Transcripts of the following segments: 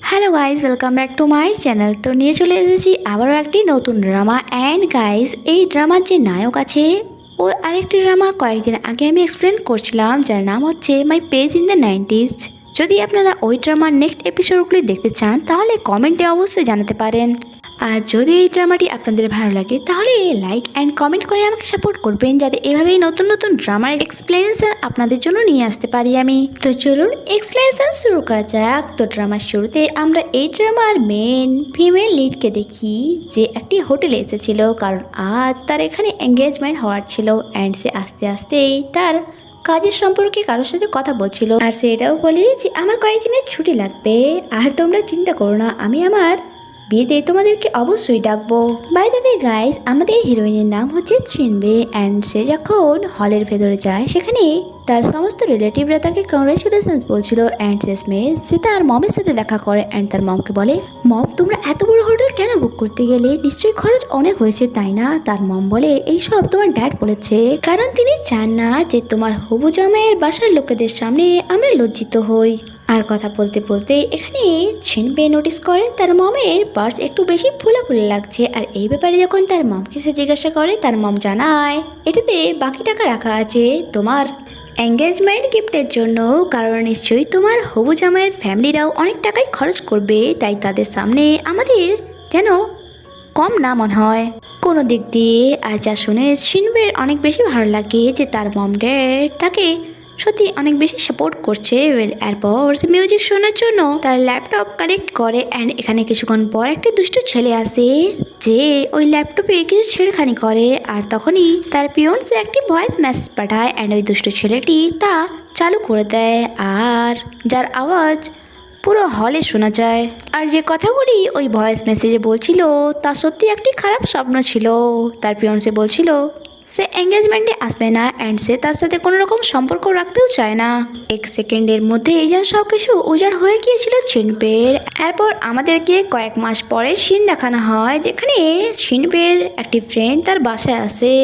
Hello guys, welcome back to my channel. তো নিয়ে চলে এসেছি আবারও একটি নতুন ড্রামা। অ্যান্ড গাইজ, এই ড্রামার যে নায়ক আছে ও আরেকটি ড্রামা কয়েকদিন আগে আমি এক্সপ্লেন করছিলাম, যার নাম হচ্ছে my page in the 90s। যদি আপনারা ওই ড্রামার নেক্সট এপিসোডগুলি দেখতে চান তাহলে কমেন্টে অবশ্যই জানাতে পারেন। আর যদি এই ড্রামাটি আপনাদের ভালো লাগে তাহলে লাইক অ্যান্ড কমেন্ট করে আমাকে সাপোর্ট করবেন, যাতে এভাবেই নতুন নতুন ড্রামার এক্সপ্লেনেশন আপনাদের জন্য নিয়ে আসতে পারি আমি। তো চলুন এক্সপ্লেনেশন শুরু করা যাক। তো ড্রামার শুরুতে আমরা এই ড্রামার মেন ফিমেল লিডকে দেখি, যে একটি হোটেলে এসেছিল কারণ আজ তার এখানে এঙ্গেজমেন্ট হওয়ার ছিল। অ্যান্ড সে আস্তে আস্তেই তার কাজের সম্পর্কে কারোর সাথে কথা বলছিল, আর সে এটাও বলে যে আমার কয়েকদিনের ছুটি লাগবে, আর তোমরা চিন্তা করো না, আমি আমার বিয়েতে তোমাদেরকে অবশ্যই ডাকবো। বাই দ্য ওয়ে গাইস, আমাদের হিরোইনের নাম হচ্ছে চিনবে। অ্যান্ড সে যখন হলের ভেতরে যায় সেখানে তার সমস্ত রিলেটিভরা তাকে কংগ্রেচুলেশনস বলছিল। অ্যান্ড শেষমেশ সে তার মমের সাথে দেখা করে। অ্যান্ড তার মমকে বলে, মম তোমরা এত বড় হোটেল কেন বুক করতে গেলে? নিশ্চয়ই খরচ অনেক হয়েছে, তাই না? তার মম বলে, এইসব তোমার ড্যাড বলেছে, কারণ তিনি চান না যে তোমার হবু জামাইয়ের বাসার লোকেদের সামনে আমরা লজ্জিত হই। আর কথা বলতে বলতে এখানে ছিনপে নোটিস করে তার মমের পার্স একটু বেশি ফুলা ফুলে লাগছে। আর এই ব্যাপারে যখন তার মমকে সে জিজ্ঞাসা করে, তার মম জানায় এটাতে বাকি টাকা রাখা আছে তোমার এঙ্গেজমেন্ট গিফটের জন্য, কারণ নিশ্চয়ই তোমার হবু জামাইয়ের ফ্যামিলিরাও অনেক টাকাই খরচ করবে, তাই তাদের সামনে আমাদের যেন কম না মনে হয় কোনো দিক দিয়ে। আর যা শুনে শিনবের অনেক বেশি ভালো লাগে যে তার মম ড্যাড তাকে সত্যি অনেক বেশি সাপোর্ট করছে। এরপর সে মিউজিক শোনার জন্য তার ল্যাপটপ কানেক্ট করে। অ্যান্ড এখানে কিছুক্ষণ পর একটি দুষ্ট ছেলে আসে যে ওই ল্যাপটপে কিছু ছেড়খানি করে, আর তখনই তার পিয়ন্সে একটি ভয়েস মেসেজ পাঠায়। অ্যান্ড ওই দুষ্ট ছেলেটি তা চালু করে দেয়, আর যার আওয়াজ পুরো হলে শোনা যায়। আর যে কথাগুলি ওই ভয়েস মেসেজে বলছিল তা সত্যি একটি খারাপ স্বপ্ন ছিল। তার পিয়ন্সে বলছিল সে এঙ্গেজমেন্টে আসবে না, অ্যান্ড সে তার সাথে কোনো রকম সম্পর্ক রাখতেও চায় না। এক সেকেন্ডের মধ্যে এই যেন সব কিছু উজাড় হয়ে গিয়েছিল শিনপের। এরপর আমাদেরকে কয়েক মাস পরে সিন দেখানো হয়, যেখানে শিনপের একটি ফ্রেন্ড তার বাসায় আসে।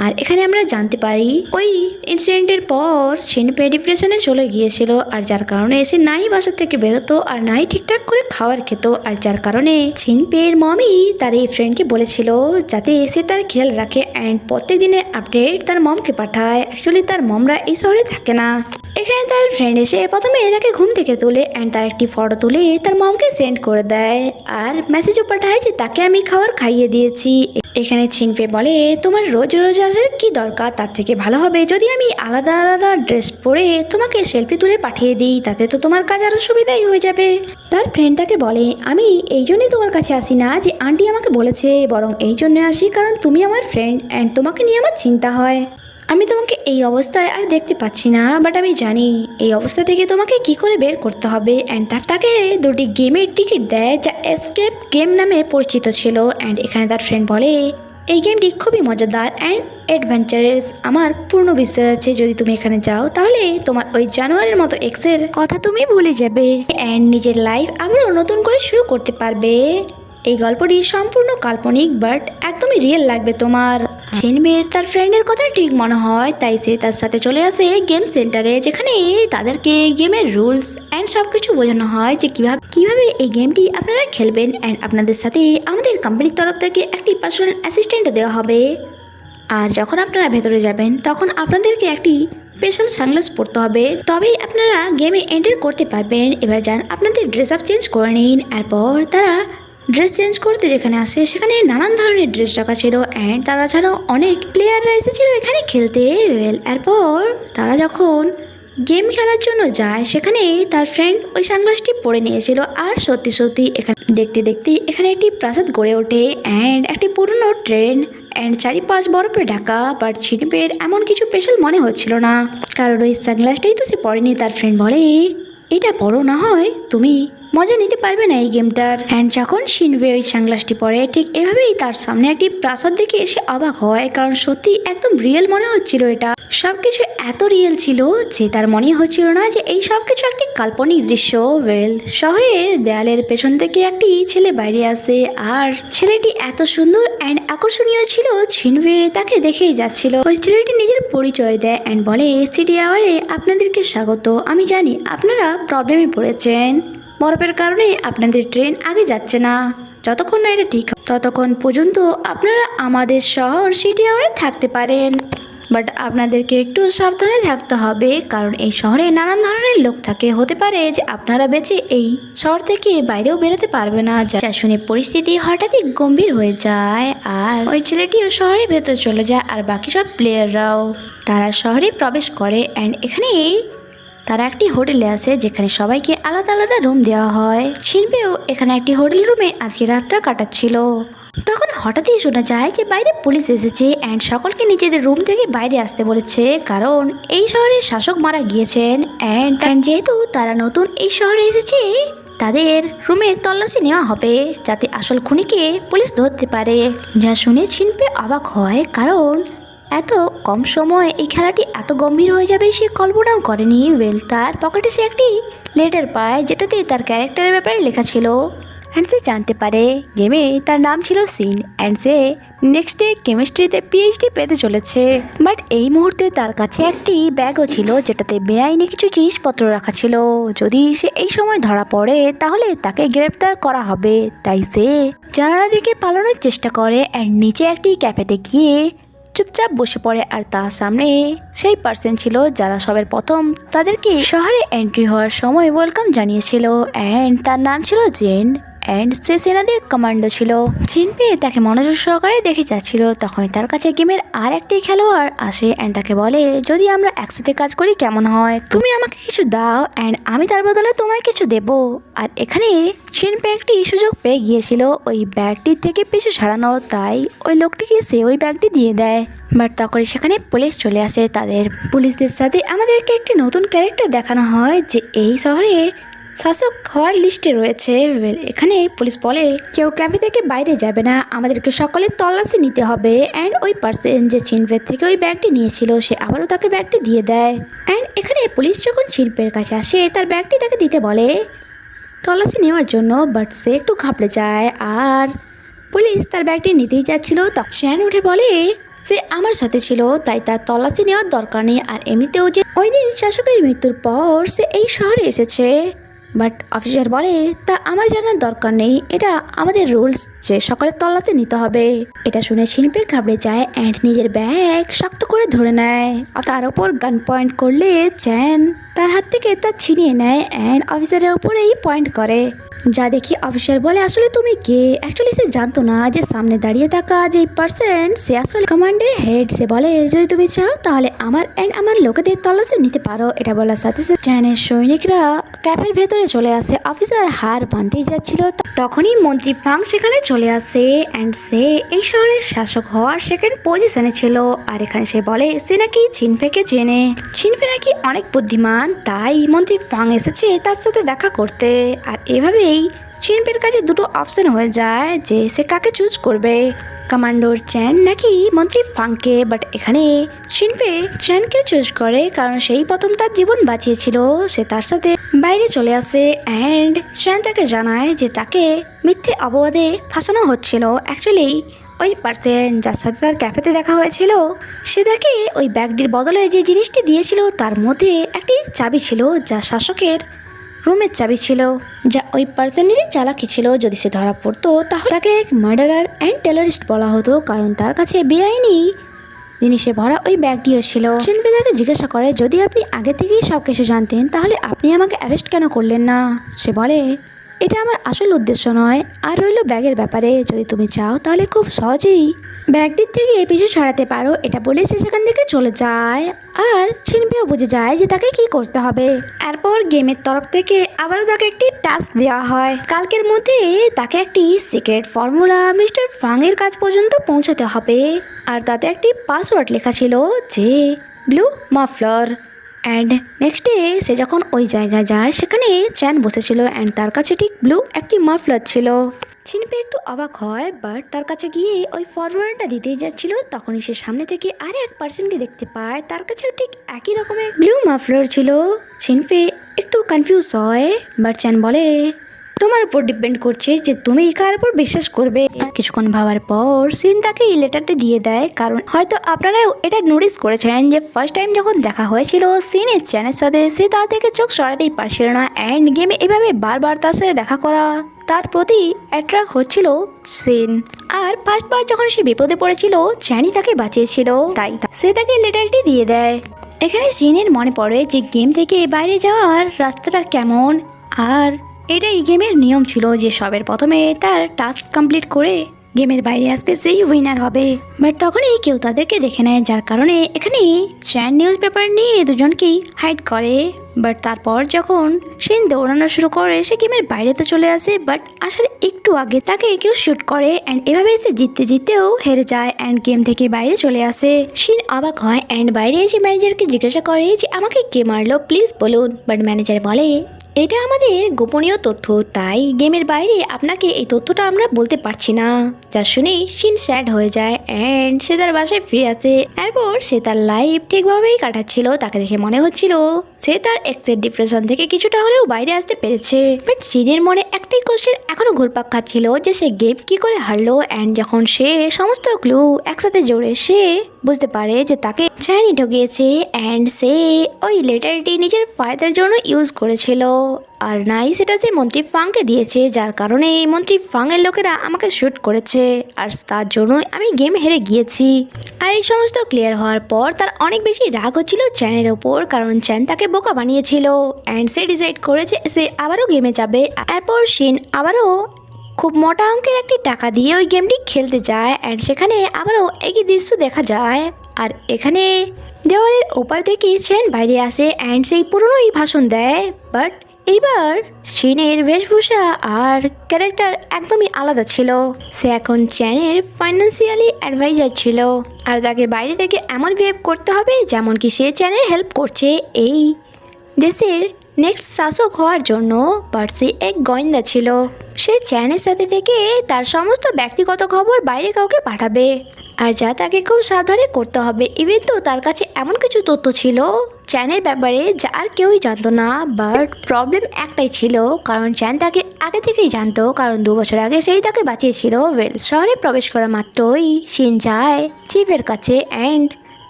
আর এখানে আমরা জানতে পারি ওই ইনসিডেন্টের পর শিনপে ডিপ্রেশনে চলে গিয়েছিল, আর যার কারণে সে নাই বাসা থেকে বেরোতো আর নাই ঠিকঠাক করে খাবার খেত। আর যার কারণে শিনপের মমই তার এই ফ্রেন্ডকে বলেছিল যাতে সে তার খেয়াল রাখে অ্যান্ড প্রত্যেক দিনের আপডেট তার মমকে পাঠায়। অ্যাকচুয়ালি তার মমরা এই শহরে থাকে না। এখানে তার ফ্রেন্ড এসে প্রথমে তাকে ঘুম থেকে তোলে অ্যান্ড তার একটি ফটো তুলে তার মমকে সেন্ড করে দেয়, আর মেসেজও পাঠায় যে তাকে আমি খাবার খাইয়ে দিয়েছি। এখানে ছিনপে বলে, তোমার রোজ রোজ আসার কি দরকার? তার থেকে ভালো হবে যদি আমি আলাদা আলাদা ড্রেস পরে তোমাকে সেলফি তুলে পাঠিয়ে দিই, তাতে তো তোমার কাজ আরও সুবিধাই হয়ে যাবে। তার ফ্রেন্ড তাকে বলে, আমি এই জন্যই তোমার কাছে আসি না যে আন্টি আমাকে বলেছে, বরং এই জন্য আসি কারণ তুমি আমার ফ্রেন্ড অ্যান্ড তোমাকে নিয়ে আমার চিন্তা হয়। আমি তোমাকে এই অবস্থায় আর দেখতে পাচ্ছি না, বাট আমি জানি এই অবস্থা থেকে তোমাকে কি করে বের করতে হবে। অ্যান্ড তাকে দুটি গেমের টিকিট দেয় যা এসকেপ গেম নামে পরিচিত ছিল। অ্যান্ড এখানে তার ফ্রেন্ড বলে, এই গেমটি খুবই মজাদার অ্যান্ড অ্যাডভেঞ্চারাস, আমার পূর্ণ বিশ্বাস আছে যদি তুমি এখানে যাও তাহলে তোমার ওই জানোয়ারের মতো এক্সের কথা তুমি ভুলে যাবে অ্যান্ড নিজের লাইফ আবারও নতুন করে শুরু করতে পারবে। এই গল্পটি সম্পূর্ণ কাল্পনিক বাট একদমই রিয়েল লাগবে তোমার। ছিনবের তার ফ্রেন্ডের কথা ঠিক মনে হয়, তাই সে তার সাথে চলে আসে গেম সেন্টারে, যেখানে তাদেরকে গেমের রুলস অ্যান্ড সব কিছু বোঝানো হয় যে কিভাবে এই গেমটি আপনারা খেলবেন। অ্যান্ড আপনাদের সাথে আমাদের কোম্পানির তরফ থেকে একটি পার্সোনাল অ্যাসিস্ট্যান্ট দেওয়া হবে। আর যখন আপনারা ভেতরে যাবেন তখন আপনাদেরকে একটি স্পেশাল সানগ্লাস পরতে হবে, তবেই আপনারা গেমে এন্টার করতে পারবেন। এবার যান আপনাদের ড্রেস আপ চেঞ্জ করে নিন। এরপর তারা ড্রেস চেঞ্জ করতে যেখানে আসে সেখানে নানান ধরনের ড্রেস রাখা ছিল অ্যান্ড তারা ছাড়াও অনেক প্লেয়াররা এসেছিল এখানে খেলতে। এরপর তারা যখন গেম খেলার জন্য যায় সেখানে তার ফ্রেন্ড ওই সানগ্লাসটি পরে নিয়েছিল। আর সত্যি সত্যি এখানে দেখতে দেখতে এখানে একটি প্রাসাদ গড়ে ওঠে অ্যান্ড একটি পুরনো ট্রেন অ্যান্ড চারিপাশ বরফে ঢাকা। বাট ছিনপের এমন কিছু স্পেশাল মনে হচ্ছিল না, কারণ ওই সানগ্লাসটাই তো সে পরেনি। তার ফ্রেন্ড বলে, এটা বড় না হয় তুমি মজা নিতে পারবে না এই গেমটার। অ্যান্ড যখন শিনবে ওই সানগ্লাসটি পরে ঠিক এভাবেই তার সামনে একটি প্রাসাদ দেখে এসে অবাক হয়, কারণ সত্যি একদম রিয়েল মনে হচ্ছিল। এটা সবকিছু এত রিয়েল ছিল যে তার মনে হচ্ছিল না যে এই সব কিছু একটি কাল্পনিক দৃশ্য। শহরের দেয়ালের পেছন থেকে একটি ছেলে বাইরে আসে, আর ছেলেটি এত সুন্দর অ্যান্ড আকর্ষণীয় ছিল ছিনবে তাকে দেখেই যাচ্ছিল। ওই ছেলেটি নিজের পরিচয় দেয় অ্যান্ড বলে, সিটি আওয়ারে আপনাদেরকে স্বাগত। আমি জানি আপনারা প্রবলেমে পড়েছেন, বরফের কারণে আপনাদের ট্রেন আগে যাচ্ছে না। যতক্ষণ না এটা ঠিক ততক্ষণ পর্যন্ত আপনারা আমাদের শহর সিটি আওয়ারে থাকতে পারেন। বাট আপনাদেরকে একটু সাবধানে থাকতে হবে, কারণ এই শহরে নানান ধরনের লোক থাকে। হতে পারে যে আপনারা বেঁচে এই শহর থেকে বাইরেও বেরোতে পারবে না। যা শুনে পরিস্থিতি হঠাৎই গম্ভীর হয়ে যায় আর ওই ছেলেটিও শহরের ভেতর চলে যায় আর বাকি সব প্লেয়াররাও তারা শহরে প্রবেশ করে। অ্যান্ড এখানে তারা একটি হোটেলে আসে যেখানে সবাইকে আলাদা আলাদা রুম দেওয়া হয়। শিল্পেও এখানে একটি হোটেল রুমে আজকে রাতটা কাটাচ্ছিল। তখন হঠাৎই শোনা যায় যে বাইরে পুলিশ এসেছে অ্যান্ড সকলকে নিজেদের রুম থেকে বাইরে আসতে বলেছে, কারণ এই শহরের শাসক মারা গিয়েছেন। অ্যান্ড যেহেতু তারা নতুন এই শহরে এসেছে তাদের রুমের তল্লাশি নেওয়া হবে যাতে আসল খুনিকে পুলিশ ধরতে পারে। যা শুনে শিল্পে অবাক হয়, কারণ এত কম সময়ে এই খেলাটি এত গম্ভীর হয়ে যাবে সে কল্পনাও করেনি। তার পকেটে সে একটি লেটার পায় যেটাতে তার ক্যারেক্টারের ব্যাপারে লেখা ছিল। অ্যান্ড সে জানতে পারে গেমে তার নাম ছিল scene and say next day কেমিস্ট্রিতে PhD পেতে চলেছে। বাট এই মুহূর্তে তার কাছে একটি ব্যাগও ছিল যেটাতে বেআইনি কিছু জিনিসপত্র রাখা ছিল। যদি সে এই সময় ধরা পড়ে তাহলে তাকে গ্রেপ্তার করা হবে। তাই সে জানালা দিকে পালানোর চেষ্টা করে অ্যান্ড নিচে একটি ক্যাফেতে গিয়ে চুপচাপ বসে পড়ে। আর তার সামনে সেই পার্সন ছিল যারা সবের প্রথম তাদেরকে শহরে এন্ট্রি হওয়ার সময় ওয়েলকাম জানিয়েছিল অ্যান্ড তার নাম ছিল জেন অ্যান্ড সে সেনাদের কমান্ডো ছিল। চিন পেয়ে তাকে মনোযোগ সহকারে দেখে যাচ্ছিল। তখনই তার কাছে গেমের আর একটি খেলোয়াড় আসে অ্যান্ড তাকে বলে, যদি আমরা একসাথে কাজ করি কেমন হয়? তুমি আমাকে কিছু দাও অ্যান্ড আমি তার বদলে তোমায় কিছু দেব। আর এখানে চিনপে একটি সুযোগ পেয়ে গিয়েছিল ওই ব্যাগটির থেকে পিছু ছাড়ানো, তাই ওই লোকটিকে সে ওই ব্যাগটি দিয়ে দেয়। বাট তখনই সেখানে পুলিশ চলে আসে। তাদের পুলিশদের সাথে আমাদেরকে একটি নতুন ক্যারেক্টার দেখানো হয় যে এই শহরে শাসক হওয়ার লিস্টে রয়েছে। এখানে পুলিশ বলে কেউ ক্যাফে থেকে বাইরে যাবে না, আমাদেরকে সকলের তল্লাশি নিতে হবে। অ্যান্ড ওই পার্সন যে চিনপের থেকে ওই ব্যাগটি নিয়েছিল সে আবারও তাকে ব্যাগটি দিয়ে দেয়। অ্যান্ড এখানে পুলিশ যখন চিনপের কাছে আসে তার ব্যাগটি তাকে দিতে বলে তল্লাশি নেওয়ার জন্য, বাট সে একটু ঘাবড়ে যায় আর পুলিশ তার ব্যাগটি নিতেই যাচ্ছিল। তখন চ্যান উঠে বলে সে আমার সাথে ছিল তাই তার তল্লাশি নেওয়ার দরকার নেই। আর এমনিতেও যে ওই দিন শাসকের মৃত্যুর পর সে এই শহরে এসেছে। বাট অফিসার বলে তা আমার জানার দরকার নেই, এটা আমাদের রুলস যে সকলের তল্লাশি নিতে হবে। এটা শুনে শিল্পে ঘাবড়ে যায় অ্যান্ড নিজের ব্যাগ শক্ত করে ধরে নেয়। তার ওপর গান পয়েন্ট করলে চ্যান তার হাত থেকে তা ছিনিয়ে নেয় অ্যান্ড অফিসারের উপরেই পয়েন্ট করে। যা দেখি অফিসার বলে আসলে তুমি কে? অ্যাকচুয়ালি সে জানতো না যে সামনে দাঁড়িয়ে থাকা যে পার্সন সে আসলে কমান্ডের হেড। সে বলে যদি তুমি চাও তাহলে আমার অ্যান্ড আমার লোকেদের তল্লাশি নিতে পারো। এটা বলার সাথে সাথে চ্যানের সৈনিকরা ক্যাফের ভেতরে চলে আসে। অফিসার হার বাঁধতেই যাচ্ছিল তখনই মন্ত্রী ফাং সেখানে চলে আসে অ্যান্ড সে এই শহরের শাসক হওয়ার সেকেন্ড পজিশনে ছিল। আর এখানে সে বলে সে নাকি চিনফেকে চেনে, চিনফে নাকি অনেক বুদ্ধিমান, তাই মন্ত্রী ফাং এসেছে তার সাথে দেখা করতে। আর এভাবেই চিনপের কাছে দুটো অপশন হয়ে যায় যে সে কাকে চুজ করবে, কমান্ডোর চ্যান নাকি মন্ত্রী ফাংকে। বাট এখানে চিনপে চ্যানকে চুজ করে কারণ সেই প্রথম তার জীবন বাঁচিয়েছিল। সে তার সাথে বাইরে চলে আসে অ্যান্ড চ্যান তাকে জানায় যে তাকে মিথ্যে অপবাদে ফাঁসানো হচ্ছিল। অ্যাকচুয়ালি ওই পার্সন যার সাথে তার ক্যাফেতে দেখা হয়েছিল সে তাকে ওই ব্যাগটির বদলে যে জিনিসটি দিয়েছিল তার মধ্যে একটি চাবি ছিল যা শাসকের রুমের চাবি ছিল, যা ওই পার্সনেরই চালাকি ছিল। যদি সে ধরা পড়তো তাহলে তাকে এক মার্ডারার অ্যান্ড টেররিস্ট বলা হতো, কারণ তার কাছে বেআইনি জিনিসে ভরা ওই ব্যাগটিও ছিল। শিল্পী তাকে জিজ্ঞাসা করে যদি আপনি আগে থেকেই সব কিছু জানতেন তাহলে আপনি আমাকে অ্যারেস্ট কেন করলেন না? সে বলে এটা আমার আসল উদ্দেশ্য নয়। আর রইল ব্যাগের ব্যাপারে, যদি তুমি চাও তাহলে খুব সহজেই ব্যাগটির থেকে পিছু ছাড়াতে পারো। এটা বলে সে সেখান থেকে চলে যায় আর শিল্পীও বুঝে যায় যে তাকে কি করতে হবে। এরপর গেমের তরফ থেকে আবারও তাকে একটি টাস্ক দেওয়া হয়। কালকের মধ্যে তাকে একটি সিক্রেট ফর্মুলা মিস্টার ফাং এর কাছ পর্যন্ত পৌঁছাতে হবে। আর তাতে একটি পাসওয়ার্ড লেখা ছিল যে blue muffler. And next day সে যখন ওই জায়গায় যায় সেখানে চ্যান বসেছিল অ্যান্ড তার কাছে ঠিক ব্লু একটি মাফলার ছিল। চিনপে একটু অবাক হয়, বাট তার কাছে গিয়ে ওই ফরওয়ার্ডটা দিতেই যাচ্ছিল তখনই সে সামনে থেকে আরে এক পার্সনকে দেখতে পায়, তার কাছেও ঠিক একই রকমের ব্লু মাফলার ছিল। চিনপে একটু কনফিউজ হয়, বাট চ্যান বলে তোমার উপর ডিপেন্ড করছে যে তুমি কার উপর বিশ্বাস করবে। কিছুক্ষণ ভাবার পর সিন তাকে এই লেটারটা দিয়ে দেয়, কারণ হয়তো আপনারা এটা নোটিস করেছেন যে ফার্স্ট টাইম যখন দেখা হয়েছিল সিনের চ্যানের সাথে, সে তার থেকে চোখ সরাতেই পারছিল না। অ্যান্ড গেমে এভাবে বারবার তার সাথে দেখা করা তার প্রতি অ্যাট্রাক্ট হচ্ছিল সিন। আর ফার্স্টবার যখন সে বিপদে পড়েছিল চ্যানি তাকে বাঁচিয়েছিল, তাই সে তাকে লেটারটি দিয়ে দেয়। এখানে সিনের মনে পড়ে যে গেম থেকে বাইরে যাওয়ার রাস্তাটা কেমন, আর এটা এই গেমের নিয়ম ছিল যে সবের প্রথমে তার টাস্ক কমপ্লিট করে গেমের বাইরে আসবে সেই উইনার হবে। বাট তখনই কেউ তাদেরকে দেখে নেয়, যার কারণে এখানে চ্যান নিউজ পেপার নিয়ে দুজনকেই হাইড করে। বাট তারপর যখন সিন দৌড়ানো শুরু করে সে গেমের বাইরে তো চলে আসে, বাট আসার একটু আগে তাকে কেউ শুট করে অ্যান্ড এভাবে সে জিততে জিততেও হেরে যায় অ্যান্ড গেম থেকে বাইরে চলে আসে। সিন অবাক হয় অ্যান্ড বাইরে এসে ম্যানেজারকে জিজ্ঞাসা করে যে আমাকে কে মারলো প্লিজ বলুন। বাট ম্যানেজার বলে এটা আমাদের গোপনীয় তথ্য, তাই গেমের বাইরে আপনাকে এই তথ্যটা আমরা বলতে পারছি না। যা শুনে সিন স্যাড হয়ে যায় অ্যান্ড সে তার বাসায় ফিরে আসে। এরপর সে তার লাইফ ঠিকভাবেই কাটাচ্ছিল, তাকে দেখে মনে হচ্ছিল সে তার এক্সের ডিপ্রেশন থেকে কিছুটা হলেও বাইরে আসতে পেরেছে। বাট সিনের মনে একটাই কোশ্চেন এখনো ঘুরপাক খাচ্ছিল যে সে গেম কি করে হারলো। অ্যান্ড যখন সে সমস্ত ক্লু একসাথে জোড়ে সে বুঝতে পারে যে তাকে চ্যানি ঠকিয়েছে অ্যান্ড সে ওই লেটারটি নিজের ফায়দার জন্য ইউজ করেছিল, আর নাই সেটা সে মন্ত্রী ফাংকে দিয়েছে, যার কারণে এই মন্ত্রী ফাংয়ের লোকেরা আমাকে শুট করেছে আর তার জন্যই আমি গেম হেরে গিয়েছি। আর এই সমস্ত ক্লিয়ার হওয়ার পর তার অনেক বেশি রাগ হচ্ছিল চ্যানের ওপর, কারণ চ্যান তাকে বোকা বানিয়েছিল অ্যান্ড সে ডিসাইড করেছে সে আবারও গেমে যাবে। এরপর সিন আবারও খুব মোটা অঙ্কের একটি টাকা দিয়ে ওই গেমটি খেলতে যায় অ্যান্ড সেখানে আবারও একই দৃশ্য দেখা যায়। আর এখানে দেওয়ালের ওপার থেকে চ্যান বাইরে আসে অ্যান্ড সেই পুরনোই ভাষণ দেয়, বাট এইবার সিনের বেশভূষা আর ক্যারেক্টার একদমই আলাদা ছিল। সে এখন চ্যানের ফাইন্যান্সিয়ালি অ্যাডভাইজার ছিল আর তাকে বাইরে থেকে এমন বিহেভ করতে হবে যেমন কি সে চ্যানের হেল্প করছে এই দেশের নেক্সট শাসক হওয়ার জন্য। বাট সে এক গোয়েন্দা ছিল, সে চ্যানের সাথে থেকে তার সমস্ত ব্যক্তিগত খবর বাইরে কাউকে পাঠাবে আর যা তাকে খুব সাবধানে করতে হবে। ইভেন তো তার কাছে এমন কিছু তথ্য ছিল চ্যানের ব্যাপারে যা আর কেউই জানতো না। বাট প্রবলেম একটাই ছিল, কারণ চ্যান তাকে আগে থেকেই জানতো, কারণ 2 বছর আগে সেই তাকে বাঁচিয়েছিল। ওয়েল শহরে প্রবেশ করা মাত্রই সিন যায় চিফের কাছে অ্যান্ড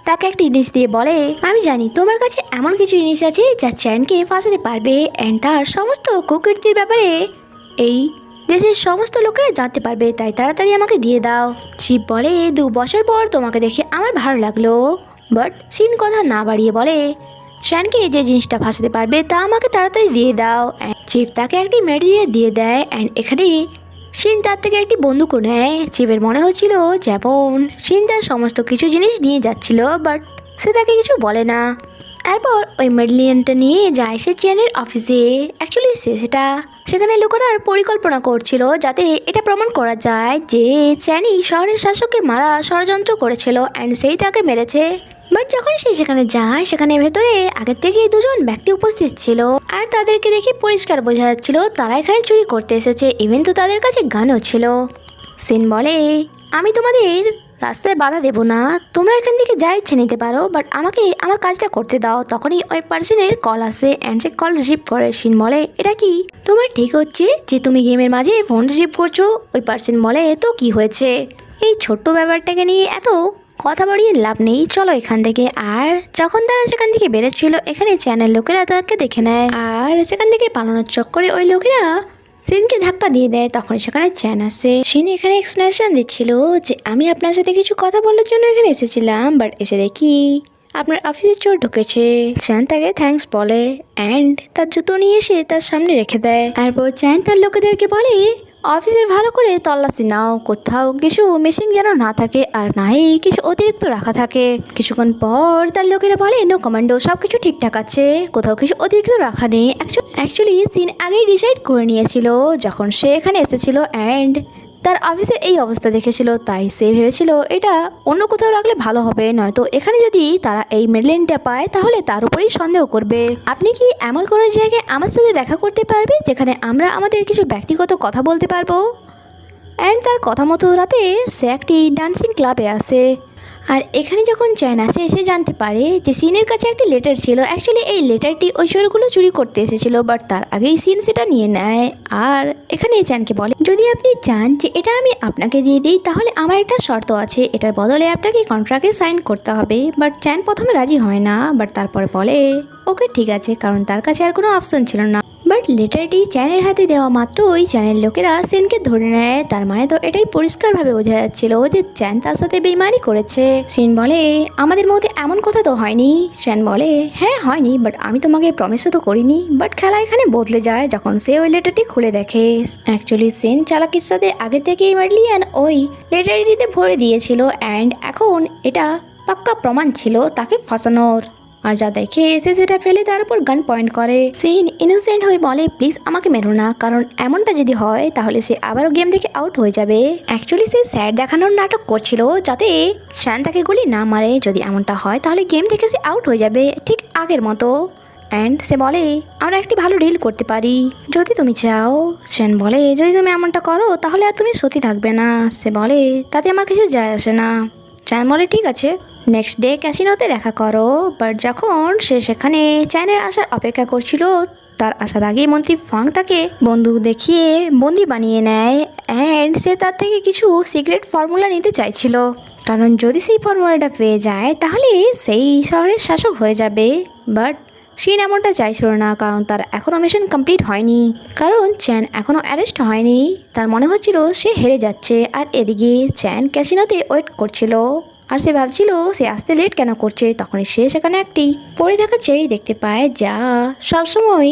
তাকে একটা জিনিস দিয়ে বলে আমি জানি তোমার কাছে এমন কিছু জিনিস আছে যা চ্যানকে ফাঁসাতে পারবে অ্যান্ড তার সমস্ত কুকীর্তির ব্যাপারে এই দেশের সমস্ত লোকেরা জানতে পারবে, তাই তাড়াতাড়ি আমাকে দিয়ে দাও। চিফ বলে 2 বছর পর তোমাকে দেখে আমার ভালো লাগলো। বাট সিন কথা না বাড়িয়ে বলে চ্যানকে যে জিনিসটা ফাঁসাতে পারবে তা আমাকে তাড়াতাড়ি দিয়ে দাও। চিফ তাকে একটি মেটেরিয়াল দিয়ে দেয় অ্যান্ড এখানে সিন তার থেকে একটি বন্দুকও নেয়। চিফের মনে হচ্ছিল যেমন সিন তার সমস্ত কিছু জিনিস নিয়ে যাচ্ছিল, বাট সে তাকে কিছু বলে না। এরপর ওই মেডেলিয়ানটা নিয়ে যায় সে চ্যানের অফিসে। অ্যাকচুয়ালি সেটা সেখানে লোকেরা পরিকল্পনা করছিল যাতে এটা প্রমাণ করা যায় যে চ্যানি শহরের শাসককে মারা ষড়যন্ত্র করেছিল অ্যান্ড সেই তাকে মেরেছে। বাট যখন সে সেখানে যায় সেখানে ভেতরে আগের থেকে 2জন ব্যক্তি উপস্থিত ছিল আর তাদেরকে দেখে পরিষ্কার বোঝা যাচ্ছিল তারা এখানে চুরি করতে এসেছে, ইভেন তো তাদের কাছে গানও ছিল। সিন বলে আমি তোমাদের রাস্তায় বাধা দেবো না, তোমরা এখান থেকে যা ইচ্ছে নিতে পারো, বাট আমাকে আমার কাজটা করতে দাও। তখনই ওই পার্সনের কল আসে অ্যান্ড সে কল রিসিভ করে। সিন বলে এটা কি তোমার ঠিক হচ্ছে যে তুমি গেমের মাঝে ফোন রিসিভ করছো? ওই পার্সন বলে তো কি হয়েছে, এই ছোট্ট ব্যাপারটাকে নিয়ে এত কথা বাড়িয়ে লাভ নেই, চলো এখান থেকে। আর যখন তারা সেখান থেকে বেরোচ্ছিল এখানে চ্যানেল লোকেরা তাদেরকে দেখে নেয় আর সেখান থেকে পালানোর চক্করে ওই লোকেরা সিনকে ধাক্কা দিয়ে দেয়। তখন সেখানে চ্যান আসে। সিন এখানে এক্সপ্লেনেশন দিচ্ছিল যে আমি আপনার সাথে কিছু কথা বলার জন্য এখানে এসেছিলাম, বাট এসে দেখি আপনার অফিসে চোর ঢুকেছে। চ্যান তাকে থ্যাঙ্কস বলে অ্যান্ড তার জুতো নিয়ে এসে তার সামনে রেখে দেয়। তারপর চ্যান তার লোকেদেরকে বলে অফিসের ভালো করে তল্লাশি নাও, কোথাও কিছু মিসিং যেন না থাকে আর নাই কিছু অতিরিক্ত রাখা থাকে। কিছুক্ষণ পর তার লোকেরা বলে নো কমান্ডো, সব কিছু ঠিকঠাক আছে, কোথাও কিছু অতিরিক্ত রাখা নেই। অ্যাকচুয়ালি সিন আগেই ডিসাইড করে নিয়েছিল যখন সে এখানে এসেছিল অ্যান্ড তার অফিসের এই অবস্থা দেখেছিল, তাই সে ভেবেছিল এটা অন্য কোথাও রাখলে ভালো হবে, নয়তো এখানে যদি তারা এই মেডেলিনটা পায় তাহলে তার উপরেই সন্দেহ করবে। আপনি কি এমন কোনো জায়গায় আমার সাথে দেখা করতে পারবে যেখানে আমরা আমাদের কিছু ব্যক্তিগত কথা বলতে পারবো? অ্যান্ড তার কথা মতো রাতে সে একটি ডান্সিং ক্লাবে আসে আর এখানে যখন চ্যান আসে সে জানতে পারে যে সিনের কাছে একটি লেটার ছিল। অ্যাকচুয়ালি এই লেটারটি ওই চোরগুলো চুরি করতে এসেছিল, বাট তার আগেই সিন সেটা নিয়ে নেয়। আর এখানে চ্যানকে বলে, যদি আপনি চান যে এটা আমি আপনাকে দিয়ে দিই তাহলে আমার একটা শর্ত আছে, এটার বদলে আপনাকে কন্ট্রাক্টে সাইন করতে হবে। বাট চ্যান প্রথমে রাজি হয় না, বাট তারপরে বলে ওকে ঠিক আছে, কারণ তার কাছে আর কোনো অপশন ছিল না। বাট লেটারটি চ্যানের হাতে দেওয়া মাত্রই চ্যানের লোকেরা সিনকে ধরে নেয়। তার মানে তো এটাই পরিষ্কারভাবে বোঝা যাচ্ছিল যে চ্যান তার সাথে বেইমানি করেছে। সিন বলে, আমাদের মধ্যে এমন কথা তো হয়নি। চ্যান বলে, হ্যাঁ হয়নি, বাট আমি তোমাকে প্রমিসও তো করিনি। বাট খেলা এখানে বদলে যায় যখন সে ওই লেটারটি খুলে দেখে। অ্যাকচুয়ালি সিন চালাকির সাথে আগে থেকেই মেডলিয়ান ওই লেটারটিতে ভরে দিয়েছিল, অ্যান্ড এখন এটা পাক্কা প্রমাণ ছিল তাকে ফাঁসানোর। আর যা দেখে এসে সেটা ফেলে তার উপর গান পয়েন্ট করে। সিন ইনোসেন্ট হয়ে বলে, প্লিজ আমাকে মেরো না, কারণ এমনটা যদি হয় তাহলে সে আবারও গেম থেকে আউট হয়ে যাবে। অ্যাকচুয়ালি সে স্যাড দেখানোর নাটক করছিল যাতে শ্যান তাকে গুলি না মারে। যদি এমনটা হয় তাহলে গেম থেকে সে আউট হয়ে যাবে ঠিক আগের মতো। অ্যান্ড সে বলে, আমরা একটি ভালো ডিল করতে পারি যদি তুমি চাও। শ্যান বলে, যদি তুমি এমনটা করো তাহলে আর তুমি সত্যি থাকবে না। সে বলে, তাতে আমার কিছু যায় আসে না। চ্যান বলে, ঠিক আছে, নেক্সট ডে ক্যাসিনোতে দেখা করো। বাট যখন সে সেখানে চ্যানের আসার অপেক্ষা করছিল, তার আসার আগেই মন্ত্রী ফাং তাকে বন্দুক দেখিয়ে বন্দি বানিয়ে নেয়। অ্যান্ড সে তার থেকে কিছু সিক্রেট ফর্মুলা নিতে চাইছিল, কারণ যদি সেই ফর্মুলাটা পেয়ে যায় তাহলে সেই শহরের শাসক হয়ে যাবে। বাট শিন এমনটা চাইছিল না, কারণ তার এখনও মিশন কমপ্লিট হয়নি, কারণ চ্যান এখনও অ্যারেস্ট হয়নি। তার মনে হচ্ছিল সে হেরে যাচ্ছে। আর এদিকে চ্যান ক্যাসিনোতে ওয়েট করছিল, আর সে ভাবছিল সে আসতে লেট কেন করছে। তখনই সে সেখানে একটি পড়ে থাকা চেরি দেখতে পায় যা সবসময়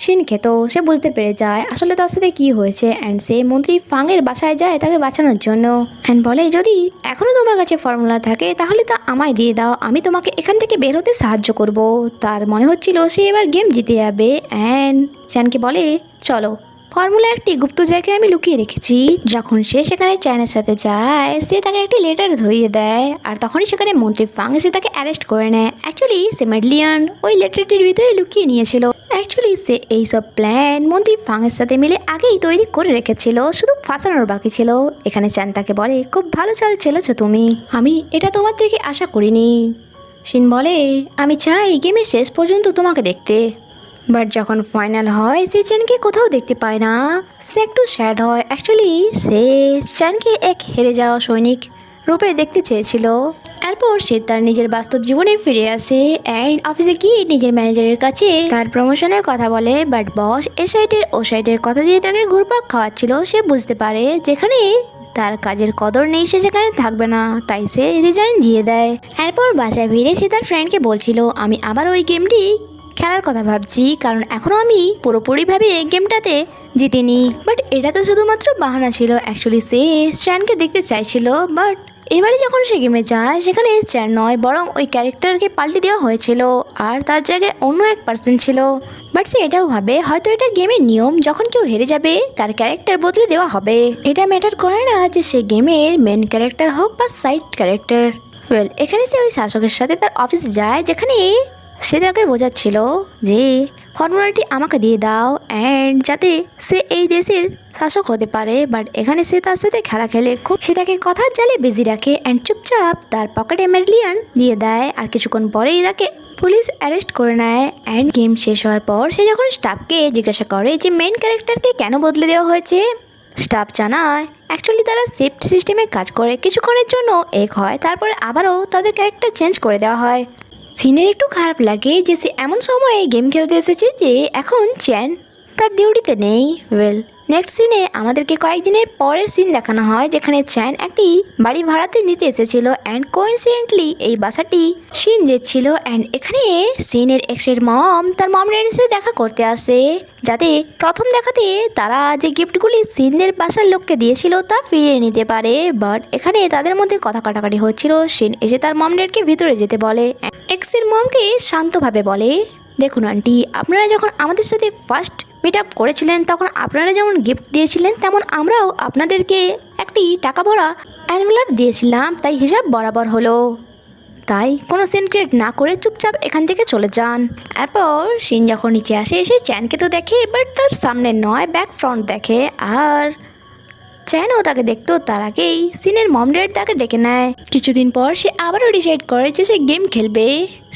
শিন খেত। সে বুঝতে পেরে যায় আসলে তার সাথে কি হয়েছে, অ্যান্ড সে মন্ত্রী ফাংয়ের বাসায় যায় তাকে বাঁচানোর জন্য। অ্যান্ড বলে, যদি এখনও তোমার কাছে ফর্মুলা থাকে তাহলে তা আমায় দিয়ে দাও, আমি তোমাকে এখান থেকে বের হতে সাহায্য করব। তার মনে হচ্ছিল সে এবার গেম জিতে যাবে। অ্যান্ড চ্যানকে বলে, চলো, ফর্মুলা একটি গুপ্ত জায়গায় আমি লুকিয়ে রেখেছি। যখন সে সেখানে চ্যানের সাথে যায়, সে তাকে একটি লেটার ধরিয়ে দেয়। আর তখনই সেখানে মন্ত্রী ফাং এসে তাকে অ্যারেস্ট করে নেয়। অ্যাকচুয়ালি সে মেডলিয়ান ওই লেটারটির ভিতরে লুকিয়ে নিয়েছিল। অ্যাকচুয়ালি সে এইসব প্ল্যান মন্ত্রী ফাংয়ের সাথে মিলে আগেই তৈরি করে রেখেছিল, শুধু ফাঁসানোর বাকি ছিল। এখানে চ্যান তাকে বলে, খুব ভালো চাল চেলেছো তুমি, আমি এটা তোমার থেকে আশা করিনি। শিন বলে, আমি চাই গেমের শেষ পর্যন্ত তোমাকে দেখতে। বাট যখন ফাইনাল হয় সে চ্যানকে কোথাও দেখতে পায় না। সে একটু স্যাড হয়। অ্যাকচুয়ালি সে চ্যানকে এক হেরে যাওয়া সৈনিক রূপে দেখতে চেয়েছিল। এরপর সে তার নিজের বাস্তব জীবনে ফিরে আসে অ্যান্ড অফিসে গিয়ে নিজের ম্যানেজারের কাছে তার প্রমোশনের কথা বলে। বাট বস এ সাইডের ও সাইডের কথা দিয়ে তাকে ঘুরপাক খাওয়াচ্ছিল। সে বুঝতে পারে যেখানে তার কাজের কদর নেই সে সেখানে থাকবে না, তাই সে রিজাইন দিয়ে দেয়। এরপর বাসায় ফিরে সে তার ফ্রেন্ডকে বলছিল, আমি আবার ওই গেমটি খেলার কথা ভাবছি, কারণ এখনও আমি পুরোপুরিভাবে এই গেমটাতে জিতিনি। বাট এটা তো শুধুমাত্র বাহানা ছিল। অ্যাকচুয়ালি সে স্ট্যানকে দেখতে চাইছিল। বাট এবারে যখন সে গেমে যায় সেখানে চ্যান নয় বরং ওই ক্যারেক্টারকে পাল্টে দেওয়া হয়েছিল, আর তার জায়গায় অন্য এক পার্সন ছিল। বাট সে এটাও ভাবে হয়তো এটা গেমের নিয়ম, যখন কেউ হেরে যাবে তার ক্যারেক্টার বদলে দেওয়া হবে। এটা ম্যাটার করে না যে সে গেমের মেন ক্যারেক্টার হোক বা সাইড ক্যারেক্টার। ওয়েল, এখানে সে ওই শাসকের সাথে তার অফিসে যায়, যেখানে সে তাকে বোঝাচ্ছিল যে ফর্মুলাটি আমাকে দিয়ে দাও অ্যান্ড যাতে সে এই দেশের শাসক হতে পারে। বাট এখানে সে তার সাথে খেলা খেলে খুব সে তাকে কথার জালে বিজি রাখে অ্যান্ড চুপচাপ তার পকেটে মেডলিয়ান দিয়ে দেয়। আর কিছুক্ষণ পরেই তাকে পুলিশ অ্যারেস্ট করে নেয়। অ্যান্ড গেম শেষ হওয়ার পর সে যখন স্টাফকে জিজ্ঞাসা করে যে মেন ক্যারেক্টারকে কেন বদলে দেওয়া হয়েছে, স্টাফ জানায় অ্যাকচুয়ালি তারা শিফট সিস্টেমে কাজ করে, কিছুক্ষণের জন্য এক হয়, তারপরে আবারও তাদের ক্যারেক্টার চেঞ্জ করে দেওয়া হয়। সিনের একটু খারাপ লাগে যে সে এমন সময়ে গেম খেলতে এসেছে যে এখন চ্যান তার ডিউটিতে নেই। ওয়েল, নেক্সট সিনে আমাদেরকে কয়েকদিনের পরের সিন দেখানো হয়, যেখানে চ্যান একটি বাড়ি ভাড়াতে নিতে এসেছিল অ্যান্ড কোইন্সিডেন্টলি এই বাসাটি সিন দিচ্ছিল। অ্যান্ড এখানে সিনের এক্সের মম তার মমের এসে দেখা করতে আসে, যাতে প্রথম দেখাতে তারা যে গিফটগুলি সিনদের বাসার লোককে দিয়েছিল তা ফিরিয়ে নিতে পারে। বাট এখানে তাদের মধ্যে কথা কাটাকাটি হচ্ছিল। সিন এসে তার মমদেরকে ভিতরে যেতে বলে। এক্সের মমকে শান্তভাবে বলে, দেখুন আন্টি, আপনারা যখন আমাদের সাথে ফার্স্ট মিট আপ করেছিলেন তখন আপনারা যেমন গিফট দিয়েছিলেন তেমন আমরাও আপনাদেরকে একটি টাকা ভরা এনভেলপ দিয়েছিলাম, তাই হিসাব বরাবর হলো। তাই কোনো সিন ক্রিয়েট না করে চুপচাপ এখান থেকে চলে যান। এরপর সিন যখন নিচে আসে এসে চ্যানকে তো দেখে, বাট তার সামনে নয় ব্যাক ফ্রন্ট দেখে। আর চ্যানও তাকে দেখতো তার আগেই সিনের মম ড্যাড তাকে ডেকে নেয়। কিছুদিন পর সে আবারও ডিসাইড করে যে সে গেম খেলবে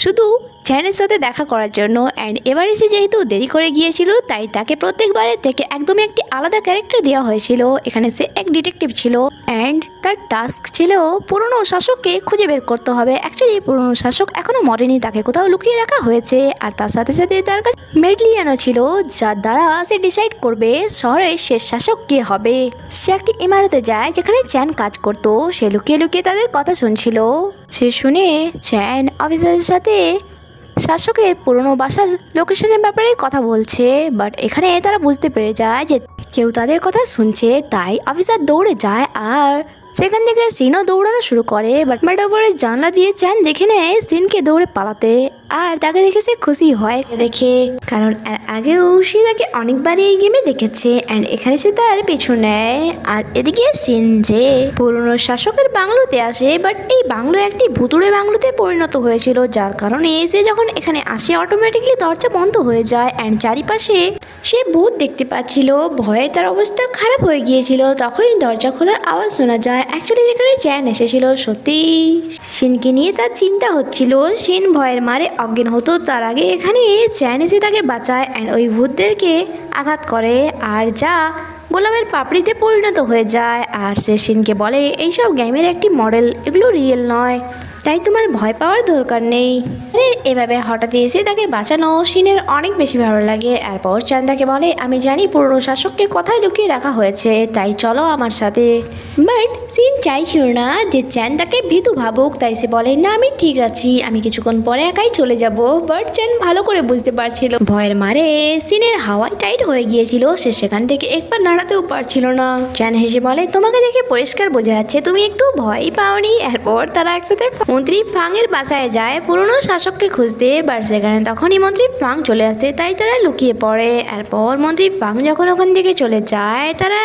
শুধু চ্যানের সাথে দেখা করার জন্য। অ্যান্ড এবারে সে যেহেতু দেরি করে গিয়েছিল তাই তাকে প্রত্যেকবারের থেকে একদমই একটি আলাদা ক্যারেক্টার দেওয়া হয়েছিল। এখানে সে এক ডিটেকটিভ ছিল অ্যান্ড তার টাস্ক ছিল পুরনো শাসককে খুঁজে বের করতে হবে। অ্যাকচুয়ালি পুরনো শাসক এখনো মরেনি, তাকে কোথাও লুকিয়ে রাখা হয়েছে। আর তার সাথে সাথে তার কাছে মেডলিয়ানও ছিল যার দ্বারা সে ডিসাইড করবে শহরের শেষ শাসক কে হবে। সে একটি ইমারতে যায় যেখানে চ্যান কাজ করতো। সে লুকিয়ে লুকিয়ে তাদের কথা শুনছিল। সে শুনে চ্যান অফিসারের সাথে শাসকের পুরনো বাসার লোকেশনের ব্যাপারে কথা বলছে। বাট এখানে তারা বুঝতে পেরে যায় যে কেউ তাদের কথা শুনছে, তাই অফিসার দৌড়ে যায় আর সেখান থেকে সিনও দৌড়ানো শুরু করে। বাট ওপরে জানলা দিয়ে চ্যান দেখে নেয় সিনকে দৌড়ে পালাতে, আর তাকে দেখে সে খুশি হয় দেখে, কারণ এর আগেও সে তাকে অনেকবারই এই গেমে দেখেছে। অ্যান্ড এখানে সে তার পিছু নেয়। আর এদিকে সিন যে পুরনো শাসকের বাংলোতে আসে, বাট এই বাংলো একটি ভুতুড়ে বাংলোতে পরিণত হয়েছিল, যার কারণে সে যখন এখানে আসে অটোমেটিকলি দরজা বন্ধ হয়ে যায়। অ্যান্ড চারিপাশে সে ভূত দেখতে পাচ্ছিল, ভয়ে তার অবস্থা খারাপ হয়ে গিয়েছিল। তখনই দরজা খোলার আওয়াজ শোনা যায়। অ্যাকচুয়ালি যেখানে চ্যান এসেছিল সত্যি শিনকে নিয়ে তার চিন্তা হচ্ছিল। শিন ভয়ের মারে অজ্ঞান হতো, তার আগে এখানে চ্যান এসে তাকে বাঁচায় অ্যান্ড ওই ভূতদেরকে আঘাত করে, আর যা গোলাপের পাপড়িতে পরিণত হয়ে যায়। আর সে শিনকে বলে এইসব গেমের একটি মডেল, এগুলো রিয়েল নয়, তাই তোমার ভয় পাওয়ার দরকার নেই। এভাবে হঠাৎ এসে তাকে বাঁচানো শিনের অনেক বেশি ভালো লাগে। এরপর চ্যান তাকে বলে আমি জানি পুরনো শাসককে কোথায় লুকিয়ে রাখা হয়েছে, তাই চলো আমার সাথে। বাট সিন চাইছিল না যে চ্যান তাকে ভীতু ভাবুক, তাই সে বলে না আমি ঠিক আছি, আমি কিছুক্ষণ পরে একাই চলে যাব। বাট চ্যান ভালো করে বুঝতে পারছিল ভয়ের মারে সিনের হাওয়ায় টাইট হয়ে গিয়েছিল, সে সেখান থেকে একবার নাড়াতেও পারছিল না। চ্যান হেসে বলে তোমাকে দেখে পরিষ্কার বোঝা যাচ্ছে তুমি একটু ভয় পাওনি। এরপর তারা একসাথে মন্ত্রী ফাং এর বাসায় যায় পুরনো শাসককে খুঁজতে। বাট সেখানে তখনই মন্ত্রী ফাং চলে আসে, তাই তারা লুকিয়ে পড়ে। এরপর মন্ত্রী ফাং যখন ওখান থেকে চলে যায় তারা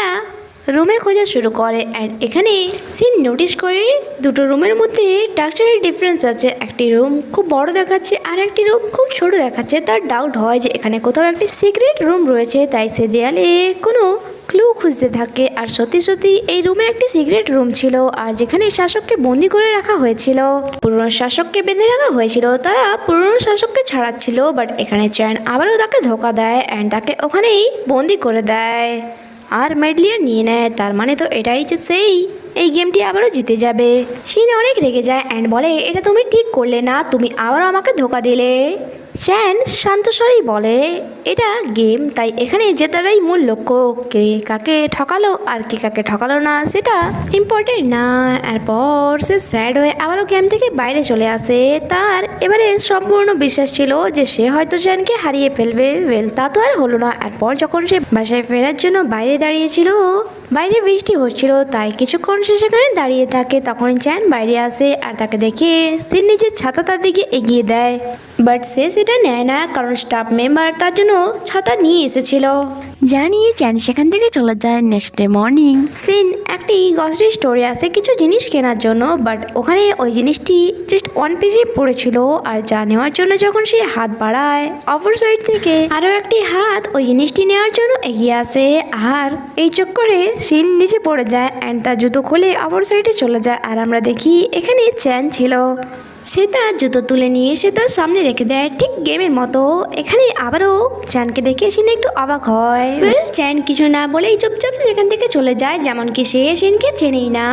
রুমে খোঁজা শুরু করে। অ্যান্ড এখানে সিন নোটিস করে দুটো রুমের মধ্যে স্ট্রাকচারের ডিফারেন্স আছে। একটি রুম খুব বড় দেখাচ্ছে আর একটি রুম খুব ছোট দেখাচ্ছে। তার ডাউট হয় যে এখানে কোথাও একটি সিক্রেট রুম রয়েছে, তাই সে দেয়ালে কোনো ক্লু খুঁজতে থাকে। আর সত্যি সত্যি এই রুমে একটি সিক্রেট রুম ছিল, আর যেখানে শাসককে বন্দি করে রাখা হয়েছিল, পুরনো শাসককে বেঁধে রাখা হয়েছিল। তারা পুরনো শাসককে ছাড়াচ্ছিল, বাট এখানে চ্যান আবারও তাকে ধোকা দেয় অ্যান্ড তাকে ওখানেই বন্দি করে দেয় আর মেডলিয়ার নিয়ে নেয়। তার মানে তো এটাই যে সেই এই গেমটি আবারও জিতে যাবে। শিন অনেক রেগে যায় অ্যান্ড বলে এটা তুমি ঠিক করলে না, তুমি আবারও আমাকে ধোকা দিলে। চ্যান শান্ত স্বরেই বলে এটা গেম, তাই এখানে জেতাটাই মূল লক্ষ্য। কে কাকে ঠকালো আর কে কাকে ঠকালো না সেটা ইম্পর্টেন্ট না। এরপর সে স্যাড হয়ে আবারও গেম থেকে বাইরে চলে আসে। তার এবারে সম্পূর্ণ বিশ্বাস ছিল যে সে হয়তো চ্যানকে হারিয়ে ফেলবে। তা তো আর হলো না। এরপর যখন সে বাসায় ফেরার জন্য বাইরে দাঁড়িয়েছিল, বাইরে বৃষ্টি হচ্ছিল, তাই কিছুক্ষণ সে সেখানে দাঁড়িয়ে থাকে। তখন চ্যান বাইরে আসে আর তাকে দেখে সে নিজের ছাতা তার দিকে এগিয়ে দেয়। বাট সে সেটা নেয় না, কারণ স্টাফ মেম্বার তার জন্য ছাতা নিয়ে এসেছিল। জানিয়ে চ্যান সেখান থেকে চলে যায়। নেক্সট ডে মর্নিং সিন একটি গ্রসারি স্টোরে আসে কিছু জিনিস কেনার জন্য। বাট ওখানে ওই জিনিসটি জাস্ট ওয়ান পেজে পড়েছিল। আর যা নেওয়ার জন্য যখন সে হাত বাড়ায়, অপর সাইড থেকে আরও একটি হাত ওই জিনিসটি নেওয়ার জন্য এগিয়ে আসে। আর এই চক্করে সিন নিচে পড়ে যায় অ্যান্ড তার জুতো খুলে অপর সাইডে চলে যায়। আর আমরা দেখি এখানে চ্যান ছিল। সে তার জুতো তুলে নিয়ে সে তার সামনে রেখে দেয়, ঠিক গেমের মতো। এখানে আবারও চ্যানকে দেখে সিন একটু অবাক হয়। চ্যান কিছু না বলেই চুপচাপ সেখান থেকে চলে যায়, যেমন কি সে সিনকে চেনেই না।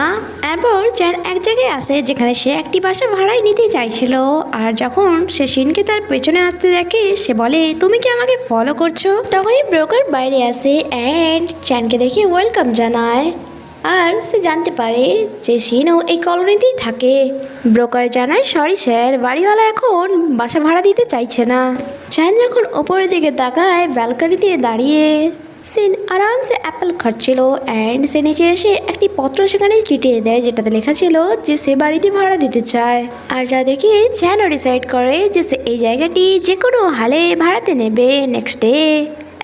এরপর চ্যান এক জায়গায় আসে যেখানে সে একটি বাসা ভাড়ায় নিতে চাইছিল। আর যখন সে সিনকে তার পেছনে আসতে দেখে সে বলে তুমি কি আমাকে ফলো করছো। তখনই ব্রোকার বাইরে আসে অ্যান্ড চ্যানকে দেখে ওয়েলকাম জানায়। আর সে জানতে পারে যে সিনও এই কলোনিতেই থাকে। ব্রোকার জানায় সরি স্যার, বাড়িওয়ালা এখন বাসা ভাড়া দিতে চাইছে না। চ্যান যখন ওপরের দিকে তাকায় ব্যালকনিতে দাঁড়িয়ে সিন আরামসে অ্যাপেল খাচ্ছিল অ্যান্ড সে নিচে এসে একটি পত্র সেখানে চিটিয়ে দেয় যেটাতে লেখা ছিল যে সে বাড়িটি ভাড়া দিতে চায়। আর যা দেখে চ্যানও ডিসাইড করে যে সে এই জায়গাটি যে কোনো হালে ভাড়াতে নেবে। নেক্সট ডে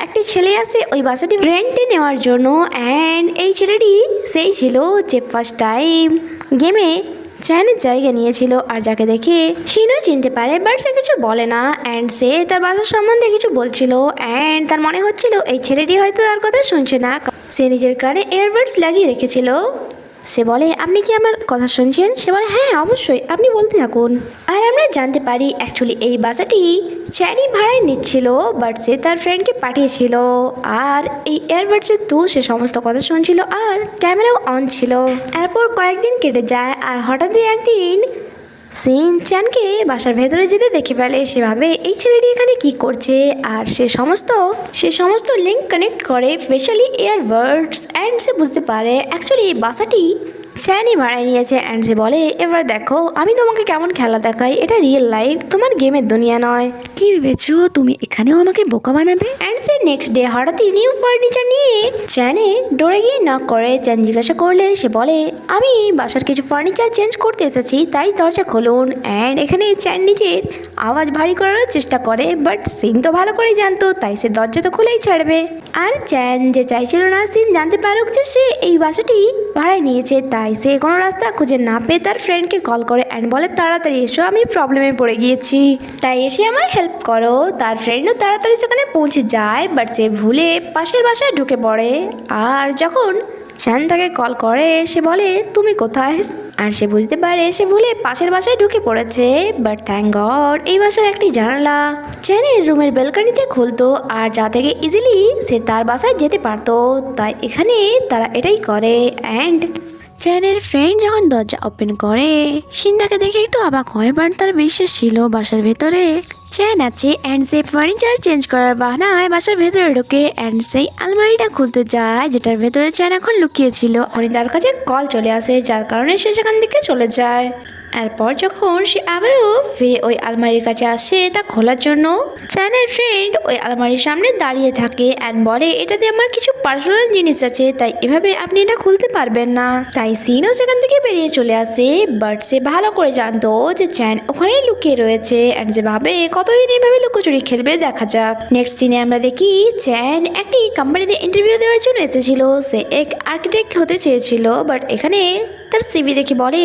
একটি ছেলে আসে ওই বাসাটি রেন্টে নেওয়ার জন্য অ্যান্ড এই ছেলেটি সেই ছিল যে ফার্স্ট টাইম গেমে চ্যানের জায়গা নিয়েছিল। আর যাকে দেখে সিনও চিনতে পারে, বাট সে কিছু বলে না অ্যান্ড সে তার বাসার সম্বন্ধে কিছু বলছিল অ্যান্ড তার মনে হচ্ছিল এই ছেলেটি হয়তো তার কথা শুনছে না। সে নিজের কানে এয়ারবাডস লাগিয়ে রেখেছিল। সে বলে, আপনি কি আমার কথা শুনছেন? সে বলে, হ্যাঁ অবশ্যই, আপনি বলতে থাকুন। আর আমরা জানতে পারি অ্যাকচুয়ালি এই বাসাটি চ্যানি ভাড়ায় নিচ্ছিল, বাট সে তার ফ্রেন্ডকে পাঠিয়েছিল। আর এই এয়ারবাডসের থ্রু সে সমস্ত কথা শুনছিল আর ক্যামেরাও অন ছিল। এরপর কয়েকদিন কেটে যায় আর হঠাৎই একদিন সিন চ্যানকে বাসার ভেতরে যেতে দেখে ফেলে। সে ভাবে এই ছেলেটি এখানে কি করছে, আর সে সমস্ত লিঙ্ক কানেক্ট করে, স্পেশালি এয়ারবাডস। অ্যান্ড সে বুঝতে পারে অ্যাকচুয়ালি এই বাসাটি চ্যানি ভাড়ায় নিয়েছে। অ্যান্ড সে বলে, এবার দেখো আমি তোমাকে কেমন খেলা দেখাই, এটা রিয়েল লাইফ, তোমার গেমের দুনিয়া নয়। কি ভেবেছো তুমি এখানেও আমাকে বোকা বানাবে? অ্যান্ড সে নেক্সট ডে হঠাৎই নিউ ফার্নিচার নিয়ে চ্যানে ডোরে গিয়ে নক করে। চ্যান জিজ্ঞাসা করলে সে বলে, আমি বাসার কিছু ফার্নিচার চেঞ্জ করতে এসেছি, তাই দরজা খুলুন। অ্যান্ড এখানে চ্যান নিজের আওয়াজ ভারী করার চেষ্টা করে, বাট সিন তো ভালো করেই জানতো, তাই সে দরজা তো খুলেই ছাড়বে। আর চ্যান যে চাইছিল না সিন জানতে পারুক যে সে এই বাসাটি ভাড়ায় নিয়েছে, তাই সে কোনো রাস্তা খুঁজে না পেয়ে তার ফ্রেন্ডকে কল করে অ্যান্ড বলে, তাড়াতাড়ি এসো, আমি প্রবলেমে পড়ে গিয়েছি, তাই এসে আমার হেল্প করো। তার ফ্রেন্ডও তাড়াতাড়ি সেখানে পৌঁছে যায়, বাট সে ভুলে পাশের বাসায় ঢুকে পড়ে। আর যখন চ্যান তাকে কল করে সে বলে, তুমি কোথায়? আর সে বুঝতে পারে সে ভুলে পাশের বাসায় ঢুকে পড়েছে। বাট থ্যাংক গড এই বাসার একটি জানালা চ্যানের রুমের বেলকানিতে খুলতো, আর যা থেকে ইজিলি সে তার বাসায় যেতে পারতো, তাই এখানে তারা এটাই করে। অ্যান্ড চ্যানের ফ্রেন্ড যখন দরজা ওপেন করে শিন তাকে দেখে একটু অবাক হয়, বাট তার বিশ্বাস ছিল বাসার ভেতরে চ্যান আছে। অ্যান্ড সে ফার্নিচার চেঞ্জ করার বাহানায় বাসার ভেতরে ঢোকে অ্যান্ড সেই আলমারিটা খুলতে যায় যেটার ভেতরে চ্যান এখন লুকিয়েছিল। অনিতার কাছে কল চলে আসে, যার কারণে সে সেখান থেকে চলে যায়। এরপর যখন সে আবারও ফিরে ওই আলমারির কাছে আসে তা খোলার জন্য, চ্যানের ফ্রেন্ড ওই আলমারির সামনে দাঁড়িয়ে থাকে অ্যান্ড বলে, এটাতে আমার কিছু পার্সোনাল জিনিস আছে, তাই এভাবে আপনি এটা খুলতে পারবেন না। তাই সিনও সেখান থেকে বেরিয়ে চলে আসে, বাট সে ভালো করে জানতো যে চ্যান ওখানেই লুকিয়ে রয়েছে। অ্যান্ড যে ভাবে কতদিন এইভাবে লুকোচুরি খেলবে, দেখা যাক। নেক্সট সিনে আমরা দেখি চ্যান একটি কোম্পানিতে ইন্টারভিউ দেওয়ার জন্য এসেছিল। সে এক আর্কিটেক্ট হতে চেয়েছিল, বাট এখানে তার সিভি দেখে বলে,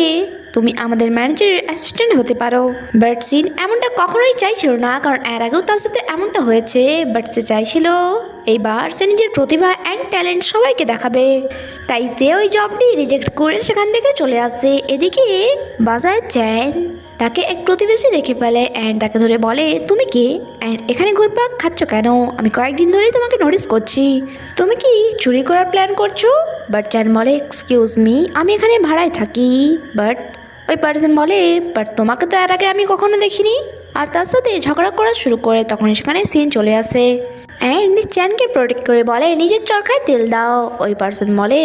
তুমি আমাদের ম্যানেজারের অ্যাসিস্ট্যান্ট হতে পারো। বাট সিন এমনটা কখনোই চাইছিল না, কারণ এর আগেও তার সাথে এমনটা হয়েছে। বাট সে চাইছিল এইবার সে নিজের প্রতিভা অ্যান্ড ট্যালেন্ট সবাইকে দেখাবে, তাই সে ওই জবটি রিজেক্ট করে সেখান থেকে চলে আসে। এদিকে বাজায় চ্যান তাকে এক প্রতিবেশী দেখে ফেলে অ্যান্ড তাকে ধরে বলে, তুমি কে অ্যান্ড এখানে ঘুরপাক খাচ্ছ কেন? আমি কয়েকদিন ধরেই তোমাকে নোটিস করছি, তুমি কি চুরি করার প্ল্যান করছো? বাট চ্যান বলে, এক্সকিউজ মি, আমি এখানে ভাড়ায় থাকি। বাট ওই পার্সন বলে, বাট তোমাকে তো এর আগে আমি কখনো দেখিনি। আর তার সাথে ঝগড়া করা শুরু করে, তখন সেখানে সিন চলে আসে অ্যান্ড চ্যানকে প্রোটেক্ট করে বলে, নিজের চরকায় তেল দাও। ওই পার্সন বলে,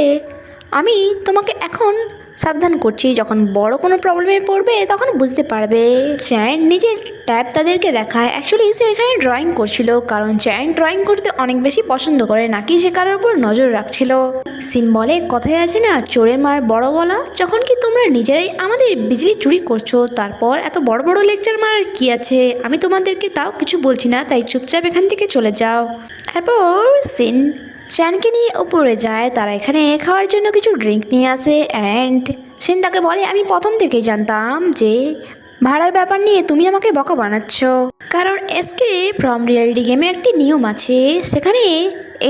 আমি তোমাকে এখন সাবধান করছি, যখন বড় কোনো প্রবলেমে পড়বে তখন বুঝতে পারবে। চ্যান নিজের ট্যাব তাদেরকে দেখায়। অ্যাকচুয়ালি সে এখানে ড্রয়িং করছিল, কারণ চ্যান ড্রয়িং করতে অনেক বেশি পছন্দ করে, নাকি সে কারোর উপর নজর রাখছিল। সিন বলে, কথায় আছে না, চোরের মার বড় গলা, যখন কি তোমরা নিজেরাই আমাদের বিজলি চুরি করছো, তারপর এত বড় বড় লেকচার মারার কি আছে? আমি তোমাদেরকে তাও কিছু বলছি না, তাই চুপচাপ এখান থেকে চলে যাও। তারপর সিন চ্যানকে নিয়ে উপরে যায়। তারা এখানে খাওয়ার জন্য কিছু ড্রিঙ্ক নিয়ে আসে অ্যান্ড সিন তাকে বলে, আমি প্রথম থেকেই জানতাম যে ভাড়ার ব্যাপার নিয়ে তুমি আমাকে বকা বানাচ্ছ, কারণ এসকেপ ফ্রম রিয়েলিটি গেমে একটি নিয়ম আছে, সেখানে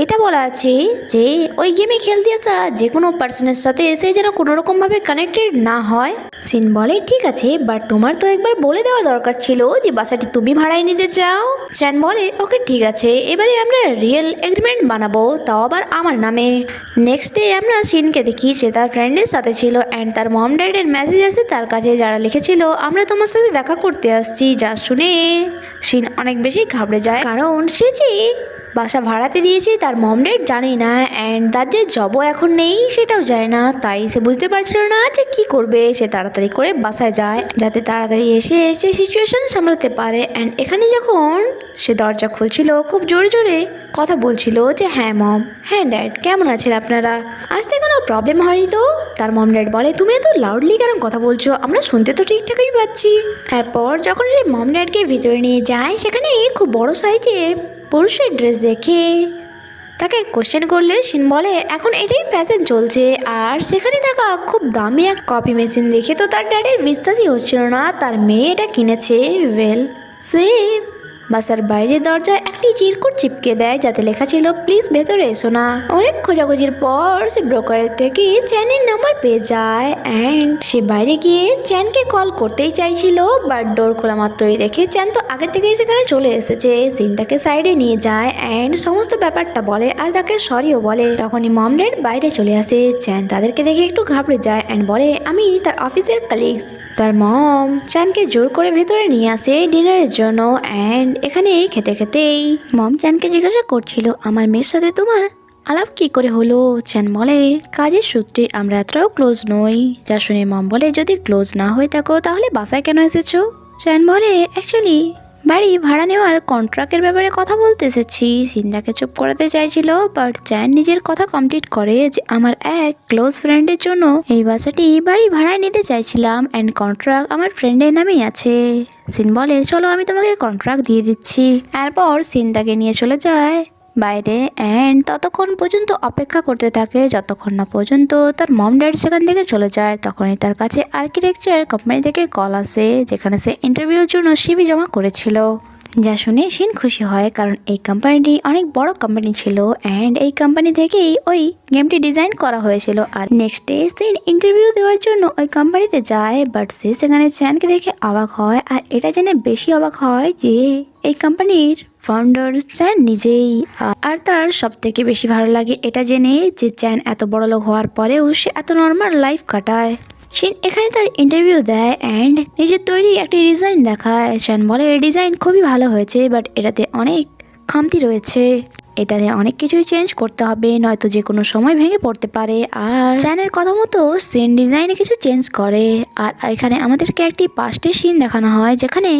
এটা বলা আছে যে ওই গেমে খেলতে আসা যে কোনো পার্সনের সাথে এসে যেন কোনোরকমভাবে কানেক্টেড না হয়। সিন বলে, ঠিক আছে, বাট তোমার তো একবার বলে দেওয়া দরকার ছিল যে বাসাটি তুমি ভাড়ায় নিতে চাও। চ্যান বলে, ওকে ঠিক আছে, এবারে আমরা রিয়েল এগ্রিমেন্ট বানাবো, তাও আবার আমার নামে। নেক্সট ডে আমরা সিনকে দেখি সে তার ফ্রেন্ডের সাথে ছিল অ্যান্ড তার মম ড্যাডের মেসেজ আসে তার কাছে, যারা লিখেছিল, আমরা তোমার সাথে দেখা করতে আসছি। যা শুনে সিন অনেক বেশি ঘাবড়ে যায়, কারণ সে যে বাসা ভাড়াতে দিয়েছে তার মম ড্যাড জানে না, অ্যান্ড তার যে জবও এখন নেই সেটাও জানে না, তাই সে বুঝতে পারছিল না যে কি করবে। সে তাড়াতাড়ি করে বাসায় যায় যাতে তাড়াতাড়ি এসে সে সিচুয়েশন সামলাতে পারে। অ্যান্ড এখানে যখন সে দরজা খুলছিল খুব জোরে জোরে কথা বলছিল যে, হ্যাঁ মম, হ্যাঁ ড্যাড, কেমন আছেন আপনারা? আসতে কোনো প্রবলেম হয়নি তো? তার মম ড্যাড বলে, তুমি এত লাউডলি কেন কথা বলছো? আমরা শুনতে তো ঠিকঠাকই পাচ্ছি। এরপর যখন সে মম ড্যাডকে ভিতরে নিয়ে যায়, সেখানে খুব বড় সাইজের পুরুষের ড্রেস দেখে তাকে কোশ্চেন করলে সিন বলে, এখন এটাই ফ্যাশন চলছে। আর সেখানে থাকা খুব দামি এক কফি মেশিন দেখে তো তার ড্যাডের বিশ্বাসই হচ্ছিল না তার মেয়ে এটা কিনেছে। ওয়েল, সে বাসার বাইরের দরজায় একটি চিরকুট চিপকে দেয় যাতে লেখা ছিল প্লিজ ভেতরে এসো না। অনেক খোঁজাখুঁজির পর সে ব্রোকারের থেকে চ্যানের নাম্বার পেয়ে যায় অ্যান্ড সে বাইরে গিয়ে চ্যানকে কল করতেই চাইছিল, বাট ডোর খোলা মাত্রই দেখে চ্যান তো আগে থেকেই সেখানে চলে এসেছে। সিন তাকে সাইডে নিয়ে যায় অ্যান্ড সমস্ত ব্যাপারটা বলে আর তাকে সরিও বলে। তখনই মম ড্যাড বাইরে চলে আসে। চ্যান তাদেরকে দেখে একটু ঘাবড়ে যায় অ্যান্ড বলে আমি তার অফিসের কালিগস। তার মম চ্যানকে জোর করে ভেতরে নিয়ে আসে ডিনারের জন্য অ্যান্ড এখানে খেতে খেতেই মম চ্যানকে জিজ্ঞাসা করছিল আমার মেয়ের সাথে তোমার আলাপ কি করে হলো। চ্যান বলে কাজের সূত্রে আমরা এতটাও ক্লোজ নই। যা শুনে মম বলে যদি ক্লোজ না হয়ে থাকো তাহলে বাসায় কেন এসেছো। চ্যান বলে অ্যাকচুয়ালি বাড়ি ভাড়া নেওয়ার কন্ট্রাক্টের ব্যাপারে কথা বলতে এসেছি। সিন্দাকে চুপ করাতে চাইছিল, বাট চ্যান নিজের কথা কমপ্লিট করে যে আমার এক ক্লোজ ফ্রেন্ডের জন্য এই বাসাটি বাড়ি ভাড়ায় নিতে চাইছিলাম অ্যান্ড কন্ট্রাক্ট আমার ফ্রেন্ডের নামেই আছে। সিন বলে চলো আমি তোমাকে কন্ট্রাক্ট দিয়ে দিচ্ছি। এরপর সিন্দাকে নিয়ে চলে যায় বাইরে অ্যান্ড ততক্ষণ পর্যন্ত অপেক্ষা করতে থাকে যতক্ষণ না পর্যন্ত তার মম ড্যাড সেখান থেকে চলে যায়। তখনই তার কাছে আর্কিটেকচার কোম্পানি থেকে কল আসে যেখানে সে ইন্টারভিউর জন্য সিভি জমা করেছিল। যা শুনে সিন খুশি হয় কারণ এই কোম্পানিটি অনেক বড় কোম্পানি ছিল অ্যান্ড এই কোম্পানি থেকেই ওই গেমটি ডিজাইন করা হয়েছিল। আর নেক্সট ডে সিন ইন্টারভিউ দেওয়ার জন্য ওই কোম্পানিতে যায়, বাট সে সেখানে চ্যানকে দেখে অবাক হয় আর এটা জেনে বেশি অবাক হয় যে এই কোম্পানির ফাউন্ডার চ্যান নিজেই। আর তার সব থেকে বেশি ভালো লাগে এটা জেনে যে চ্যান এত বড় লোক হওয়ার পরেও সে এত নর্মাল লাইফ কাটায়। সিন এখানে তার ইন্টারভিউ দেয় অ্যান্ড নিজের তৈরি একটি ডিজাইন দেখায়। চ্যান বলে ডিজাইন খুবই ভালো হয়েছে, বাট এটাতে অনেক খামতি রয়েছে, এটাতে অনেক কিছুই চেঞ্জ করতে হবে নয়তো যে কোনো সময় ভেঙে পড়তে পারে। আর চ্যানের কথা মতো সিন ডিজাইনে কিছু চেঞ্জ করে। আর এখানে আমাদেরকে একটি পাস্টের সিন দেখানো হয় যেখানে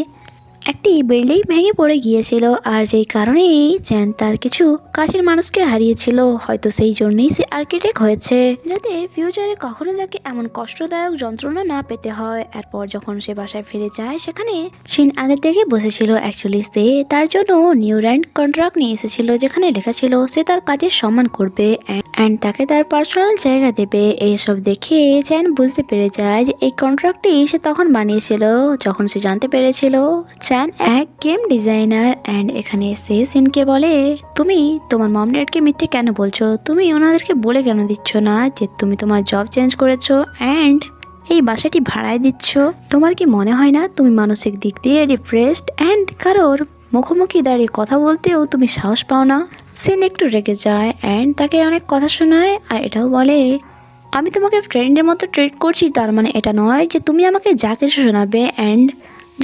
একটি বিল্ডিং ভেঙে পড়ে গিয়েছিল আর যেই কারণেই চ্যান তার কিছু কাছের মানুষকে হারিয়েছিল। হয়তো সেই জন্যই সে আর্কিটেক্ট হয়েছে যাতে ফিউচারে কখনো তাকে এমন কষ্টদায়ক যন্ত্রণা না পেতে হয়। এরপর যখন সে বাসায় ফিরে যায় সেখানে সিন আগে থেকে বসেছিল। অ্যাকচুয়ালি সে তার জন্য নিউ র্যান্ড কন্ট্রাক্ট নিয়ে এসেছিল যেখানে লেখা ছিল সে তার কাজের সম্মান করবে অ্যান্ড তাকে তার পার্সোনাল জায়গা দেবে। এইসব দেখে চ্যান বুঝতে পেরে যায় যে এই কন্ট্রাক্টটি সে তখন বানিয়েছিল যখন সে জানতে পেরেছিল চ্যান এক গেম ডিজাইনার। অ্যান্ড এখানে সে সিনকে বলে তুমি তোমার মম ড্যাডকে মিথ্যে কেন বলছো, তুমি ওনাদেরকে বলে কেন দিচ্ছ না যে তুমি তোমার জব চেঞ্জ করেছো অ্যান্ড এই বাসাটি ভাড়ায় দিচ্ছ। তোমার কি মনে হয় না তুমি মানসিক দিক দিয়ে ডিপ্রেসড অ্যান্ড কারোর মুখোমুখি দাঁড়িয়ে কথা বলতেও তুমি সাহস পাও না। সিন একটু রেগে যায় অ্যান্ড তাকে অনেক কথা শোনায় আর এটাও বলে আমি তোমাকে ফ্রেন্ডের মতো ট্রিট করছি, তার মানে এটা নয় যে তুমি আমাকে যা কিছু শোনাবে অ্যান্ড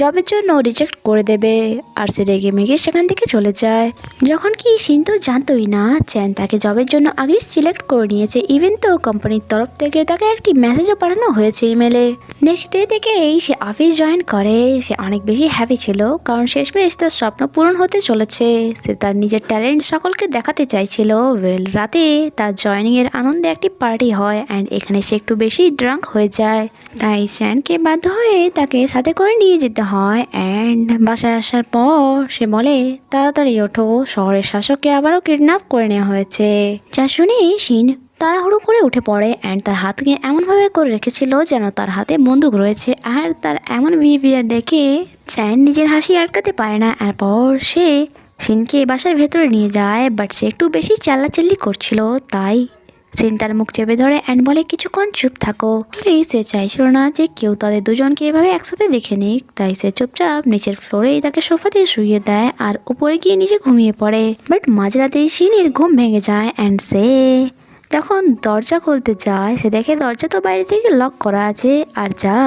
জবের জন্য রিজেক্ট করে দেবে। আর সে রেগে মেগে সেখান থেকে চলে যায়। যখন কি সিন তো জানতোই না চ্যান তাকে জবের জন্য আগেই সিলেক্ট করে নিয়েছে। ইভেন তো কোম্পানির তরফ থেকে তাকে একটি মেসেজও পাঠানো হয়েছে ইমেলে। নেক্সট ডে থেকেই সে অফিস জয়েন করে। সে অনেক বেশি হ্যাপি ছিল কারণ শেষমেশ তার স্বপ্ন পূরণ হতে চলেছে। সে তার নিজের ট্যালেন্ট সকলকে দেখাতে চাইছিল। রাতে তার জয়েনিং এর আনন্দে একটি পার্টি হয় অ্যান্ড এখানে সে একটু বেশি ড্রাঙ্ক হয়ে যায়, তাই চ্যানকে বাধ্য হয়ে তাকে সাথে করে নিয়ে যেতে হয়। অ্যান্ড বাসায় আসার পর সে বলে তাড়াতাড়ি ওঠো, শহরের শাসককে আবারও কিডন্যাপ করে নেওয়া হয়েছে। যা শুনে সিন তাড়াহুড়ো করে উঠে পড়ে অ্যান্ড তার হাতকে এমনভাবে করে রেখেছিল যেন তার হাতে বন্দুক রয়েছে। আর তার এমন বিহেভিয়ার দেখে চ্যান নিজের হাসি আটকাতে পারে না। এরপর সে সিনকে বাসার ভেতরে নিয়ে যায়, বাট সে একটু বেশি চিল্লাচিল্লি করছিল, তাই সিন তার মুখ চেপে ধরে অ্যান্ড বলে কিছুক্ষণ চুপ থাকো। সে চাইছিল না যে কেউ তাদের দুজনকে এভাবে একসাথে দেখে নিক, তাই সে চুপচাপ নিচের ফ্লোরেই তাকে সোফাতে শুইয়ে দেয় আর উপরে গিয়ে নিচে ঘুমিয়ে পড়ে। বাট মাঝরাতেই সিনের ঘুম ভেঙে যায় অ্যান্ড সে যখন দরজা খুলতে যায় সে দেখে দরজা তো বাইরে থেকে লক করা আছে। আর যা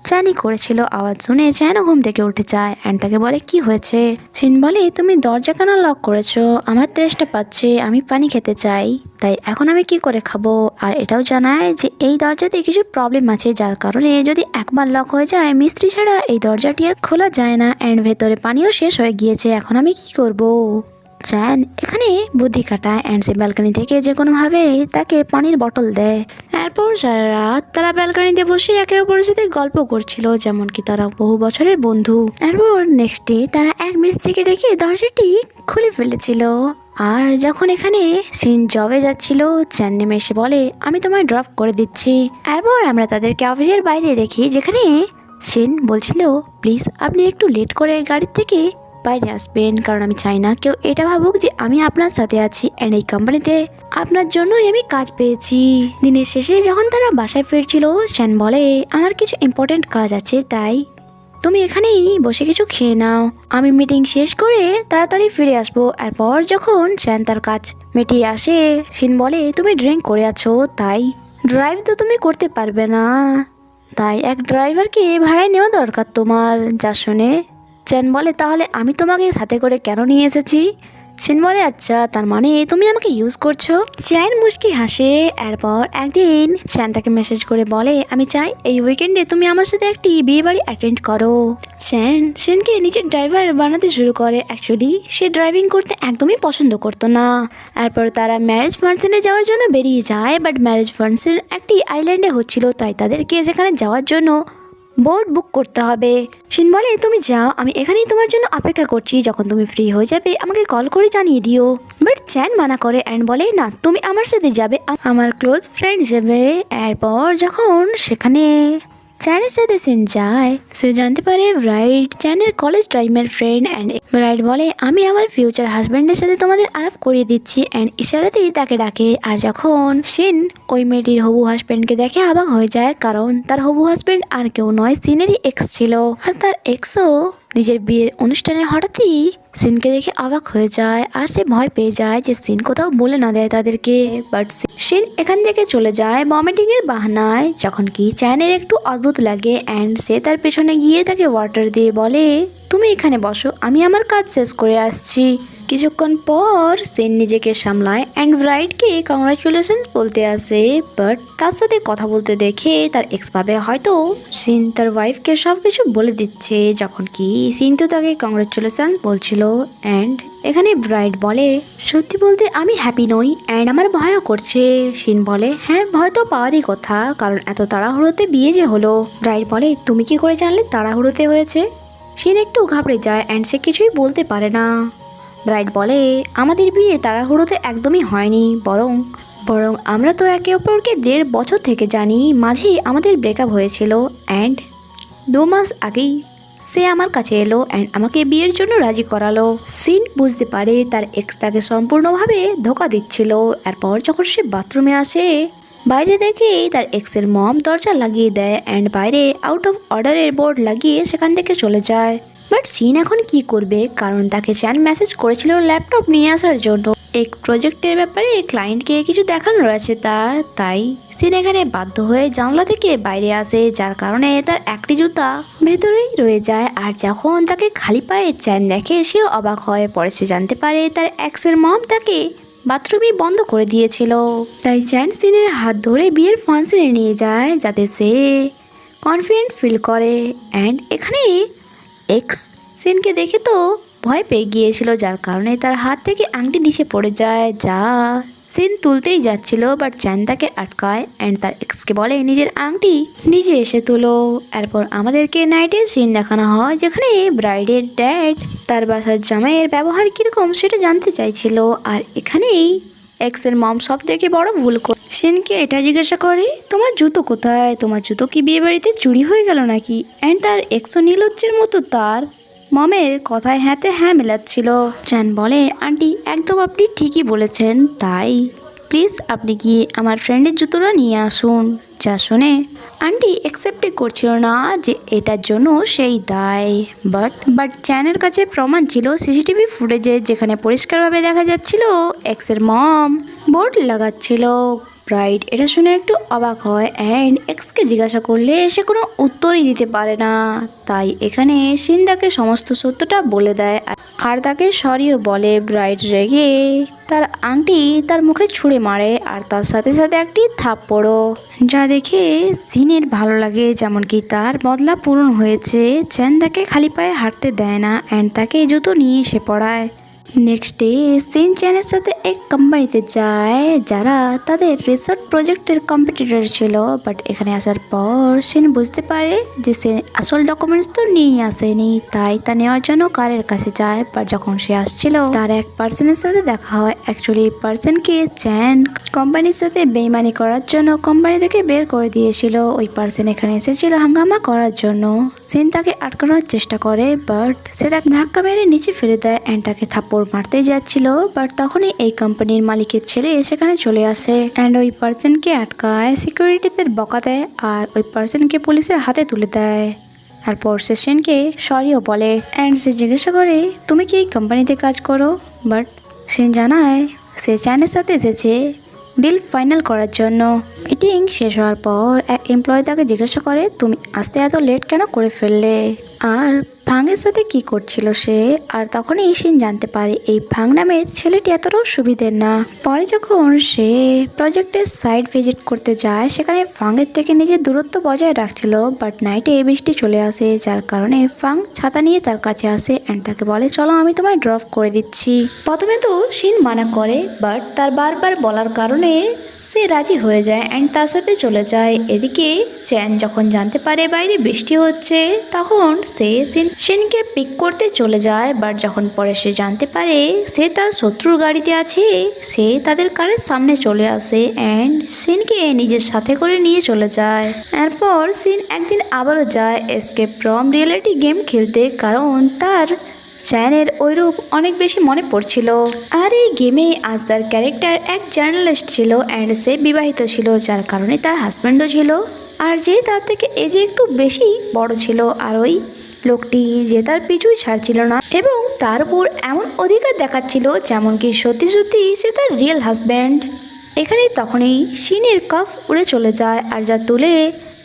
চ্যানই করেছিল আওয়াজ শুনে চ্যানও ঘুম থেকে উঠে যায় অ্যান্ড তাকে বলে কি হয়েছে। সিন বলে তুমি দরজা কেন লক করেছো, আমার তেষ্টা পাচ্ছে, আমি পানি খেতে চাই, তাই এখন আমি কি করে খাবো। আর এটাও জানায় যে এই দরজাতে কিছু প্রবলেম আছে যার কারণে যদি একবার লক হয়ে যায় মিস্ত্রি ছাড়া এই দরজাটি আর খোলা যায় না অ্যান্ড ভেতরে পানিও শেষ হয়ে গিয়েছে, এখন আমি কি করব। চ্যান এখানে বুদ্ধি কাটায় অ্যান্ড সে ব্যালকনি থেকে যে কোনোভাবে তাকে পানির বটল দেয়। এরপর সারা রাত তারা ব্যালকনিতে বসে একে অপরের সাথে গল্প করছিল যেমন কি তারা বহু বছরের বন্ধু। এরপর নেক্সট ডে তারা এক মিস্ত্রিকে ডেকে দরজাটি খুলে ফেলেছিল। আর যখন এখানে সিন জবে যাচ্ছিল চ্যান নেমে এসে বলে আমি তোমায় ড্রপ করে দিচ্ছি। এরপর আমরা তাদেরকে অফিসের বাইরে দেখি যেখানে সিন বলছিল প্লিজ আপনি একটু লেট করে গাড়ির থেকে বাইরে আসবেন, কারণ আমি চাই না কেউ এটা ভাবুক যে আমি আপনার সাথে আছি অ্যান্ড এই কোম্পানিতে আপনার জন্যই আমি কাজ পেয়েছি। দিনের শেষে যখন তারা বাসায় ফিরছিল, শ্যান বলে আমার কিছু ইম্পর্টেন্ট কাজ আছে, তাই তুমি এখানেই বসে কিছু খেয়ে নাও, আমি মিটিং শেষ করে তাড়াতাড়ি ফিরে আসবো। এরপর যখন শ্যান তার কাজ মিটিয়ে আসে, শিন বলে তুমি ড্রিঙ্ক করে আছো, তাই ড্রাইভ তো তুমি করতে পারবে না, তাই এক ড্রাইভারকে ভাড়ায় নেওয়া দরকার তোমার। যা শুনে চ্যান বলে তাহলে আমি তোমাকে সাথে করে কেন নিয়ে এসেছি? সেন বলে আচ্ছা, তার মানে তুমি আমাকে ইউজ করছো। চ্যান মুচকি হাসে। এরপর একদিন চ্যান তাকে মেসেজ করে বলে আমি চাই এই উইকেন্ডে তুমি আমার সাথে একটি বিয়ে বাড়ি অ্যাটেন্ড করো। চ্যান সেনকে নিজের ড্রাইভার বানাতে শুরু করে। অ্যাকচুয়ালি সে ড্রাইভিং করতে একদমই পছন্দ করতো না। এরপর তারা ম্যারেজ ফাংশনে যাওয়ার জন্য বেরিয়ে যায়, বাট ম্যারেজ ফাংশন একটি আইল্যান্ডে হচ্ছিল, তাই তাদেরকে সেখানে যাওয়ার জন্য বোট বুক করতে হবে। শিন বলে তুমি যাও, আমি এখানেই তোমার জন্য অপেক্ষা করছি, যখন তুমি ফ্রি হয়ে যাবে আমাকে কল করে জানিয়ে দিও। বাট চ্যান মানা করে অ্যান্ড বলে না, তুমি আমার সাথে যাবে আমার ক্লোজ ফ্রেন্ড হিসেবে। এরপর যখন সেখানে চ্যানের সাথে সেন যায়, সে জানতে পারে ব্রাইড চ্যানের কলেজ টাইমের ফ্রেন্ড। অ্যান্ড ব্রাইড বলে আমি আমার ফিউচার হাজব্যান্ডের সাথে তোমাদের আলাপ করিয়ে দিচ্ছি, অ্যান্ড ইশারাতেই তাকে ডাকে। আর যখন শিন ওই মেয়েটির হবু হাজব্যান্ডকে দেখে অবাক হয়ে যায়, কারণ তার হবু হাজব্যান্ড আর কেউ নয়, সিনেরই এক্স ছিল। আর তার এক্সও নিজের বিয়ের অনুষ্ঠানে হঠাৎই সিনকে দেখে অবাক হয়ে যায়, আর সে ভয় পেয়ে যায় যে সিন কোথাও বলে না দেয় তাদেরকে। বাট সিন এখান থেকে চলে যায় ভমিটিং এর বাহানায়, যখন কি চ্যানের একটু অদ্ভুত লাগে অ্যান্ড সে তার পেছনে গিয়ে তাকে ওয়াটার দিয়ে বলে তুমি এখানে বসো, আমি আমার কাজ শেষ করে আসছি। কিছুক্ষণ পর সিন নিজেকে সামলায় অ্যান্ড ব্রাইডকে কংগ্রাচুলেশন বলতে আসে, বাট তার সাথে কথা বলতে দেখে তার এক্স ভাবে হয়তো সিন তার ওয়াইফকে সব কিছু বলে দিচ্ছে, যখন কি সিন তো তাকে কংগ্রাচুলেশন বলছিল। অ্যান্ড এখানে ব্রাইড বলে সত্যি বলতে আমি হ্যাপি নই অ্যান্ড আমার ভয়ও করছে। শিন বলে হ্যাঁ, ভয় তো পাওয়ারই কথা, কারণ এত তাড়াহুড়োতে বিয়ে যে হলো। ব্রাইড বলে তুমি কি করে জানলে তাড়াহুড়োতে হয়েছে? শিন একটু ঘাবড়ে যায় অ্যান্ড সে কিছুই বলতে পারে না। ব্রাইড বলে আমাদের বিয়ে তাড়াহুড়োতে একদমই হয়নি, বরং আমরা তো একে অপরকে 1.5 বছর থেকে জানি, মাঝে আমাদের ব্রেকআপ হয়েছিল অ্যান্ড 2 মাস আগেই সে আমার কাছে এলো অ্যান্ড আমাকে বিয়ের জন্য রাজি করালো। সিন বুঝতে পারে তার এক্স তাকে সম্পূর্ণভাবে ধোকা দিচ্ছিল। এরপর যখন সে বাথরুমে আসে, বাইরে দেখে তার এক্সের মম দরজা লাগিয়ে দেয় অ্যান্ড বাইরে আউট অফ অর্ডারের বোর্ড লাগিয়ে সেখান থেকে চলে যায়। বাট সিন এখন কি করবে, কারণ তাকে চ্যান মেসেজ করেছিল ল্যাপটপ নিয়ে আসার জন্য, এক প্রজেক্টের ব্যাপারে ক্লায়েন্টকে কিছু দেখানোর আছে তার। তাই সিন এখানে বাধ্য হয়ে জানলা থেকে বাইরে আসে, যার কারণে তার একটি জুতা ভেতরেই রয়ে যায়। আর যখন তাকে খালি পায়ে চ্যান দেখে, সেও অবাক হয়। পরে সে জানতে পারে তার এক্সের মম তাকে বাথরুমই বন্ধ করে দিয়েছিল। তাই চ্যান সিনের হাত ধরে বিয়ের ফাংশনে নিয়ে যায়, যাতে সে কনফিডেন্ট ফিল করে। অ্যান্ড এখানে এক্স সিনকে দেখে তো ভয় পেয়ে গিয়েছিল, যার কারণে তার হাত থেকে আংটি নিচে পড়ে যায়, যা সিন তুলতেই যাচ্ছিল, বাট চ্যান তাকে আটকায় অ্যান্ড তার এক্সকে বলে নিজের আংটি নিজে এসে তুলো। এরপর আমাদেরকে নাইটের সিন দেখানো হয়, যেখানে ব্রাইডের ড্যাড তার বাসার জামাইয়ের ব্যবহার কিরকম সেটা জানতে চাইছিল। আর এখানেই এক্সের মম সব থেকে বড় ভুল করে সিনকে এটা জিজ্ঞাসা করে তোমার জুতো কোথায়, তোমার জুতো কি বিয়ে বাড়িতে চুরি হয়ে গেল নাকি? অ্যান্ড তার এক্সও নীলজ্জের মতো তার মমের কথায় হ্যাঁতে হ্যাঁ মেলাচ্ছিল। চ্যান বলে আন্টি একদম আপনি ঠিকই বলেছেন, তাই প্লিজ আপনি গিয়ে আমার ফ্রেন্ডের জুতোটা নিয়ে আসুন। যা শুনে আন্টি অ্যাকসেপ্টই করছিল না যে এটার জন্য সেই দায়। বাট চ্যানের কাছে প্রমাণ ছিল সিসিটিভি ফুটেজে, যেখানে পরিষ্কারভাবে দেখা যাচ্ছিল এক্সের মম বোর্ড লাগাচ্ছিল। ব্রাইড এটা শুনে একটু অবাক হয় অ্যান্ড এক্সকে জিজ্ঞাসা করলে সে কোনো উত্তরই দিতে পারে না। তাই এখানে সিন তাকে সমস্ত সত্যটা বলে দেয় আর তাকে সরিও বলে। ব্রাইড রেগে তার আংটি তার মুখে ছুঁড়ে মারে আর তার সাথে সাথে একটি থাপ্পড়ও, যা দেখে সিনের ভালো লাগে, যেমন কি তার বদলা পূরণ হয়েছে। চ্যান তাকে খালি পায়ে হাঁটতে দেয় না অ্যান্ড তাকে জুতো নিয়ে এসে পড়ায়। নেক্সট ডে সিন চ্যানের সাথে এক কোম্পানিতে যায় যারা তাদের রিসার্চ প্রজেক্টের কম্পিটিটর ছিল। বাট এখানে আসার পর সিন বুঝতে পারে যে সে আসল ডকুমেন্টস তো নিয়ে আসেনি, তাই তা নেওয়ার জন্য কারের কাছে যায়। বাট যখন সে আসছিল তার এক পার্সনের সাথে দেখা হয়। অ্যাকচুয়ালি পার্সনকে চ্যান কোম্পানির সাথে বেইমানি করার জন্য কোম্পানি থেকে বের করে দিয়েছিল। ওই পার্সন এখানে এসেছিল হাঙ্গামা করার জন্য। সিন তাকে আটকানোর চেষ্টা করে, বাট সে তাকে ধাক্কা মেরে নিচে ফেলে দেয় অ্যান্ড তাকে থাপ্পড় মারতে যাচ্ছিল। বাট তখনই এই কোম্পানির মালিকের ছেলে সেখানে চলে আসে অ্যান্ড ওই পার্সনকে আটকায়, সিকিউরিটিদের বকা দেয় আর ওই পার্সনকে পুলিশের হাতে তুলে দেয়। আর পর সে সেনকে সরিও বলে অ্যান্ড সে জিজ্ঞাসা করে তুমি কি এই কোম্পানিতে কাজ করো। বাট সেন জানায় সে চ্যানের সাথে এসেছে ডিল ফাইনাল করার জন্য। মিটিং শেষ হওয়ার পর এক এমপ্লয়ি তাকে জিজ্ঞাসা করে তুমি আসতে এত লেট কেন করে ফেললে আর ফাংয়ের সাথে কি করছিল সে। আর তখনই সিন জানতে পারে এই ফাং নামের ছেলেটি এতটাও সুবিধের না। পরে যখন সে প্রজেক্টের সাইড ভিজিট করতে যায় সেখানে ফাংয়ের থেকে নিজের দূরত্ব বজায় রাখছিল। বাট নাইটে বৃষ্টি চলে আসে যার কারণে ফাং ছাতা নিয়ে তার কাছে আসে অ্যান্ড তাকে বলে চলো আমি তোমায় ড্রপ করে দিচ্ছি। প্রথমে তো সিন মানা করে, বাট তার বারবার বলার কারণে সে রাজি হয়ে যায় অ্যান্ড তার সাথে চলে যায়। এদিকে চ্যান যখন জানতে পারে বাইরে বৃষ্টি হচ্ছে তখন সে সিনকে পিক করতে চলে যায়। বাট যখন পরে সে জানতে পারে সে তার শত্রুর গাড়িতে আছে, সে তাদের কারের সামনে চলে আসে অ্যান্ড সিনকে নিজের সাথে করে নিয়ে চলে যায়। এরপর সিন একদিন আবারও যায় এসকেপ ফ্রম রিয়েলিটি গেম খেলতে, কারণ তার চ্যানের ওই রূপ অনেক বেশি মনে পড়ছিল। আর এই গেমে আজ তার ক্যারেক্টার এক জার্নালিস্ট ছিল অ্যান্ড সে বিবাহিত ছিল, যার কারণে তার হাজব্যান্ডও ছিল আর যে তার থেকে এজে একটু বেশি বড় ছিল। আর ওই লোকটি যে তার পিছুই ছাড়ছিল না এবং তার উপর এমন অধিকার দেখাচ্ছিল যেমন কি সত্যি সত্যি সে তার রিয়েল হাজব্যান্ড। এখানে তখনই সিনের কাপ উড়ে চলে যায় আর যা তুলে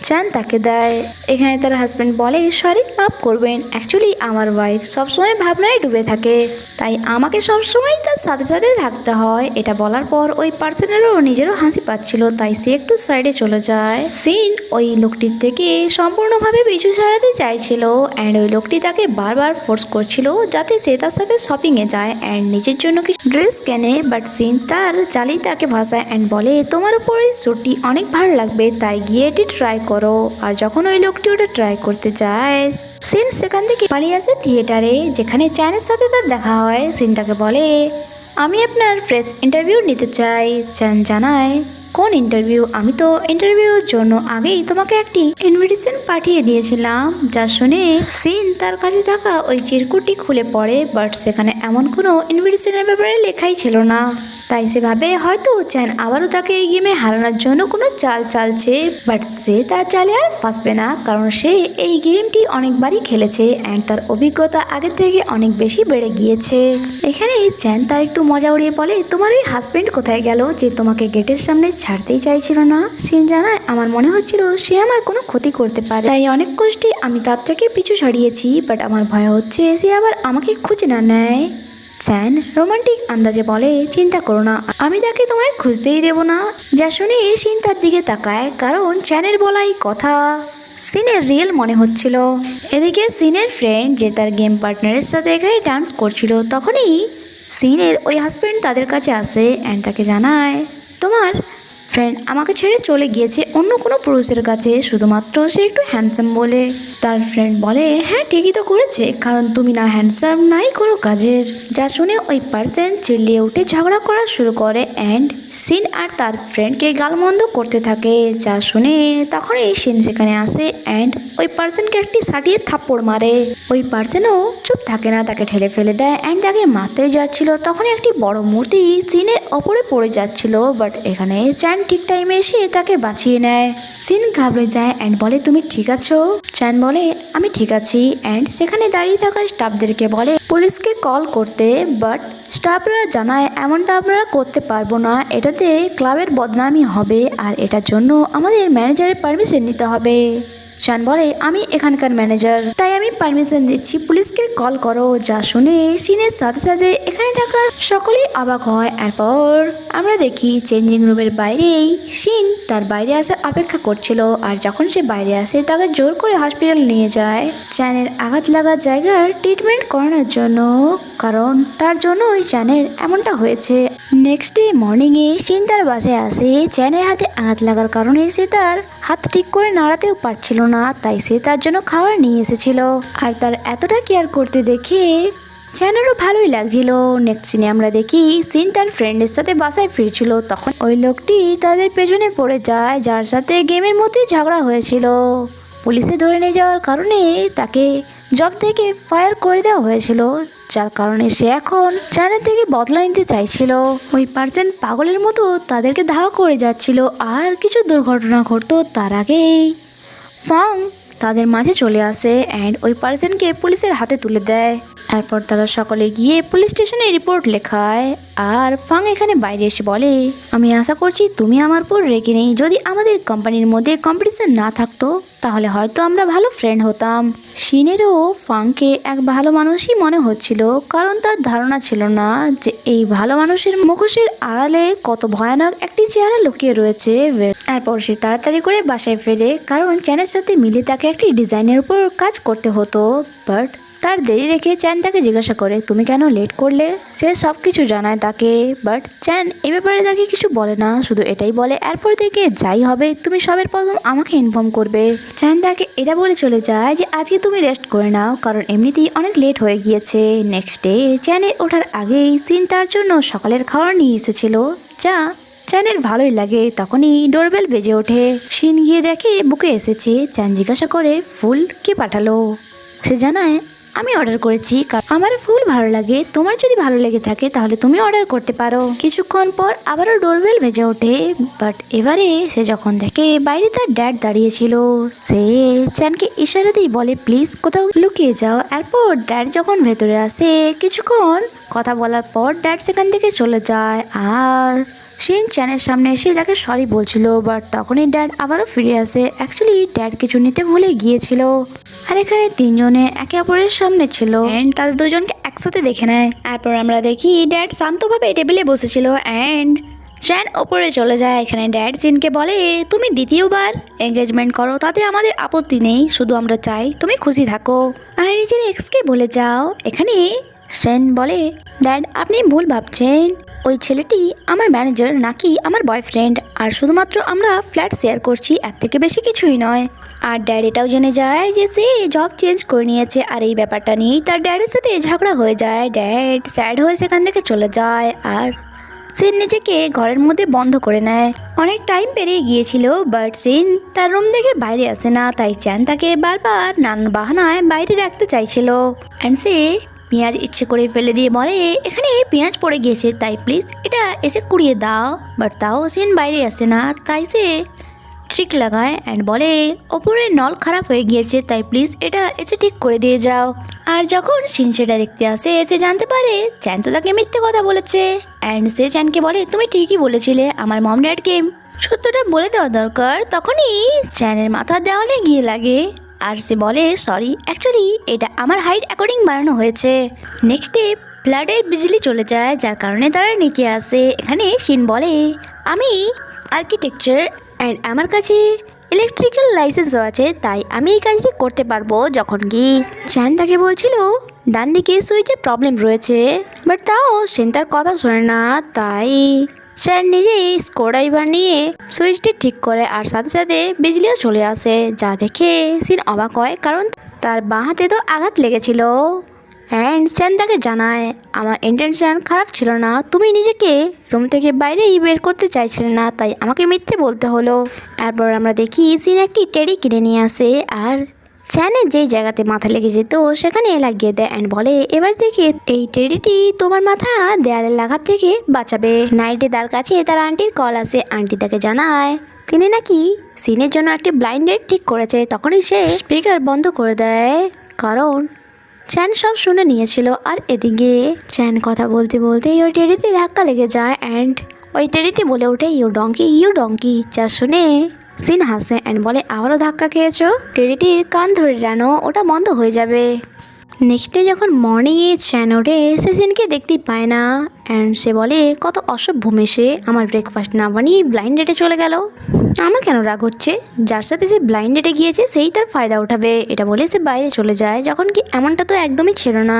চ্যান তাকে দেয়। এখানে তার হাজব্যান্ড বলে সরি মাফ করবেন, অ্যাকচুয়ালি আমার ওয়াইফ সবসময় ভাবনায় ডুবে থাকে তাই আমাকে সবসময় তার সাথে সাথে থাকতে হয়। এটা বলার পর ওই পার্সনেরও নিজেরও হাসি পাচ্ছিল তাই সে একটু সাইডে চলে যায়। সিন ওই লোকটির থেকে সম্পূর্ণভাবে পিছু ছাড়াতে চাইছিল অ্যান্ড ওই লোকটি তাকে বারবার ফোর্স করছিল যাতে সে তার সাথে শপিংয়ে যায় অ্যান্ড নিজের জন্য কিছু ড্রেস কেনে। বাট সিন তার চালিয়ে তাকে ভাসায় অ্যান্ড বলে তোমার উপরে স্যুটটি অনেক ভালো লাগবে তাই গিয়ে এটি ট্রাই করো। আর যখন ওই লোকটি ওটা ট্রাই করতে যায় সিন সেখান থেকে পালিয়ে আসে থিয়েটারে, যেখানে চ্যানের সাথে তার দেখা হয়। সিন তাকে বলে আমি আপনার ফ্রেশ ইন্টারভিউ নিতে চাই। চ্যান জানায় কোন ইন্টারভিউ, আমি তো ইন্টারভিউর জন্য আগেই তোমাকে একটি ইনভিটেশন পাঠিয়ে দিয়েছিলাম। যা শুনে সিন তার কাছে থাকা ওই চিরকুটটি খুলে পড়ে, বাট সেখানে এমন কোনো ইনভিটেশনের ব্যাপারে লেখাই ছিল না। তাই সে ভাবে হয়তো চ্যান আবারও তাকে এই গেমে হারানোর জন্য কোনো চাল চালছে। বাট সে তার চালে আর ফাঁসবে না, কারণ সে এই গেমটি অনেকবারই খেলেছে অ্যান্ড তার অভিজ্ঞতা আগের থেকে অনেক বেশি বেড়ে গিয়েছে। এখানে চ্যান তার একটু মজা উড়িয়ে বলে তোমার ওই হাজবেন্ড কোথায় গেল যে তোমাকে গেটের সামনে ছাড়তেই চাইছিল না। সিন জানায় আমার মনে হচ্ছিল সে আমার কোনো ক্ষতি করতে পারে, তাই অনেক কষ্টে আমি তার থেকে পিছু ছাড়িয়েছি। বাট আমার ভয় হচ্ছে সে আবার আমাকে খুঁজে না নেয়। চ্যান রোমান্টিক আন্দাজে বলে চিন্তা করো না, আমি তাকে তোমায় খুঁজতেই দেব না। যা শুনে সিন তার দিকে তাকায়, কারণ চ্যানের বলাই কথা সিনের রিয়েল মনে হচ্ছিল। এদিকে সিনের ফ্রেন্ড যে তার গেম পার্টনারের সাথে এখানে ডান্স করছিল তখনই সিনের ওই হাজব্যান্ড তাদের কাছে আসে অ্যান্ড তাকে জানায় তোমার ফ্রেন্ড আমাকে ছেড়ে চলে গিয়েছে অন্য কোনো পুরুষের কাছে শুধুমাত্র সে একটু হ্যান্ডসাম বলে। তার ফ্রেন্ড বলে হ্যাঁ ঠিকই তো করেছে, কারণ তুমি না হ্যান্ডসাম নাই কোনো কাজের। যা শুনে ওই পার্সন চিল্লিয়ে উঠে ঝগড়া করা শুরু করে অ্যান্ড সিন আর তার ফ্রেন্ডকে গালমন্দ করতে থাকে। যা শুনে তখনই সিন সেখানে আসে অ্যান্ড ওই পার্সনকে একটি সাটিয়ে থাপ্পড় মারে। ওই পার্সনও চুপ থাকে না, তাকে ঠেলে ফেলে দেয় অ্যান্ড তাকে মারতে যাচ্ছিল তখনই একটি বড় মূর্তি সিনের ওপরে পড়ে যাচ্ছিল। বাট এখানে চ্যান ঠিক টাইমে এসে তাকে বাঁচিয়ে নেয়। সিন ঘাবড়ে যায় অ্যান্ড বলে তুমি ঠিক আছো? চ্যান বলে আমি ঠিক আছি অ্যান্ড সেখানে দাঁড়িয়ে থাকা স্টাফদেরকে বলে পুলিশকে কল করতে। বাট স্টাফরা জানায় এমনটা আমরা করতে পারবো না, এটাতে ক্লাবের বদনামি হবে আর এটার জন্য আমাদের ম্যানেজারের পারমিশন নিতে হবে। চ্যান বলে আমি এখানকার ম্যানেজার তাই আমি পারমিশন দিচ্ছি, পুলিশকে কল করো। যা শুনে সিনের সাথে সাথে এখানে থাকা সকলেই অবাক হয়। এরপর আমরা দেখি চেঞ্জিং রুমের বাইরেই সিন তার বাইরে আসার অপেক্ষা করছিল আর যখন সে বাইরে আসে তাকে জোর করে হসপিটাল নিয়ে যায় চ্যানের আঘাত লাগা জায়গার ট্রিটমেন্ট করানোর জন্য। কারণ তার জন্যই চ্যানের এমনটা হয়েছে। নেক্সট ডে মর্নিংয়ে শিন তার বাসায় আসে। চ্যানের হাতে আঘাত লাগার কারণে সে তার হাত ঠিক করে নাড়াতেও পারছিল না, তাই সে তার জন্য খাবার নিয়ে এসেছিল। আর তার এতটা কেয়ার করতে দেখে চ্যানেরও ভালোই লাগছিল। নেক্সট সিনে আমরা দেখি সিন তার ফ্রেন্ডের সাথে বাসায় ফিরছিল, তখন ওই লোকটি তাদের পেছনে পড়ে যায় যার সাথে গেমের মধ্যে ঝগড়া হয়েছিল। পুলিশে ধরে নিয়ে যাওয়ার কারণে তাকে জব থেকে ফায়ার করে দেওয়া হয়েছিল, যার কারণে সে এখন চ্যানের থেকে বদলা নিতে চাইছিল। ওই পার্সন পাগলের মতো তাদেরকে ধাওয়া করে যাচ্ছিল, আর কিছু দুর্ঘটনা ঘটতো তার আগেই ফাং তাদের মাঝে চলে আসে অ্যান্ড ওই পার্সনকে পুলিশের হাতে তুলে দেয়। তারপর তারা সকলে গিয়ে পুলিশ স্টেশনে রিপোর্ট লেখায়। আর ফাং এখানে বাইরে এসে বলে, আমি আশা করছি তুমি আমার উপর রেগে নেই। যদি আমাদের কোম্পানির মধ্যে কম্পিটিশন না থাকতো তাহলে হয়তো আমরা ভালো ফ্রেন্ড হতাম। শিনেরও ফাংকে এক ভালো মানুষই মনে হচ্ছিল, কারণ তার ধারণা ছিল না যে এই ভালো মানুষের মুখোশের আড়ালে কত ভয়ানক একটি চেহারা লুকিয়ে রয়েছে। তারপর সে তাড়াতাড়ি করে বাসায় ফেরে, কারণ চ্যানের সাথে মিলে তাকে একটি ডিজাইনের উপর কাজ করতে হতো। বাট তার দেরি দেখে চ্যান তাকে জিজ্ঞাসা করে, তুমি কেন লেট করলে? সে সব কিছু জানায় তাকে, বাট চ্যান এ ব্যাপারে তাকে কিছু বলে না, শুধু এটাই বলে এরপর থেকে যাই হবে তুমি সবের প্রথম আমাকে ইনফর্ম করবে। চ্যান তাকে এটা বলে চলে যায় যে আজকে তুমি রেস্ট করে নাও, কারণ এমনিতেই অনেক লেট হয়ে গিয়েছে। নেক্সট ডে চ্যানের ওঠার আগেই সিন তার জন্য সকালের খাবার নিয়ে এসেছিল, যা চ্যানের ভালোই লাগে। তখনই ডোরবেল বেজে ওঠে। শিন গিয়ে দেখে বুকে এসেছে। চ্যান জিজ্ঞাসা করে ফুল কে পাঠালো? সে জানায়, আমি অর্ডার করেছি, কারণ আমার ফুল ভালো লাগে। তোমার যদি ভালো লেগে থাকে তাহলে তুমি অর্ডার করতে পারো। কিছুক্ষণ পর আবারও ডোরবেল বেজে ওঠে, বাট এবারে সে যখন দেখে বাইরে তার ড্যাড দাঁড়িয়েছিল, সে চ্যানকে ইশারাতেই বলে প্লিজ কোথাও লুকিয়ে যাও। এরপর ড্যাড যখন ভেতরে আসে, কিছুক্ষণ কথা বলার পর ড্যাড সেখান থেকে চলে যায়। আর শিন চ্যানের সামনে এসে তাকে সরি বলছিল, বাট তখনই ড্যাড আবারও ফিরে আসে। অ্যাকচুয়ালি ড্যাড কিছু নিতে ভুলে গিয়েছিল। আর এখানে তিনজনে একে অপরের সামনে ছিল, অ্যান্ড তাদের দুজনকে একসাথে দেখে নেয়। তারপর আমরা দেখি ড্যাড শান্তভাবে টেবিলে বসেছিল অ্যান্ড চ্যান ওপরে চলে যায়। এখানে ড্যাড চিনকে বলে, তুমি দ্বিতীয়বার এঙ্গেজমেন্ট করো, তাতে আমাদের আপত্তি নেই, শুধু আমরা চাই তুমি খুশি থাকো আর নিজের এক্সকে বলে যাও। এখানে সেন বলে, ড্যাড আপনি ভুল ভাবছেন, ওই ছেলেটি আমার ম্যানেজার, নাকি আমার বয়ফ্রেন্ড, আর শুধুমাত্র আমরা ফ্ল্যাট শেয়ার করছি, এর থেকে বেশি কিছুই নয়। আর ড্যাড এটাও জেনে যায় যে সে জব চেঞ্জ করে নিয়েছে, আর এই ব্যাপারটা নিয়েই তার ড্যাডের সাথে ঝগড়া হয়ে যায়। ড্যাড স্যাড হয়ে সেখান থেকে চলে যায়, আর সিন নিজেকে ঘরের মধ্যে বন্ধ করে নেয়। অনেক টাইম পেরিয়ে গিয়েছিল, বাট সিন তার রুম থেকে বাইরে আসে না, তাই চ্যান তাকে বারবার নানান বাহানায় বাইরে রাখতে চাইছিল। অ্যান্ড সে পেঁয়াজ ইচ্ছে করে ফেলে দিয়ে বলে, এখানে পেঁয়াজ পড়ে গিয়েছে, তাই প্লিজ এটা এসে কুড়িয়ে দাও। বাট তাও সিন বাইরে আসে না, তাই সে ট্রিক লাগায় অ্যান্ড বলে, ওপরের নল খারাপ হয়ে গিয়েছে, তাই প্লিজ এটা এসে ঠিক করে দিয়ে যাও। আর যখন সিন সেটা দেখতে আসে, সে জানতে পারে চ্যান তো তাকে মিথ্যে কথা বলেছে। অ্যান্ড সে চ্যানকে বলে, তুমি ঠিকই বলেছিলে, আমার মম ড্যাডকে সত্যটা বলে দেওয়া দরকার। তখনই চ্যানের মাথা দেওয়ালে গিয়ে লাগে, আর সে বলে, সরি, অ্যাকচুয়ালি এটা আমার হাইট অ্যাকর্ডিং বানানো হয়েছে। নেক্সট ডে ফ্ল্যাটের বিজলি চলে যায়, যার কারণে তারা নিচে আসে। এখানে শিন বলে, আমি আর্কিটেকচার অ্যান্ড আমার কাছে ইলেকট্রিক্যাল লাইসেন্সও আছে, তাই আমি এই কাজটি করতে পারবো। যখন কি চ্যান তাকে বলছিল ডান দিকে সুইচে প্রবলেম রয়েছে, বাট তাও শিন তার কথা শোনে না, তাই চ্যান নিজেই স্ক্রুড্রাইভার নিয়ে সুইচটি ঠিক করে, আর সাথে সাথে বিজলিও চলে আসে। যা দেখে সিন অবাক হয়, কারণ তার বাঁ হাতে তো আঘাত লেগেছিল। অ্যান্ড চ্যান তাকে জানায়, আমার ইন্টেনশন খারাপ ছিল না, তুমি নিজেকে রুম থেকে বাইরেই বের করতে চাইছিলে না, তাই আমাকে মিথ্যে বলতে হলো। এরপর আমরা দেখি সিন একটি টেডি কিনে নিয়ে আসে, আর চ্যানের যেই জায়গাতে মাথা লেগে যেত সেখানে লাগিয়ে দেয় অ্যান্ড বলে, এবার থেকে এই টেডিটি তোমার মাথা দেয়ালে লাগার থেকে বাঁচাবে। নাইটে তার কাছে তার আন্টির কল আসে। আন্টি তাকে জানায় তিনি নাকি সিনের জন্য একটি ব্লাইন্ড ডেট ঠিক করেছে। তখনই সে স্পিকার বন্ধ করে দেয়, কারণ চ্যান সব শুনে নিয়েছিল। আর এদিকে চ্যান কথা বলতে বলতে ওই টেডিতে ধাক্কা লেগে যায় অ্যান্ড ওই টেডিটি বলে ওঠে, ইউ ডঙ্কি, ইউ ডঙ্কি। যা শুনে সিন হাসে অ্যান্ড বলে, আবারও ধাক্কা খেয়েছো? টেডিটির কান ধরে টানো, ওটা বন্ধ হয়ে যাবে। নেক্সট ডে যখন মর্নিংয়ে চ্যান ওঠে সে সিনকে দেখতেই পায় না অ্যান্ড সে বলে কত অসভ্য মেশে আমার ব্রেকফাস্ট না বানিয়ে ব্লাইন্ড ডেটে চলে গেল। আমার কেন রাগ হচ্ছে, যার সাথে সে ব্লাইন্ড ডেটে গিয়েছে সেই তার ফায়দা উঠাবে, এটা বলে সে বাইরে চলে যায়। যখন কি এমনটা তো একদমই ছিল না।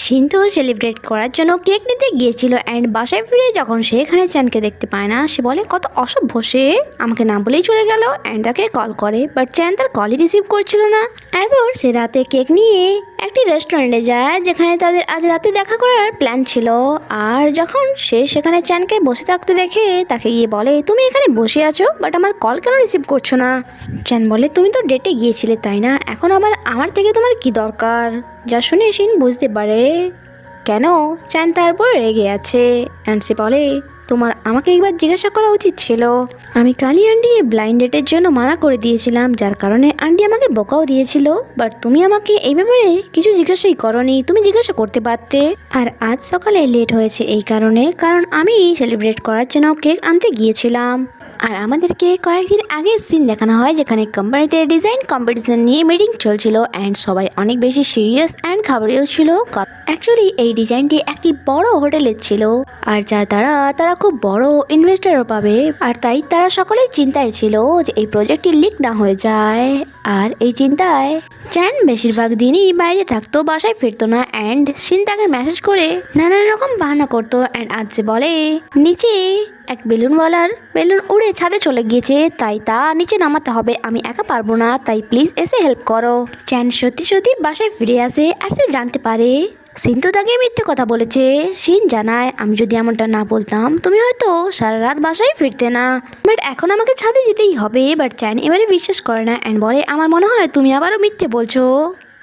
সিন তো সেলিব্রেট করার জন্য কেক নিতে গিয়েছিল অ্যান্ড বাসায় ফিরে যখন সে এখানে চ্যানকে দেখতে পায় না সে বলে কত অসভ্য সে আমাকে না বলেই চলে গেল অ্যান্ড তাকে কল করে, বাট চ্যান তার কলই রিসিভ করছিল না। এরপর সে রাতে কেক নিয়ে একটি রেস্টুরেন্টে যায় যেখানে তাদের আজ রাতে দেখা করার প্ল্যান ছিল। আর যখন সে সেখানে চ্যানকে বসে থাকতে দেখে তাকে গিয়ে বলে তুমি এখানে বসে আছো বাট আমার কল কেন রিসিভ করছো না। চ্যান বলে তুমি তো ডেটে গিয়েছিলে তাই না, এখন আবার আমার থেকে তোমার কি দরকার। যা শুনে শিন বুঝতে পারে কেন চ্যান তারপর রেগে আছে অ্যান্ড সে বলে তোমার আমাকে একবার জিজ্ঞাসা করা উচিত ছিল। আমি কালি আন্টি ব্লাইন্ড ডেটের জন্য মানা করে দিয়েছিলাম যার কারণে আন্টি আমাকে বকাও দিয়েছিল, বাট তুমি আমাকে এই ব্যাপারে কিছু জিজ্ঞাসাই করনি, তুমি জিজ্ঞাসা করতে পারতে। আর আজ সকালে লেট হয়েছে এই কারণে, কারণ আমি সেলিব্রেট করার জন্য কেক আনতে গিয়েছিলাম। আর আমাদেরকে কয়েকদিন আগে সিন দেখানো হয় যেখানে কোম্পানিতে ডিজাইন কম্পিটিশন নিয়ে মিটিং চলছিল অ্যান্ড সবাই অনেক বেশি সিরিয়াস অ্যান্ড খাবারেও ছিল। অ্যাকচুয়ালি এই ডিজাইনটি একটি বড় হোটেলের ছিল আর যার দ্বারা তারা খুব বড় ইনভেস্টারও পাবে, আর তাই তারা সকলেই চিন্তায় ছিল যে এই প্রজেক্টটি লিক না হয়ে যায়। আর এই চিন্তায় চ্যান বেশিরভাগ দিনই বাইরে থাকতো, বাসায় ফিরতো না অ্যান্ড সিন তাকে মেসেজ করে নানান রকম বাহানা করতো অ্যান্ড আজ সে বলে নিচে এক বেলুনওয়ালার বেলুন উড়ে ছাদে চলে গিয়েছে তাই তা নিচে নামাতে হবে, আমি একা পারবো না তাই প্লিজ এসে হেল্প করো। চ্যান সত্যি সত্যি বাসায় ফিরে আসে আর সে জানতে পারে সিন তো তাকে মিথ্যে কথা বলেছে। সিন জানায় আমি যদি এমনটা না বলতাম তুমি হয়তো সারা রাত বাসায় ফিরতে না, বাট এখন আমাকে ছাদে যেতেই হবে। বাট চ্যান এবারে বিশ্বাস করে না অ্যান্ড বলে আমার মনে হয় তুমি আবারও মিথ্যে বলছো।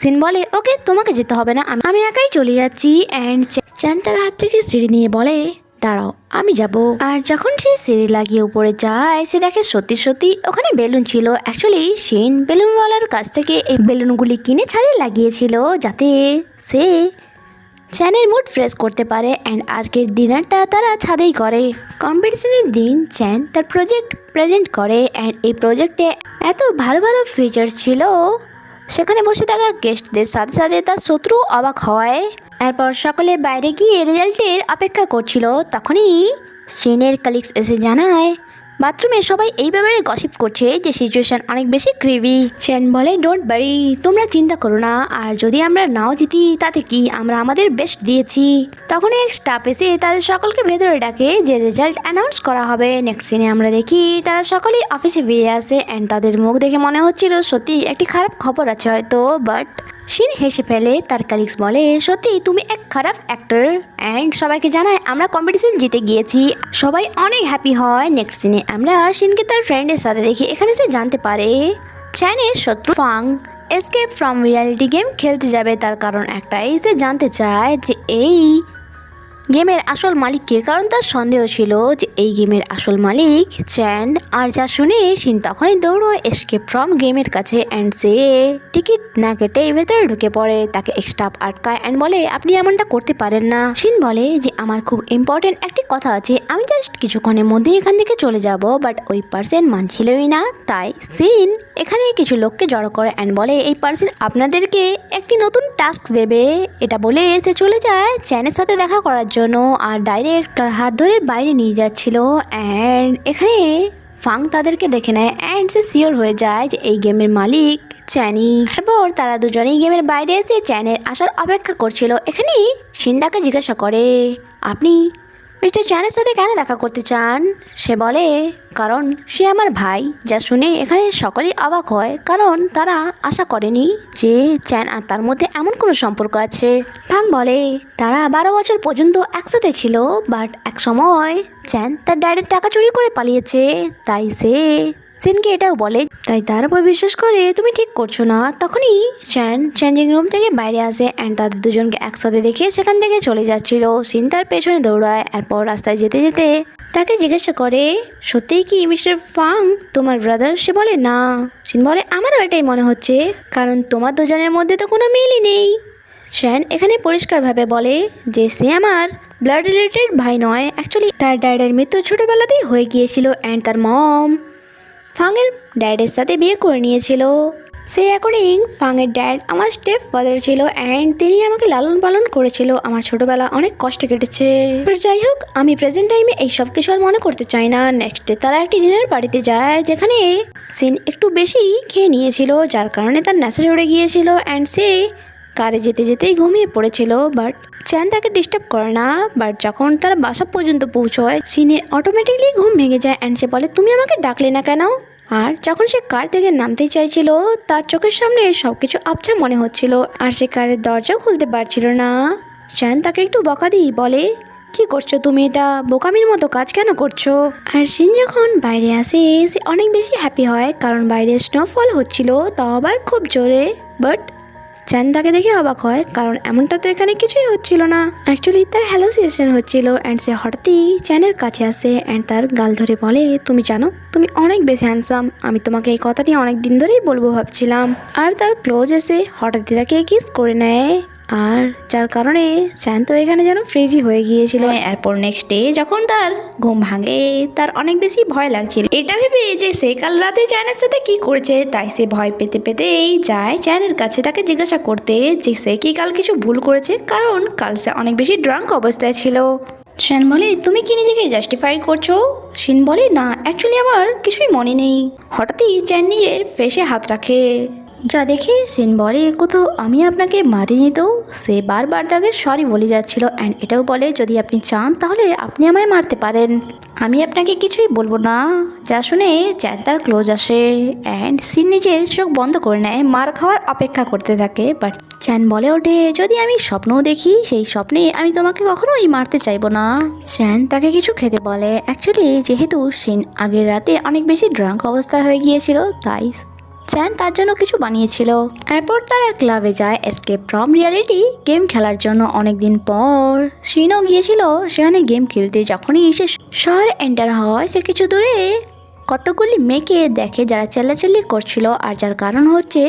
সিন বলে ওকে তোমাকে যেতে হবে না, আমি একাই চলে যাচ্ছি অ্যান্ড চ্যান তার হাত থেকে সিঁড়ি নিয়ে বলে দাঁড়াও আমি যাব। আর যখন সে সিঁড়ি লাগিয়ে উপরে যায় সে দেখে সত্যি সত্যি ওখানে বেলুন ছিল। অ্যাকচুয়ালি সিন বেলুনওয়ালার কাছ থেকে এই বেলুনগুলি কিনে ছাদে লাগিয়েছিল যাতে সে চ্যানের মুড ফ্রেশ করতে পারে অ্যান্ড আজকের ডিনারটা তারা ছাদেই করে। কম্পিটিশনের দিন চ্যান তার প্রজেক্ট প্রেজেন্ট করে অ্যান্ড এই প্রজেক্টে এত ভালো ভালো ফিচার্স ছিল সেখানে বসে থাকা গেস্টদের সাথে সাথে তার শত্রু অবাক হয়। এরপর সকলে বাইরে গিয়ে রেজাল্টের অপেক্ষা করছিল, তখনই শিনের কালিগস এসে জানায় বাথরুমে সবাই এই ব্যাপারে গসিপ করছে যে সিচুয়েশন অনেক বেশি ক্রিভি। চ্যান বলে ডোন্ট বারি তোমরা চিন্তা করো না, আর যদি আমরা নাও জিতি তাতে কি, আমরা আমাদের বেস্ট দিয়েছি। তখন এক স্টাফ এসে তাদের সকলকে ভেতরে ডাকে যে রেজাল্ট অ্যানাউন্স করা হবে। নেক্সট সিনে আমরা দেখি তারা সকলেই অফিসে ফিরে আসে অ্যান্ড তাদের মুখ দেখে মনে হচ্ছিল সত্যি একটি খারাপ খবর আছে হয়তো, বাট শিন হেসে ফেলে। তার কালিগস বলে সত্যি তুমি এক খারাপ অ্যাক্টর অ্যান্ড সবাইকে জানায় আমরা কম্পিটিশন জিতে গিয়েছি, সবাই অনেক হ্যাপি হয়। নেক্সট সিনে আমরা শিনকে তার ফ্রেন্ডের সাথে দেখি, এখানে সে জানতে পারে চ্যানের শত্রু ফাং এসকেপ ফ্রম রিয়ালিটি গেম খেলতে যাবে। তার কারণ একটাই, সে জানতে চায় যে এই গেমের আসল মালিক কে, কারণ তার সন্দেহ ছিল যে এই গেমের আসল মালিক চ্যান। আর যা শুনে শিন তখনই দৌড়য় এসকেপ ফ্রম গেমের কাছে অ্যান্ড সে টিকিট না কেটে ভেতরে ঢুকে পড়ে। তাকে স্টাফ আটকায় অ্যান্ড বলে আপনি এমনটা করতে পারেন না। শিন বলে যে আমার খুব ইম্পর্টেন্ট একটি কথা আছে, আমি জাস্ট কিছুক্ষণের মধ্যে এখান থেকে চলে যাব, বাট ওই পার্সন মানছিলই না। তাই শিন এখানে কিছু লোককে জড়ো করে অ্যান্ড বলে এই পার্সন আপনাদেরকে একটি নতুন টাস্ক দেবে। এটা বলে সে চলে যায় চ্যানের সাথে দেখা করার জন্য আর ডাইরেক্ট তার হাত ধরে বাইরে নিয়ে যাচ্ছিল অ্যান্ড এখানে ফাং তাদেরকে দেখে নেয় অ্যান্ড সে শিওর হয়ে যায় যে এই গেমের মালিক চ্যানি। তারপর তারা দুজনেই গেমের বাইরে এসে চ্যানের আসার অপেক্ষা করছিল। এখানেই সিন্দাকে জিজ্ঞাসা করে আপনি মিস্টার চ্যানের সাথে কেন দেখা করতে চান। সে বলে কারণ সে আমার ভাই। যা শুনে এখানে সকলেই অবাক হয়, কারণ তারা আশা করেনি যে চ্যান আর তার মধ্যে এমন কোনো সম্পর্ক আছে। ফাং বলে তারা 12 বছর পর্যন্ত একসাথে ছিল, বাট এক সময় চ্যান তার ড্যাডের টাকা চুরি করে পালিয়েছে, তাই সে সিনকে এটাও বলে, তাই তার উপর বিশ্বাস করে তুমি ঠিক করছো না। তখনই চ্যান চেঞ্জিং রুম থেকে বাইরে আসে অ্যান্ড তাদের দুজনকে একসাথে দেখে সেখান থেকে চলে যাচ্ছিল। সিন তার পেছনে দৌড়ায়। এরপর রাস্তায় যেতে যেতে তাকে জিজ্ঞাসা করে সত্যিই কি মিস্টার ফাং তোমার ব্রাদার। সে বলে না। সিন বলে আমারও এটাই মনে হচ্ছে, কারণ তোমার দুজনের মধ্যে তো কোনো মিলই নেই। চ্যান এখানে পরিষ্কারভাবে বলে যে সে আমার ব্লাড রিলেটেড ভাই নয়। অ্যাকচুয়ালি তার ড্যাডের মৃত্যু ছোটোবেলাতেই হয়ে গিয়েছিল অ্যান্ড তার মম ফাংয়ের ড্যাডের সাথে বিয়ে করে নিয়েছিল। সেই অ্যাকর্ডিং ফাংয়ের ড্যাড আমার স্টেপ ফাদার ছিল অ্যান্ড তিনি আমাকে লালন পালন করেছিল। আমার ছোটবেলা অনেক কষ্ট কেটেছে। যাই হোক, আমি প্রেজেন্ট টাইমে এই সব কিছু আর মনে করতে চাই না। নেক্সট ডে তারা একটি ডিনার পার্টিতে যায়, যেখানে সিন একটু বেশি খেয়ে নিয়েছিল, যার কারণে তার নেশা চড়ে গিয়েছিল অ্যান্ড সে কারে যেতে যেতেই ঘুমিয়ে পড়েছিল। বাট চ্যান তাকে ডিস্টার্ব করে না। বাট যখন তারা বাসা পর্যন্ত পৌঁছয়, সিনের অটোমেটিকলি ঘুম ভেঙে যায় অ্যান্ড সে বলে, তুমি আমাকে ডাকলে না কেন? আর যখন সে কার থেকে নামতে চাইছিল, তার চোখের সামনে সবকিছু আবছা মনে হচ্ছিল আর সে কারের দরজা খুলতে পারছিল না। চ্যান তাকে একটু বকা দিই বলে, কি করছো তুমি? এটা বোকামির মতো কাজ কেন করছো? আর সিন যখন বাইরে আসে, সে অনেক বেশি হ্যাপি হয়, কারণ বাইরে স্নোফল হচ্ছিল, তাও আবার খুব জোরে। বাট চ্যান তাকে দেখে অবাক হয়, কারণ এমনটা তো এখানে কিছুই হচ্ছিল না। অ্যাকচুয়ালি তার হ্যালোসিনেশন হচ্ছিল অ্যান্ড সে হঠাৎই চ্যানের কাছে আসে অ্যান্ড তার গাল ধরে বলে, তুমি জানো তুমি অনেক বেশি হ্যান্ডসাম। আমি তোমাকে এই কথাটি অনেক দিন ধরেই বলবো ভাবছিলাম। আর তার ক্লোজ এসে হঠাৎই তাকে কিস করে নেয়, আর যার কারণে চ্যান তো এখানে যেন ফ্রিজি হয়ে গিয়েছিল। এরপর নেক্সট ডে যখন তার ঘুম ভাঙে, তার অনেক বেশি ভয় লাগছিল। এটা ভেবে যে সে কাল রাতে চ্যানের সাথে কি করেছে, তাই সে ভয় পেতে পেতেই যায় চ্যানের কাছে তাকে জিজ্ঞাসা করতে যে সে কি কাল কিছু ভুল করেছে, কারণ কাল সে অনেক বেশি ড্রাঙ্ক অবস্থায় ছিল। চ্যান বলে, তুমি কি নিজেকে জাস্টিফাই করছো? শিন বলে, না অ্যাকচুয়ালি আমার কিছুই মনে নেই। হঠাৎই চ্যান নিজের ফেসে হাত রাখে, যা দেখে সিন বলে, কোথাও আমি আপনাকে মারিনি তো? সে বারবার তাকে সরি বলে যাচ্ছিল অ্যান্ড এটাও বলে, যদি আপনি চান তাহলে আপনি আমায় মারতে পারেন, আমি আপনাকে কিছুই বলবো না। যা শুনে চ্যান তার ক্লোজ আসে অ্যান্ড সিন নিজের চোখ বন্ধ করে নেয়, মার খাওয়ার অপেক্ষা করতে থাকে। বাট চ্যান বলে ওঠে, যদি আমি স্বপ্নও দেখি, সেই স্বপ্নে আমি তোমাকে কখনোই মারতে চাইবো না। চ্যান তাকে কিছু খেতে বলে। অ্যাকচুয়ালি যেহেতু সিন আগের রাতে অনেক বেশি ড্রাঙ্ক অবস্থায় হয়ে গিয়েছিল, তাই চ্যান তার জন্য কিছু বানিয়েছিল। এরপর তারা ক্লাবে যায় এসকেপ ফ্রম রিয়ালিটি গেম খেলার জন্য। অনেকদিন পর সিনও গিয়েছিল সেখানে গেম খেলতে। যখনই সে শহরে এন্টার হয়, সে কিছু দূরে কতগুলি মেয়েকে দেখে যারা চেল্লাচিল্লি করছিল, আর যার কারণ হচ্ছে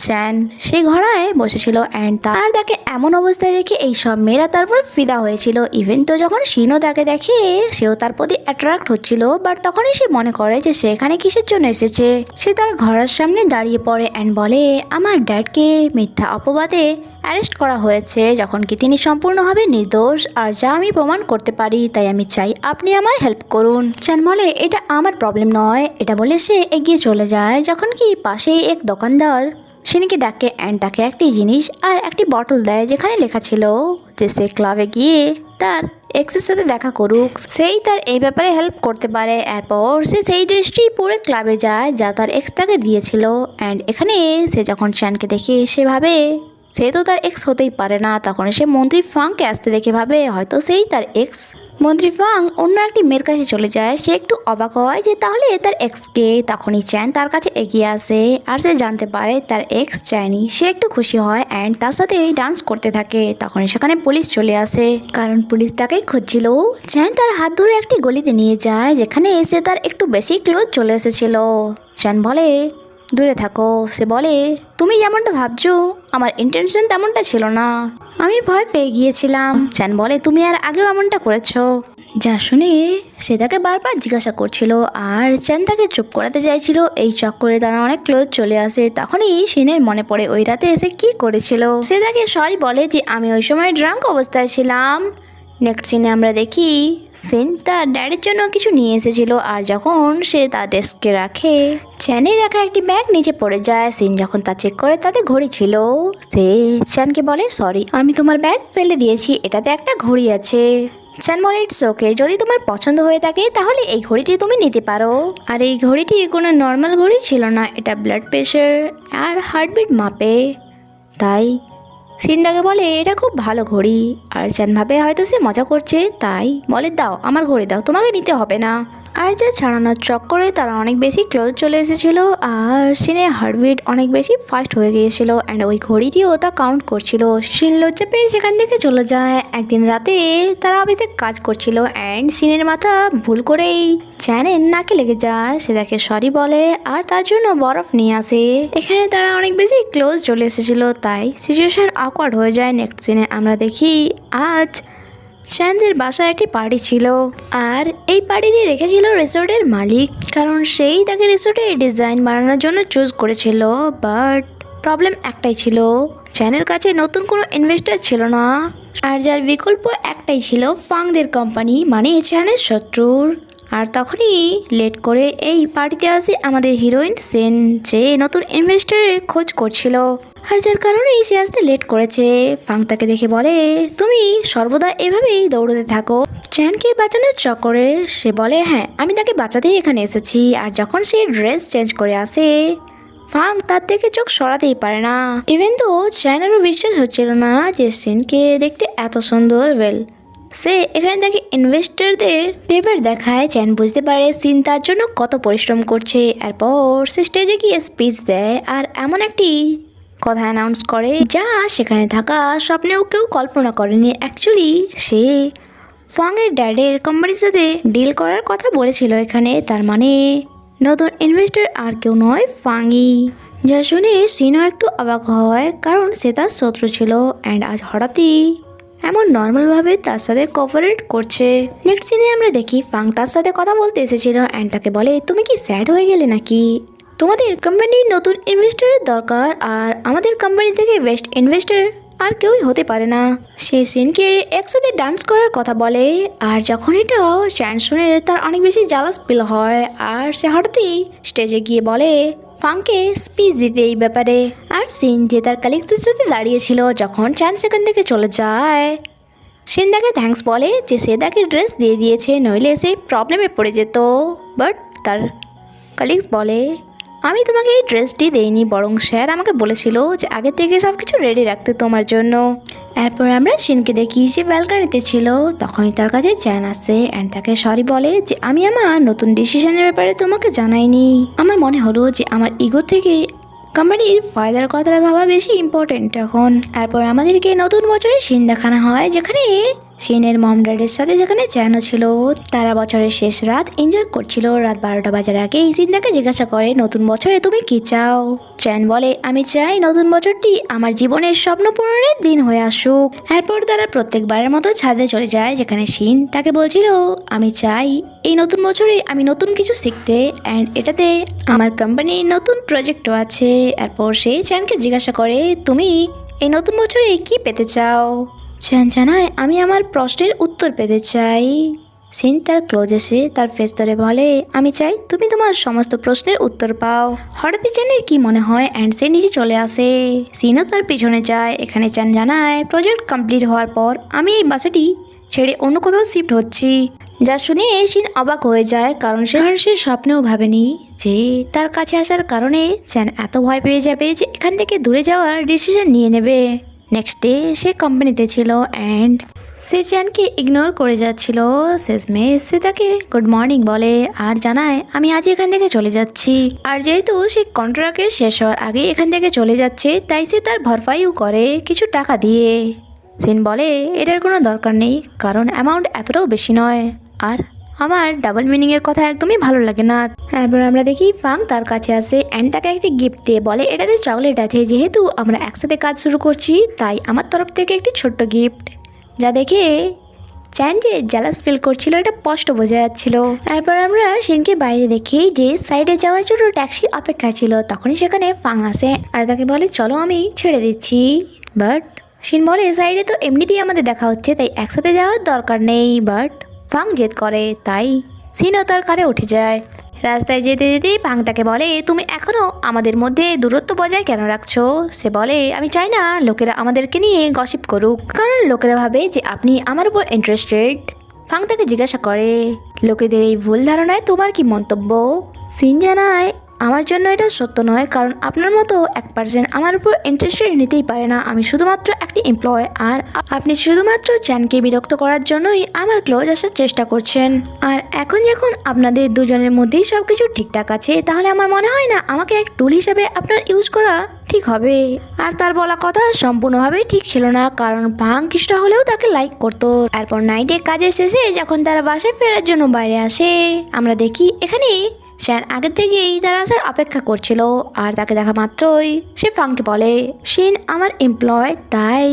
চ্যান সে ঘোড়ায় বসেছিল অ্যান্ড তার তাকে এমন অবস্থায় দেখে এই সব মেয়েরা তারপর ফিদা হয়েছিল। ইভেন তো যখন শিনও তাকে দেখে, সেও তার প্রতি অ্যাট্রাক্ট হচ্ছিল। বাট তখনই সে মনে করে যে সে এখানে কিসের জন্য এসেছে। সে তার ঘোড়ার সামনে দাঁড়িয়ে পড়ে অ্যান্ড বলে, আমার ড্যাডকে মিথ্যা অপবাদে অ্যারেস্ট করা হয়েছে, যখন কি তিনি সম্পূর্ণভাবে নির্দোষ, আর যা আমি প্রমাণ করতে পারি, তাই আমি চাই আপনি আমার হেল্প করুন। চ্যান বলে, এটা আমার প্রবলেম নয়। এটা বলে সে এগিয়ে চলে যায়, যখন কি পাশেই এক দোকানদার সিনকে ডাকে অ্যান্ড তাকে একটি জিনিস আর একটি বটল দেয়, যেখানে লেখা ছিল যে সে ক্লাবে গিয়ে তার এক্সের সাথে দেখা করুক, সেই তার এই ব্যাপারে হেল্প করতে পারে। এরপর সে সেই ড্রেসটি পরে ক্লাবে যায় যা তার এক্স তাকে দিয়েছিল অ্যান্ড এখানে সে যখন চ্যানকে দেখে, সে ভাবে সে তো তার এক্স হতেই পারে না। তখন সে মন্ত্রী ফাংকে আসতে দেখে ভাবে হয়তো সেই তার এক্স। মন্ত্রী ফাং অন্য একটি মেয়ের কাছে চলে যায়। সে একটু অবাক হয় যে তাহলে তার এক্সকে। তখনই চ্যান তার কাছে এগিয়ে আসে আর সে জানতে পারে তার এক্স চ্যানি। সে একটু খুশি হয় অ্যান্ড তার সাথে ডান্স করতে থাকে। তখনই সেখানে পুলিশ চলে আসে, কারণ পুলিশ তাকেই খুঁজছিল। চ্যান তার হাত ধরে একটি গলিতে নিয়ে যায়, যেখানে এসে তার একটু বেশি ক্লোজ চলে এসেছিল। চ্যান বলে, দূরে থাকো। সে বলে, তুমি যেমনটা ভাবছো আমার ইন্টেনশন তেমনটা ছিল না, আমি ভয় পেয়ে গিয়েছিলাম। চ্যান বলে, তুমি আর আগেও এমনটা করেছো? যা শুনে সে তাকে বারবার জিজ্ঞাসা করছিল আর চ্যান তাকে চুপ করাতে চাইছিল। এই চক্করে তারা অনেক ক্লোজ চলে আসে। তখনই সিনের মনে পড়ে ওই রাতে এসে কি করেছিল। সে তাকে সরি বলে যে আমি ওই সময় ড্রাঙ্ক অবস্থায় ছিলাম। নেক্সট সিনে আমরা দেখি সিন তার ড্যাডির জন্য কিছু নিয়ে এসেছিল, আর যখন সে তার ডেস্কে রাখে, চ্যানের রাখা একটি ব্যাগ নিচে পড়ে যায়। সিন যখন তা চেক করে তাতে ঘড়ি ছিল। সে চ্যানকে বলে, সরি আমি তোমার ব্যাগ ফেলে দিয়েছি, এটাতে একটা ঘড়ি আছে। চ্যান বলে, ইটস ওকে, যদি তোমার পছন্দ হয়ে থাকে তাহলে এই ঘড়িটি তুমি নিতে পারো। আর এই ঘড়িটি কোনো নর্মাল ঘড়ি ছিল না, এটা ব্লাড প্রেশার আর হার্টবিট মাপে। তাই সিনটাকে বলে, এটা খুব ভালো ঘড়ি। আর চ্যান ভাবে হয়তো সে মজা করছে, তাই বলে, দাও আমার ঘড়ি দাও, তোমাকে নিতে হবে না। আর যা ছাড়ানোর চক্করে তারা অনেক বেশি ক্লোজ চলে এসেছিল আর সিনের হার্টবিট অনেক বেশি ফাস্ট হয়ে গিয়েছিল অ্যান্ড ওই ঘড়িটিও তা কাউন্ট করছিল। সিন লজ্জা পেয়ে সেখান থেকে চলে যায়। একদিন রাতে তারা অফিসে কাজ করছিল অ্যান্ড সিনের মাথা ভুল করেই চ্যানের নাকে লেগে যায়। সে তাকে সরি বলে আর তার জন্য বরফ নিয়ে আসে। এখানে তারা অনেক বেশি ক্লোজ চলে এসেছিল, তাই সিচুয়েশন অকওয়ার্ড হয়ে যায়। নেক্সট সিনে আমরা দেখি আজ চ্যানদের বাসায় একটি পার্টি ছিল, আর এই পার্টিটি রেখেছিল রিসোর্টের মালিক, কারণ সেই তাকে রিসোর্টের ডিজাইন বানানোর জন্য চুজ করেছিল। বাট প্রবলেম একটাই ছিল, চ্যানের কাছে নতুন কোনো ইনভেস্টর ছিল না, আর যার বিকল্প একটাই ছিল ফাংদের কোম্পানি, মানে চ্যানের শত্রুর। আর তখনই লেট করে এই পার্টিতে আসে আমাদের হিরোইন সেন, যে নতুন ইনভেস্টরের খোঁজ করছিল, আর যার কারণেই সে আসতে লেট করেছে। ফাং তাকে দেখে বলে, তুমি সর্বদা এভাবেই দৌড়তে থাকো। চ্যানকে বাঁচানোর চক্করে সে বলে, হ্যাঁ আমি তাকে বাঁচাতেই এখানে এসেছি। আর যখন সে ড্রেস চেঞ্জ করে আসে, ফাং তার থেকে চোখ সরাতেই পারে না। ইভেন তো চ্যানেরও বিশ্বাস হচ্ছিল না যে সেনকে দেখতে এত সুন্দর। সে এখানে তাকে ইনভেস্টরদের পেপার দেখায়। চ্যান বুঝতে পারে সিন তার জন্য কত পরিশ্রম করছে। এরপর সে স্টেজে গিয়ে স্পিচ দেয়, আর এমন একটি কথা অ্যানাউন্স করে যা সেখানে থাকা স্বপ্নেও কেউ কল্পনা করেনি। অ্যাকচুয়ালি সে ফাংয়ের ড্যাডের কোম্পানির সাথে ডিল করার কথা বলেছিল এখানে, তার মানে নতুন ইনভেস্টর আর কেউ নয়, ফাংই। যা শুনে সিনও একটু অবাক হয়, কারণ সে তার শত্রু ছিল, অ্যান্ড আজ হঠাৎই এমন নর্মালভাবে তার সাথে কোঅপারেট করছে। নেক্সট সিনে আমরা দেখি ফাং তার সাথে কথা বলতে এসেছিল, অ্যান্ড তাকে বলে, তুমি কি স্যাড হয়ে গেলে নাকি? তোমাদের কোম্পানির নতুন ইনভেস্টরের দরকার, আর আমাদের কোম্পানি থেকে বেস্ট ইনভেস্টর আর কেউই হতে পারে না। সে সিনকে একসাথে ডান্স করার কথা বলে, আর যখন এটা চ্যান শুনে তার অনেক বেশি জালাস ফিল হয়, আর সে হঠাৎই স্টেজে গিয়ে বলে ফাংকে স্পিচ দিতে এই ব্যাপারে। আর সিন যে তার কালিগসের সাথে দাঁড়িয়েছিল, যখন চ্যান সেখান থেকে চলে যায়, সিন তাকে থ্যাঙ্কস বলে যে সে তাকে ড্রেস দিয়ে দিয়েছে, নইলে সে প্রবলেমে পড়ে যেত। বাট তার কালিগস বলে, আমি তোমাকে এই ড্রেসটি দেইনি, বরং স্যার আমাকে বলেছিল যে আগে থেকে সব কিছু রেডি রাখতে তোমার জন্য। এরপর আমরা সিনকে দেখি যে ব্যালকানিতে ছিল, তখনই তার কাছে চ্যান আসে, অ্যান্ড তাকে সরি বলে যে আমি আমার নতুন ডিসিশনের ব্যাপারে তোমাকে জানাইনি। আমার মনে হলো যে আমার ইগো থেকে কোম্পানির ফায়দার কথাটা ভাবা বেশি ইম্পর্টেন্ট এখন। এরপর আমাদেরকে নতুন বছরে সিন দেখানো হয়, যেখানে সিনের মম ড্যাডের সাথে যেখানে চ্যানও ছিল। তারা বছরের শেষ রাত এনজয় করছিল। রাত 12টা বাজার আগে সিন তাকে জিজ্ঞাসা করে, নতুন বছরে তুমি কি চাও? চ্যান বলে, আমি চাই নতুন বছরটি আমার জীবনের স্বপ্ন পূরণের দিন হয়ে আসুক। এরপর তারা প্রত্যেকবারের মতো ছাদে চলে যায়, যেখানে সিন তাকে বলছিল, আমি চাই এই নতুন বছরে আমি নতুন কিছু শিখতে, অ্যান্ড এটাতে আমার কোম্পানির নতুন প্রজেক্টও আছে। এরপর সে চ্যানকে জিজ্ঞাসা করে, তুমি এই নতুন বছরে কি পেতে চাও? চ্যান জানায়, আমি আমার প্রশ্নের উত্তর পেতে চাই। সিন তার ক্লোজ এসে তার ফেস ধরে বলে, আমি চাই তুমি তোমার সমস্ত প্রশ্নের উত্তর পাও। হঠাৎই চ্যানের কি মনে হয়, অ্যান্ড সে নিচে চলে আসে। সিনও তার পিছনে যায়। এখানে চ্যান জানায়, প্রজেক্ট কমপ্লিট হওয়ার পর আমি এই বাসাটি ছেড়ে অন্য কোথাও শিফট হচ্ছি। যা শুনে সিন অবাক হয়ে যায়, কারণ সে স্বপ্নেও ভাবেনি যে তার কাছে আসার কারণে চ্যান এত ভয় পেয়ে যাবে যে এখান থেকে দূরে যাওয়ার ডিসিশন নিয়ে নেবে। নেক্সট ডে সে কোম্পানিতে ছিল, অ্যান্ড সে চ্যানকে ইগনোর করে যাচ্ছিল। শেষমেশ সে তাকে গুড মর্নিং বলে, আর জানায়, আমি আজ এখান থেকে চলে যাচ্ছি। আর যেহেতু সে কন্ট্রাক্টে শেষ হওয়ার আগে এখান থেকে চলে যাচ্ছে, তাই সে তার ভরপাইও করে কিছু টাকা দিয়ে। সিন বলে, এটার কোনো দরকার নেই, কারণ অ্যামাউন্ট এতটাও বেশি নয়, আর আমার ডাবল মিনিংয়ের কথা একদমই ভালো লাগে না। এরপর আমরা দেখি ফাং তার কাছে আসে, অ্যান্ড তাকে একটি গিফট দিয়ে বলে, এটাতে চকলেট আছে, যেহেতু আমরা একসাথে কাজ শুরু করছি তাই আমার তরফ থেকে একটি ছোট্ট গিফট। যা দেখে চ্যান যে জেলাস ফিল করছিল এটা স্পষ্ট বোঝা যাচ্ছিল। এরপর আমরা সিনকে বাইরে দেখি যে সাইডে যাওয়ার জন্য ট্যাক্সি অপেক্ষা ছিল। তখনই সেখানে ফাং আসে, আর তাকে বলে, চলো আমি ছেড়ে দিচ্ছি। বাট সিন বলে, সাইডে তো এমনিতেই আমাদের দেখা হচ্ছে, তাই একসাথে যাওয়ার দরকার নেই। বাট ফাং জেদ করে, তাই সিনও তার কারে উঠে যায়। রাস্তায় যেতে যেতে ফাং তাকে বলে, তুমি এখনও আমাদের মধ্যে দূরত্ব বজায় কেন রাখছো? সে বলে, আমি চাই না লোকেরা আমাদেরকে নিয়ে গসিপ করুক, কারণ লোকেরা ভাবে যে আপনি আমার উপর ইন্টারেস্টেড। ফাং তাকে জিজ্ঞাসা করে, লোকেদের এই ভুল ধারণায় তোমার কি মন্তব্য? সিন জানায়, আমার জন্য এটা সত্য নয়, কারণ আপনার মতো এক পার্সন আমার উপর ইন্টারেস্টেড নিতেই পারে না। আমি শুধুমাত্র একটি এমপ্লয়, আর আপনি শুধুমাত্র চ্যানকে বিরক্ত করার জন্যই আমার ক্লোজ আসার চেষ্টা করছেন। আর এখন যখন আপনাদের দুজনের মধ্যেই সব কিছু ঠিকঠাক আছে, তাহলে আমার মনে হয় না আমাকে এক টুল হিসাবে আপনার ইউজ করা ঠিক হবে। আর তার বলা কথা সম্পূর্ণভাবে ঠিক ছিল না, কারণ ফাং কিছুটা হলেও তাকে লাইক করতো। এরপর নাইটে কাজের শেষে যখন তারা বাসায় ফেরার জন্য বাইরে আসে, আমরা দেখি এখানে চ্যান আগে থেকেই তার আসার অপেক্ষা করছিল। আর তাকে দেখা মাত্রই সে ফাংকে বলে, শিন আমার এমপ্লয়, তাই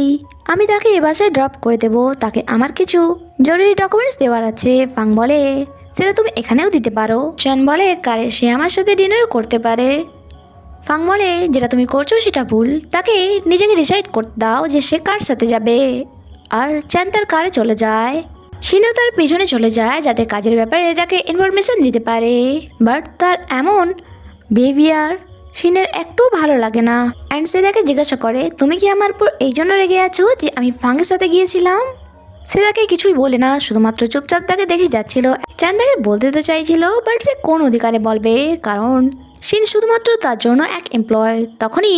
আমি তাকে এ বাসায় ড্রপ করে দেবো, তাকে আমার কিছু জরুরি ডকুমেন্টস দেওয়ার আছে। ফাং বলে সেটা তুমি এখানেও দিতে পারো। চান বলে কারে সে আমার সাথে ডিনারও করতে পারে। ফাং বলে যেটা তুমি করছো সেটা ভুল, তাকে নিজেকে ডিসাইড করতে দাও যে সে কার সাথে যাবে। আর চান তার কারে চলে যায়, সিনও তার পিছনে চলে যায় যাতে কাজের ব্যাপারে তাকে ইনফরমেশন দিতে পারে। বাট তার এমন বিহেভিয়ার সিনের একটু ভালো লাগে না। অ্যান্ড সে তাকে জিজ্ঞাসা করে তুমি কি আমার উপর এই জন্য রেগে আছো যে আমি ফাংয়ের সাথে গিয়েছিলাম। সে তাকে কিছুই বলে না, শুধুমাত্র চুপচাপ তাকে দেখে যাচ্ছিল। চান তাকে বলতে তো চাইছিল বাট সে কোন অধিকারে বলবে, কারণ সিন শুধুমাত্র তার জন্য এক এমপ্লয়। তখনই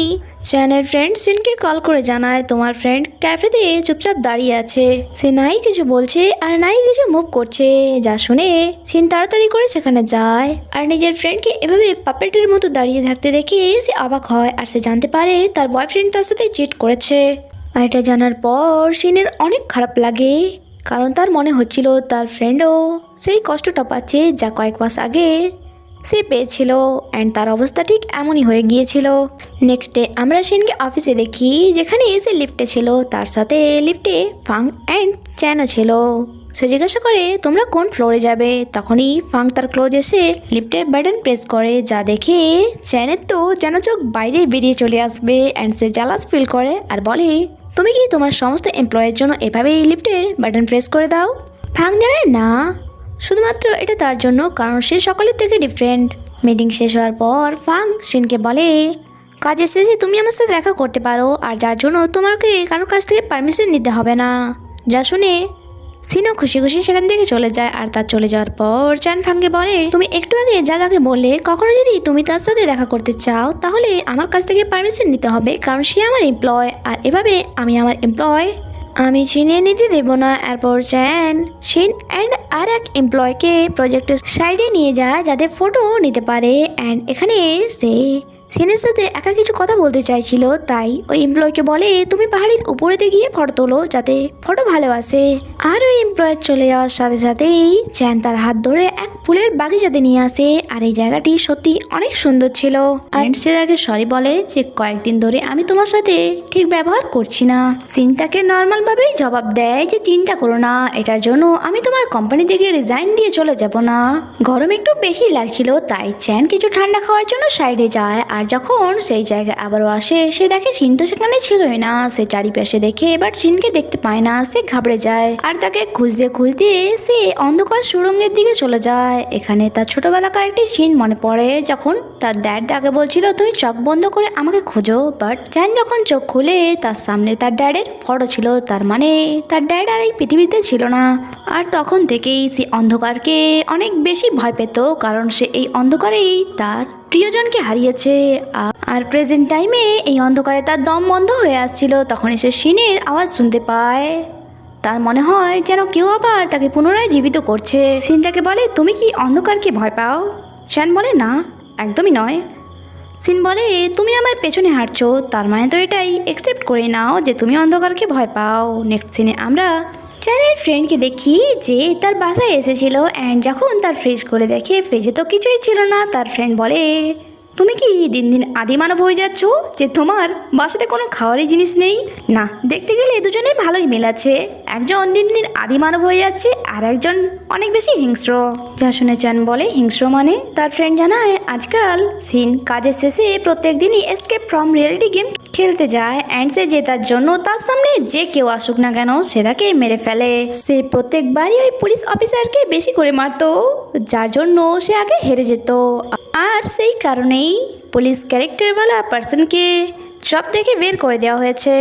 চ্যানের ফ্রেন্ড সিনকে কল করে জানায় তোমার ফ্রেন্ড ক্যাফেতে চুপচাপ দাঁড়িয়ে আছে, সে নাই কিছু বলছে আর নাই কিছু মুভ করছে। যা শুনে সিন তাড়াতাড়ি করে সেখানে যায় আর নিজের ফ্রেন্ডকে এভাবে পাপেটের মতো দাঁড়িয়ে থাকতে দেখে সে অবাক হয় আর সে জানতে পারে তার বয়ফ্রেন্ড তার সাথে চিট করেছে। আর এটা জানার পর সিনের অনেক খারাপ লাগে, কারণ তার মনে হচ্ছিল তার ফ্রেন্ডও সেই কষ্টটা পাচ্ছে যা কয়েক মাস আগে সে পেয়েছিল। অ্যান্ড তার অবস্থা ঠিক এমনই হয়ে গিয়েছিল। নেক্সট ডে আমরা সিনকে অফিসে দেখি, যেখানে এসে লিফটে ছিল, তার সাথে লিফটে ফাং অ্যান্ড চ্যানও ছিল। সে জিজ্ঞাসা করে তোমরা কোন ফ্লোরে যাবে। তখনই ফাং তার ক্লোজ এসে লিফটের বাটন প্রেস করে, যা দেখে চ্যানের তো যেন চোখ বাইরে বেরিয়ে চলে আসবে। অ্যান্ড সে জালাস ফিল করে আর বলে তুমি কি তোমার সমস্ত এমপ্লয়ের জন্য এভাবেই লিফটের বাটন প্রেস করে দাও। ফাং জানে না, শুধুমাত্র এটা তার জন্য, কারণ সে সকলের থেকে ডিফারেন্ট। মিটিং শেষ হওয়ার পর ফাং সিনকে বলে কাজের শেষে তুমি আমার সাথে দেখা করতে পারো, আর যার জন্য তোমাকে কারোর কাছ থেকে পারমিশন নিতে হবে না। যা শুনে সিনও খুশি খুশি সেখান থেকে চলে যায়। আর তার চলে যাওয়ার পর চান ফাংকে বলে তুমি একটু আগে যা তাকে বললে, কখনো যদি তুমি তার সাথে দেখা করতে চাও তাহলে আমার কাছ থেকে পারমিশন নিতে হবে, কারণ সে আমার এমপ্লয় আর এভাবে আমি আমার এমপ্লয় আমি ছিনিয়ে নিতে দেবো না। এরপর চ্যান শিন অ্যান্ড আর এক এমপ্লয়কে প্রজেক্টের সাইডে নিয়ে যায় যাতে ফটো নিতে পারে। অ্যান্ড এখানে সে সিনের সাথে একা কিছু কথা বলতে চাইছিল, তাই ওই এমপ্লয়কে বলে তুমি পাহাড়ের উপরেতে গিয়ে ফটো তোলো যাতে ফটো ভালো আসে। আর ওই এমপ্লয়ের চলে যাওয়ার সাথে সাথেই চ্যান তার হাত ধরে এক ফুলের বাগিচাতে নিয়ে আসে। আর এই জায়গাটি সত্যি অনেক সুন্দর ছিল। অ্যান্ড সে তাকে সরি বলে যে কয়েকদিন ধরে আমি তোমার সাথে ঠিক ব্যবহার করছি না। সিন তাকে নর্মাল ভাবেই জবাব দেয় যে চিন্তা করো না, এটার জন্য আমি তোমার কোম্পানি থেকে রিজাইন দিয়ে চলে যাব না। গরম একটু বেশি লাগছিল, তাই চ্যান কিছু ঠান্ডা খাওয়ার জন্য সাইডে যায়। আর যখন সেই জায়গায় আবারও আসে, সে দেখে সিন তো সেখানে ছিলই না। সে চারিপাশে দেখে এবার সিনকে দেখতে পায় না, সে ঘাবড়ে যায়। আর তাকে খুঁজতে খুঁজতে সে অন্ধকার সুড়ঙ্গের দিকে চলে যায়। এখানে তার ছোটবেলাকার একটি সিন মনে পড়ে, যখন তার ড্যাড আগে বলছিল তুমি চোখ বন্ধ করে আমাকে খোঁজো। বাট চ্যান যখন চোখ খুলে তার সামনে তার ড্যাডের ফটো ছিল, তার মানে তার ড্যাড আর এই পৃথিবীতে ছিল না। আর তখন থেকেই সে অন্ধকারকে অনেক বেশি ভয় পেত, কারণ সে এই অন্ধকারেই তার প্রিয়জনকে হারিয়েছে। আর প্রেজেন্ট টাইমে এই অন্ধকারে তার দম বন্ধ হয়ে আসছিল। তখন সে সিনের আওয়াজ শুনতে পায়, তার মনে হয় যেন কেউ আবার তাকে পুনরায় জীবিত করছে। সিন তাকে বলে তুমি কি অন্ধকারকে ভয় পাও? শ্যান বলে না, একদমই নয়। সিন বলে তুমি আমার পেছনে হাঁটছো, তার মানে তো এটাই একসেপ্ট করে নাও যে তুমি অন্ধকারকে ভয় পাও। নেক্সট সিনে আমরা চ্যানের ফ্রেন্ডকে দেখি যে তার বাসায় এসেছিল। অ্যান্ড যখন তার ফ্রিজ করে দেখে ফ্রিজে তো কিছুই ছিল না। তার ফ্রেন্ড বলে তুমি কি দিন দিন আদিমানব হয়ে যাচ্ছ যে তোমার বাসাতে কোনো খাওয়ারই জিনিস নেই? না, দেখতে গেলে দুজনেই ভালোই মিল আছে। একজন দিন দিন আদিমানব হয়ে যাচ্ছে আর একজন অনেক বেশি হিংস্র। যা শুনে চ্যান বলে হিংস্র মানে? তার ফ্রেন্ড জানায় আজকাল সিন কাজের শেষে প্রত্যেক দিনই এসকেপ ফ্রম রিয়েলিটি গেম খেলতে যায়। অ্যান্ড সে জেতার জন্য তার সামনে যে কেউ আসুক না কেন সে তাকে মেরে ফেলে। সে প্রত্যেকবারই ওই পুলিশ অফিসারকে বেশি করে মারতো, যার জন্য সে আগে হেরে যেত। আর সেই কারণেই পুলিশ ক্যারেক্টারওয়ালা পার্সনকে জব থেকে বের করে দেওয়া হয়েছে।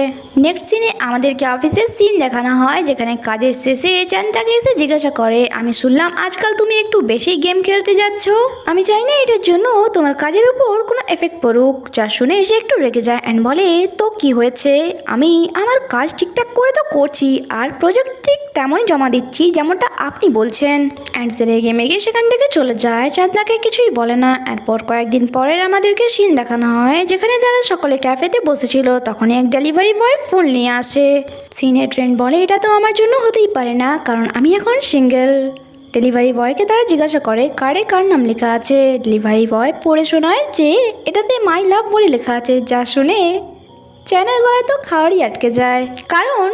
নেক্সট সিনে আমাদেরকে অফিসের সিন দেখানো হয়, যেখানে কাজের শেষে চ্যান তাকে এসে জিজ্ঞাসা করে আমি শুনলাম আজকাল তুমি একটু বেশি গেম খেলতে যাচ্ছ, আমি চাই না এটার জন্য তোমার কাজের উপর কোনো এফেক্ট পড়ুক। যা শুনে সে একটু রেগে যায় অ্যান্ড বলে তো কি হয়েছে, আমি আমার কাজ ঠিকঠাক করে তো করছি আর প্রজেক্ট ঠিক তেমনই জমা দিচ্ছি যেমনটা আপনি বলছেন। অ্যান্ড সে রেগে মেগে সেখান থেকে চলে যায়। চাঁদ তাকে কিছুই বলে না। এরপর কয়েকদিন পরের আমাদেরকে সিন দেখানো হয়, যেখানে তারা সকলে ক্যাফেতে বসেছিল। তখনই এক ডেলিভারি বয় ফুল নিয়ে আসে। সিনের ফ্রেন্ড বলে এটা তো আমার জন্য হতেই পারে না, কারণ আমি এখন সিঙ্গেল। ডেলিভারি বয়কে তারা জিজ্ঞাসা করে কার্ডে কার নাম লেখা আছে। ডেলিভারি বয় পড়ে শোনায় যে এটাতে মাই লাভ বলে লেখা আছে। যা শুনে চ্যানের গলায় তো খাওয়ারই আটকে যায়, কারণ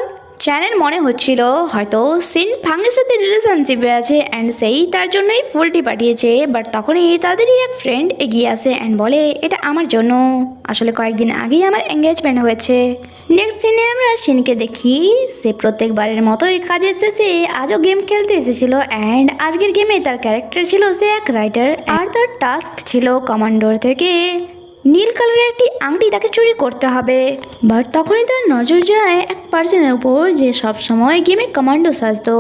চ্যানের মনে হচ্ছিল হয়তো সিন ফাংয়ের সাথে রিলেশনশিপে আছে অ্যান্ড সেই তার জন্যই ফুলটি পাঠিয়েছে। বাট তখনই তাদেরই এক ফ্রেন্ড এগিয়ে আসে অ্যান্ড বলে এটা আমার জন্য, আসলে কয়েকদিন আগেই আমার এঙ্গেজমেন্ট হয়েছে। নেক্সট সিনে আমরা সিনকে দেখি, সে প্রত্যেকবারের মতোই কাজের শেষে আজও গেম খেলতে এসেছিল অ্যান্ড আজকের গেমে তার ক্যারেক্টার ছিল সে এক রাইডার আর তার টাস্ক ছিল কমান্ডোর থেকে নীল কালারের একটি আংটি তাকে চুরি করতে হবে। বাট তখনই তার নজর যায় এক পার্সনের উপর যে সব সময় গেমে কমান্ডো সাজতো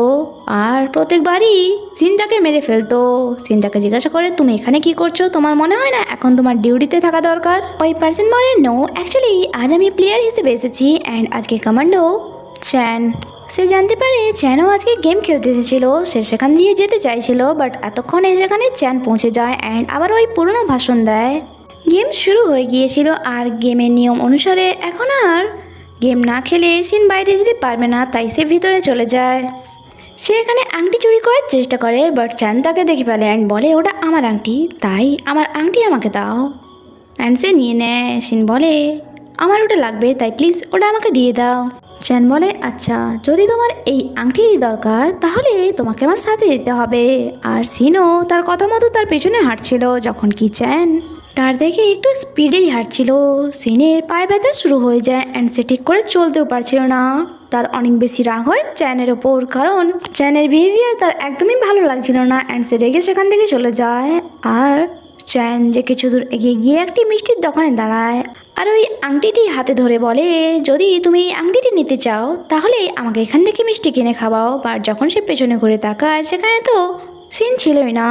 আর প্রত্যেকবারই সিনটাকে মেরে ফেলতো। সিনটাকে জিজ্ঞাসা করে তুমি এখানে কি করছো, তোমার মনে হয় না এখন তোমার ডিউটিতে থাকা দরকার? ওই পার্সন বলে নো, অ্যাকচুয়ালি আজ আমি প্লেয়ার হিসেবে এসেছি অ্যান্ড আজকে কমান্ডো চ্যান। সে জানতে পারে চ্যানও আজকে গেম খেলতে এসেছিল, সে সেখান দিয়ে যেতে চাইছিল বাট এতক্ষণে সেখানে চ্যান পৌঁছে যায় অ্যান্ড আবার ওই পুরনো ভাষণ দেয়। গেম শুরু হয়ে গিয়েছিল আর গেমের নিয়ম অনুসারে এখন আর গেম না খেলে সিন বাইরে যেতে পারবে না, তাই সে ভিতরে চলে যায়। সে এখানে আংটি চুরি করার চেষ্টা করে বাট চ্যান তাকে দেখে ফেলে অ্যান্ড বলে ওটা আমার আংটি, তাই আমার আংটি আমাকে দাও। অ্যান্ড সে নিয়ে নেয়। সিন বলে আমার ওটা লাগবে, তাই প্লিজ ওটা আমাকে দিয়ে দাও। চ্যান বলে আচ্ছা, যদি তোমার এই আংটিরই দরকার তাহলে তোমাকে আমার সাথে যেতে হবে। আর সিনও তার কথা মতো তার পেছনে হাঁটছিল, যখন কি চ্যান তার দেখে একটু স্পিডেই হাঁটছিল। সিনের পায়ে ব্যথা শুরু হয়ে যায় অ্যান্ড সে ঠিক করে চলতেও পারছিল না। তার অনেক বেশি রাগ হয় চ্যানের ওপর, কারণ চ্যানের বিহেভিয়ার তার একদমই ভালো লাগছিল না অ্যান্ড সে রেগে সেখান থেকে চলে যায়। আর চ্যান যে কিছু দূর এগিয়ে গিয়ে একটি মিষ্টির দোকানে দাঁড়ায় আর ওই আংটিটি হাতে ধরে বলে যদি তুমি এই আংটিটি নিতে চাও তাহলে আমাকে এখান থেকে মিষ্টি কিনে খাওয়াও। বাট যখন সে পেছনে ঘুরে তাকায় সেখানে তো সিন ছিলই না।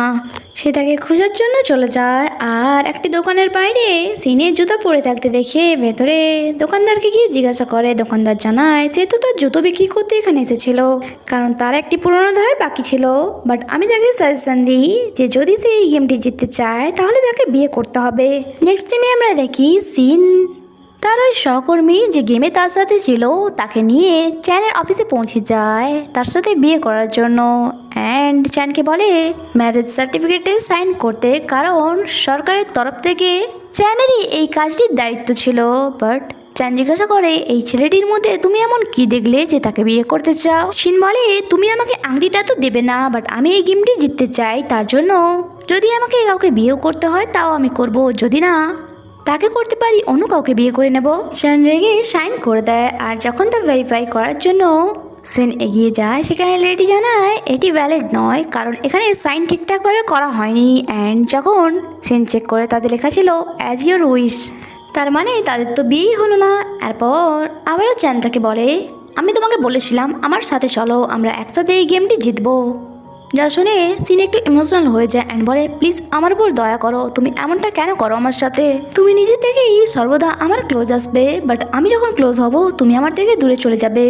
সে তাকে খোঁজার জন্য চলে যায় আর একটি দোকানের বাইরে সিনের জুতো পরে থাকতে দেখে ভেতরে দোকানদারকে গিয়ে জিজ্ঞাসা করে। দোকানদার জানায় সে তো তার জুতো বিক্রি করতে এখানে এসেছিল, কারণ তার একটি পুরনো ধার বাকি ছিল। বাট আমি তাকে সাজেশন দিই যে যদি সে এই গেমটি জিততে চায় তাহলে তাকে বিয়ে করতে হবে। নেক্সট সিনে আমরা দেখি সিন তার ওই সহকর্মী যে গেমে তার সাথে ছিল তাকে নিয়ে চ্যানের অফিসে পৌঁছে যায় তার সাথে বিয়ে করার জন্য অ্যান্ড চ্যানকে বলে ম্যারেজ সার্টিফিকেটে সাইন করতে, কারণ সরকারের তরফ থেকে চ্যানেরই এই কাজটির দায়িত্ব ছিল। বাট চ্যান জিজ্ঞাসা করে এই ছেলেটির মধ্যে তুমি এমন কি দেখলে যে তাকে বিয়ে করতে চাও? সিন বলে তুমি আমাকে আংটিটা তো দেবে না, বাট আমি এই গেমটি জিততে চাই, তার জন্য যদি আমাকে কাউকে বিয়েও করতে হয় তাও আমি করব, যদি না তাকে করতে পারি অন্য কাউকে বিয়ে করে নেব। চ্যান রেগে সাইন করে দেয় আর যখন তা ভেরিফাই করার জন্য সিন এগিয়ে যায় সেখানে লেডি জানায় এটি ভ্যালিড নয়, কারণ এখানে সাইন ঠিকঠাকভাবে করা হয়নি। অ্যান্ড যখন সিন চেক করে তাদের লেখা ছিল অ্যাজ ইউর উইশ, তার মানে তাদের তো বিয়েই হলো না। এরপর আবারও চ্যান তাকে বলে আমি তোমাকে বলেছিলাম আমার সাথে চলো, আমরা একসাথে এই গেমটি জিতবো। যা শুনে সিন একটু ইমোশনাল হয়ে যায় অ্যান্ড বলে প্লিজ আমার উপর দয়া করো, তুমি এমনটা কেন করো আমার সাথে? তুমি নিজে থেকেই সর্বদা আমার ক্লোজ আসবে, বাট আমি যখন ক্লোজ হব তুমি আমার থেকে দূরে চলে যাবে।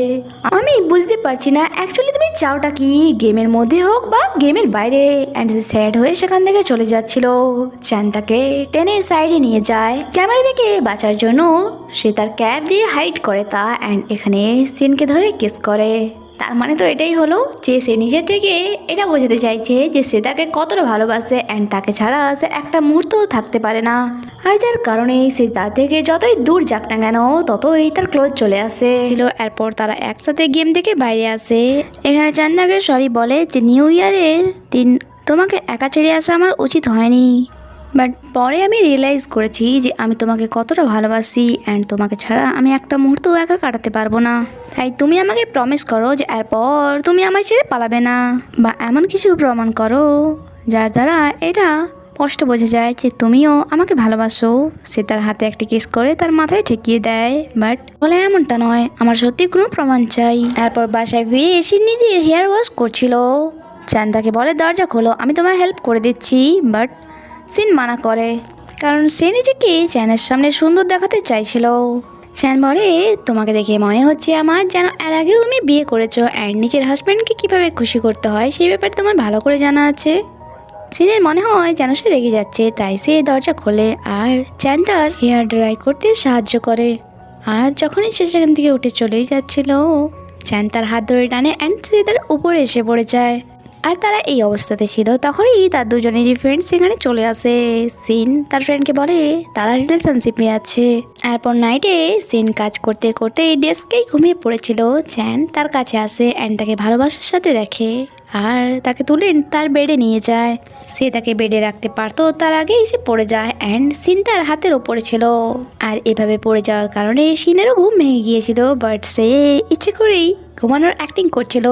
আমি বুঝতে পারছি না অ্যাকচুয়ালি তুমি চাওটা কি, গেমের মধ্যে হোক বা গেমের বাইরে। অ্যান্ড সে স্যাড হয়ে সেখান থেকে চলে যাচ্ছিল। চ্যান তাকে টেনে সাইডে নিয়ে যায় ক্যামেরা থেকে বাঁচার জন্য। সে তার ক্যাপ দিয়ে হাইড করে তা অ্যান্ড এখানে সিনকে ধরে কিস করে। তার মানে তো এটাই হলো যে সে নিজের থেকে এটা বোঝাতে চাইছে যে সে তাকে কতটা ভালোবাসে অ্যান্ড তাকে ছাড়া সে একটা মুহূর্তও থাকতে পারে না। আর যার কারণে সে তার থেকে যতই দূর যাক না কেন ততই তার ক্লোজ চলে আসে। এরপর তারা একসাথে গেম থেকে বাইরে আসে। এখানে চান্দাকে সরি বলে যে নিউ ইয়ারের দিন তোমাকে একা ছেড়ে আসা আমার উচিত হয়নি, বাট পরে আমি রিয়েলাইজ করেছি যে আমি তোমাকে কতটা ভালোবাসি অ্যান্ড তোমাকে ছাড়া আমি একটা মুহূর্তও একা কাটাতে পারবো না। তাই তুমি আমাকে প্রমিস করো যে এরপর তুমি আমায় ছেড়ে পালাবে না, বা এমন কিছু প্রমাণ করো যার দ্বারা এটা স্পষ্ট বোঝা যায় যে তুমিও আমাকে ভালোবাসো। সে তার হাতে একটি কিস করে তার মাথায় ঠেকিয়ে দেয়, বাট বলে এমনটা নয়, আমার সত্যি কোনো প্রমাণ চাই। তারপর বাসায় ফিরে এসে নিজের হেয়ার ওয়াশ করছিল। চান্দাকে বলে দরজা খোলো, আমি তোমার হেল্প করে দিচ্ছি। বাট সিন মানা করে, কারণ সে নিজেকে চ্যানের সামনে সুন্দর দেখাতে চাইছিল। চ্যান বলে তোমাকে দেখে মনে হচ্ছে আমার যেন এর আগেও তুমি বিয়ে করেছো অ্যান্ড নিজের হাজব্যান্ডকে কীভাবে খুশি করতে হয় সেই ব্যাপারে তোমার ভালো করে জানা আছে। সিনের মনে হয় যেন সে রেগে যাচ্ছে, তাই সে দরজা খোলে আর চ্যান তার হেয়ার ড্রাই করতে সাহায্য করে। আর যখনই সে সেখান থেকে উঠে চলেই যাচ্ছিল চ্যান তার হাত ধরে টানে অ্যান্ড সে তার উপরে এসে পড়ে যায়। আর তারা এই অবস্থাতে ছিল তখনই তার দুজনেরই ফ্রেন্ড সেখানে চলে আসে। সিন তার ফ্রেন্ডকে বলে তারা রিলেশনশিপে আছে। এরপর নাইটে সিন কাজ করতে করতে ডেস্কেই ঘুমিয়ে পড়েছিল। চ্যান তার কাছে আসে অ্যান্ড তাকে ভালোবাসার সাথে দেখে আর তাকে তুলে তার বেডে নিয়ে যায়। সে তাকে বেডে রাখতে পারতো তার আগেই সে পড়ে যায় অ্যান্ড সিন তার হাতের ওপরে ছিল। আর এভাবে পড়ে যাওয়ার কারণে সিনেরও ঘুম ভেঙে গিয়েছিল, বাট সে ইচ্ছে করেই ঘুমানোর অ্যাক্টিং করছিল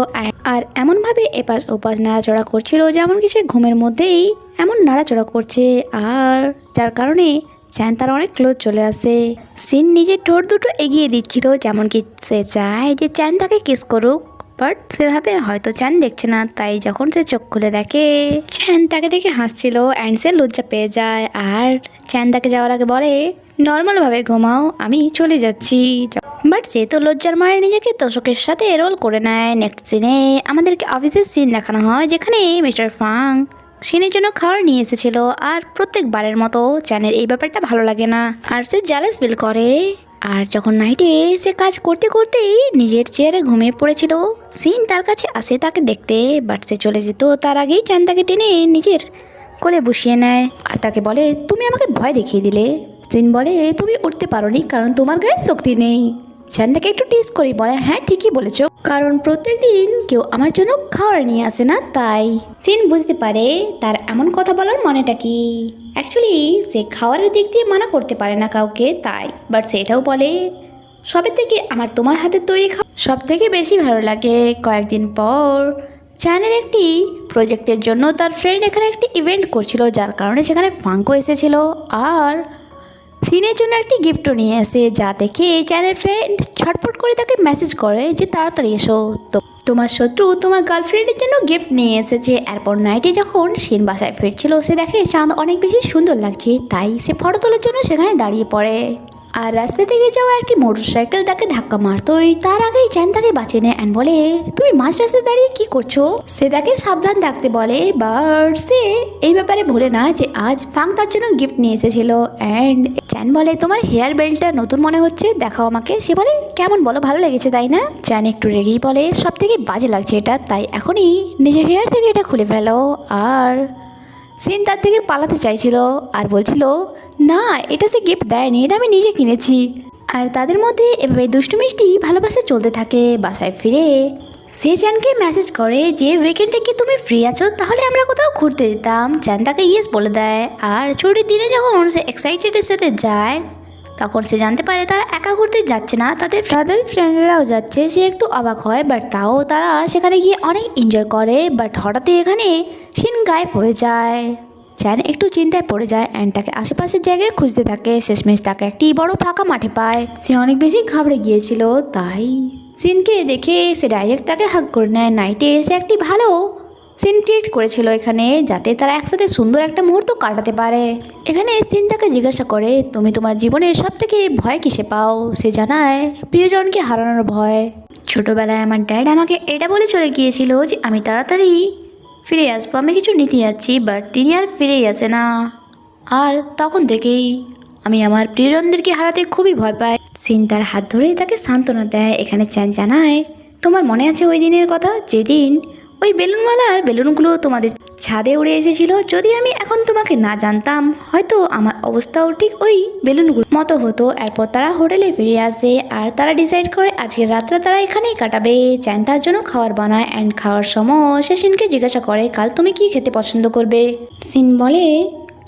আর এমনভাবে এপাশ ওপাশ নাড়াচড়া করছিল যেমন কি সে ঘুমের মধ্যেই এমন নাড়াচড়া করছে, আর যার কারণে চ্যান তার অনেক ক্লোজ চলে আসে। সিন নিজের ঠোঁট দুটো এগিয়ে দিচ্ছিল যেমন কি সে চায় যে চ্যান তাকে কিস করুক, বাট সেভাবে হয়তো চ্যান দেখছে না। তাই যখন সে চোখ খুলে দেখে চ্যান তাকে দেখে হাসছিল অ্যান্ড সে লজ্জা পেয়ে যায়। আর চ্যান তাকে যাওয়ার আগে বলে নর্মালভাবে ঘুমাও, আমি চলে যাচ্ছি। বাট সে তো লজ্জার মারে নিজেকে দর্শকের সাথে রোল করে নেয়। নেক্সট সিনে আমাদেরকে অফিসের সিন দেখানো হয় যেখানে মিস্টার ফাং সিনের জন্য খাবার নিয়ে এসেছিল। আর প্রত্যেকবারের মতো চ্যানের এই ব্যাপারটা ভালো লাগে না আর সে জ্যালাস ফিল করে। আর যখন নাইটে সে কাজ করতে করতেই নিজের চেয়ারে ঘুমিয়ে পড়েছিল, সিন তার কাছে আসে তাকে দেখতে, বাট সে চলে যেত তার আগেই চ্যান তাকে টেনে নিজের কোলে বসিয়ে নেয় আর তাকে বলে তুমি আমাকে ভয় দেখিয়ে দিলে। সিন বলে তুমি উঠতে পারোনি কারণ তোমার গায়ে শক্তি নেই। চ্যান তাকে একটু টেস্ট করি বলে হ্যাঁ ঠিকই বলেছো, কারণ প্রত্যেকদিন কেউ আমার জন্য খাবার নিয়ে আসে না তাই। সিন বুঝতে পারে তার এমন কথা বলার মানেটা কি। অ্যাকচুয়ালি সে খাবারের দিক দিয়ে মানা করতে পারে না কাউকে তাই, বাট সেটাও বলে সবের থেকে আমার তোমার হাতের তৈরি খাবার সব থেকে বেশি ভালো লাগে। কয়েকদিন পর চ্যানের একটি প্রজেক্টের জন্য তার ফ্রেন্ড এখানে একটি ইভেন্ট করছিল, যার কারণে সেখানে ফাঙ্কো এসেছিল আর সিনের জন্য একটি গিফটও নিয়ে আসে, যা দেখে চ্যানের ফ্রেন্ড ছটফট করে তাকে মেসেজ করে যে তাড়াতাড়ি এসো, তো তোমার শত্রু তোমার গার্লফ্রেন্ডের জন্য গিফট নিয়ে এসেছে। এরপর নাইটে যখন সিন বাসায় ফিরছিল সে দেখে চাঁদ অনেক বেশি সুন্দর লাগছে, তাই সে ফটো তোলার জন্য সেখানে দাঁড়িয়ে পড়ে। আর রাস্তা থেকে যাওয়া একটি মোটরসাইকেল তাকে ধাক্কা মারতোই তার আগেই চ্যান তাকে বাঁচিয়ে নেয় অ্যান্ড বলে তুমি মাঝ রাস্তায় দাঁড়িয়ে কি করছো। সে তাকে সাবধান থাকতে বলে, বাট সে এই ব্যাপারে ভুলে না যে আজ ফাং তার জন্য গিফট নিয়ে এসেছিল। অ্যান্ড চ্যান বলে তোমার হেয়ার বেল্টটা নতুন মনে হচ্ছে, দেখাও আমাকে। সে বলে কেমন বলো, ভালো লেগেছে তাই না। চ্যান একটু রেগেই বলে সব থেকে বাজে লাগছে এটা, তাই এখনই নিজের হেয়ার থেকে এটা খুলে ফেলো। আর সিন তার থেকে পালাতে চাইছিল আর বলছিল না এটা সে গিফট দেয়নি, এটা আমি নিজে কিনেছি। আর তাদের মধ্যে এভাবে দুষ্টু মিষ্টি ভালোবাসা চলতে থাকে। বাসায় ফিরে সে চ্যানকে মেসেজ করে যে উইকেন্ডে কি তুমি ফ্রি আছো, তাহলে আমরা কোথাও ঘুরতে যেতাম। চ্যান তাকে ইয়েস বলে দেয় আর ছুটির দিনে যখন সে এক্সাইটেডের সাথে যায় তখন সে জানতে পারে তারা একা ঘুরতে যাচ্ছে না, তাদের ফ্রেন্ডরাও যাচ্ছে। সে একটু অবাক হয়, বাট তাও তারা সেখানে গিয়ে অনেক এনজয় করে। বাট হঠাৎই এখানে সিন গায়েব হয়ে যায়। চ্যান একটু চিন্তায় পড়ে যায় অ্যান্ড তাকে আশেপাশের জায়গায় খুঁজতে থাকে। শেষমেশ তাকে একটি বড় ফাঁকা মাঠে পায়। সে অনেক বেশি ঘাবড়ে গিয়েছিল, তাই সিনকে দেখে সে ডাইরেক্ট তাকে হাগ করে নেয়। নাইটে সে একটি ভালো সিন ক্রিয়েট করেছিল এখানে, যাতে তারা একসাথে সুন্দর একটা মুহূর্ত কাটাতে পারে। এখানে সিন তাকে জিজ্ঞাসা করে তুমি তোমার জীবনে সব থেকে ভয় কিসে পাও। সে জানায় প্রিয়জনকে হারানোর ভয়। ছোটবেলায় আমার ড্যাড আমাকে এটা বলে চলে গিয়েছিল যে আমি তাড়াতাড়ি ফিরে আসবো, আমি কিছু নিতে যাচ্ছি, বাট তিনি আর ফিরেই আসে না। আর তখন থেকেই আমি আমার প্রিয়জনদেরকে হারাতে খুবই ভয় পাই। সিন তার হাত ধরে তাকে সান্ত্বনা দেয়। এখানে চ্যান জানায় তোমার মনে আছে ওই দিনের কথা যেদিন ওই বেলুনওয়ালার বেলুনগুলো তোমাদের ছাদে উড়ে এসেছিল। যদি আমি এখন তোমাকে না জানতাম হয়তো আমার অবস্থাও ঠিক ওই বেলুনগুলোর মতো হতো। এরপর তারা হোটেলে ফিরে আসে আর তারা ডিসাইড করে আজকের রাতটা তারা এখানেই কাটাবে। চ্যান তার জন্য খাবার বানায় অ্যান্ড খাওয়ার সময় সে সিনকে জিজ্ঞাসা করে কাল তুমি কি খেতে পছন্দ করবে। সিন বলে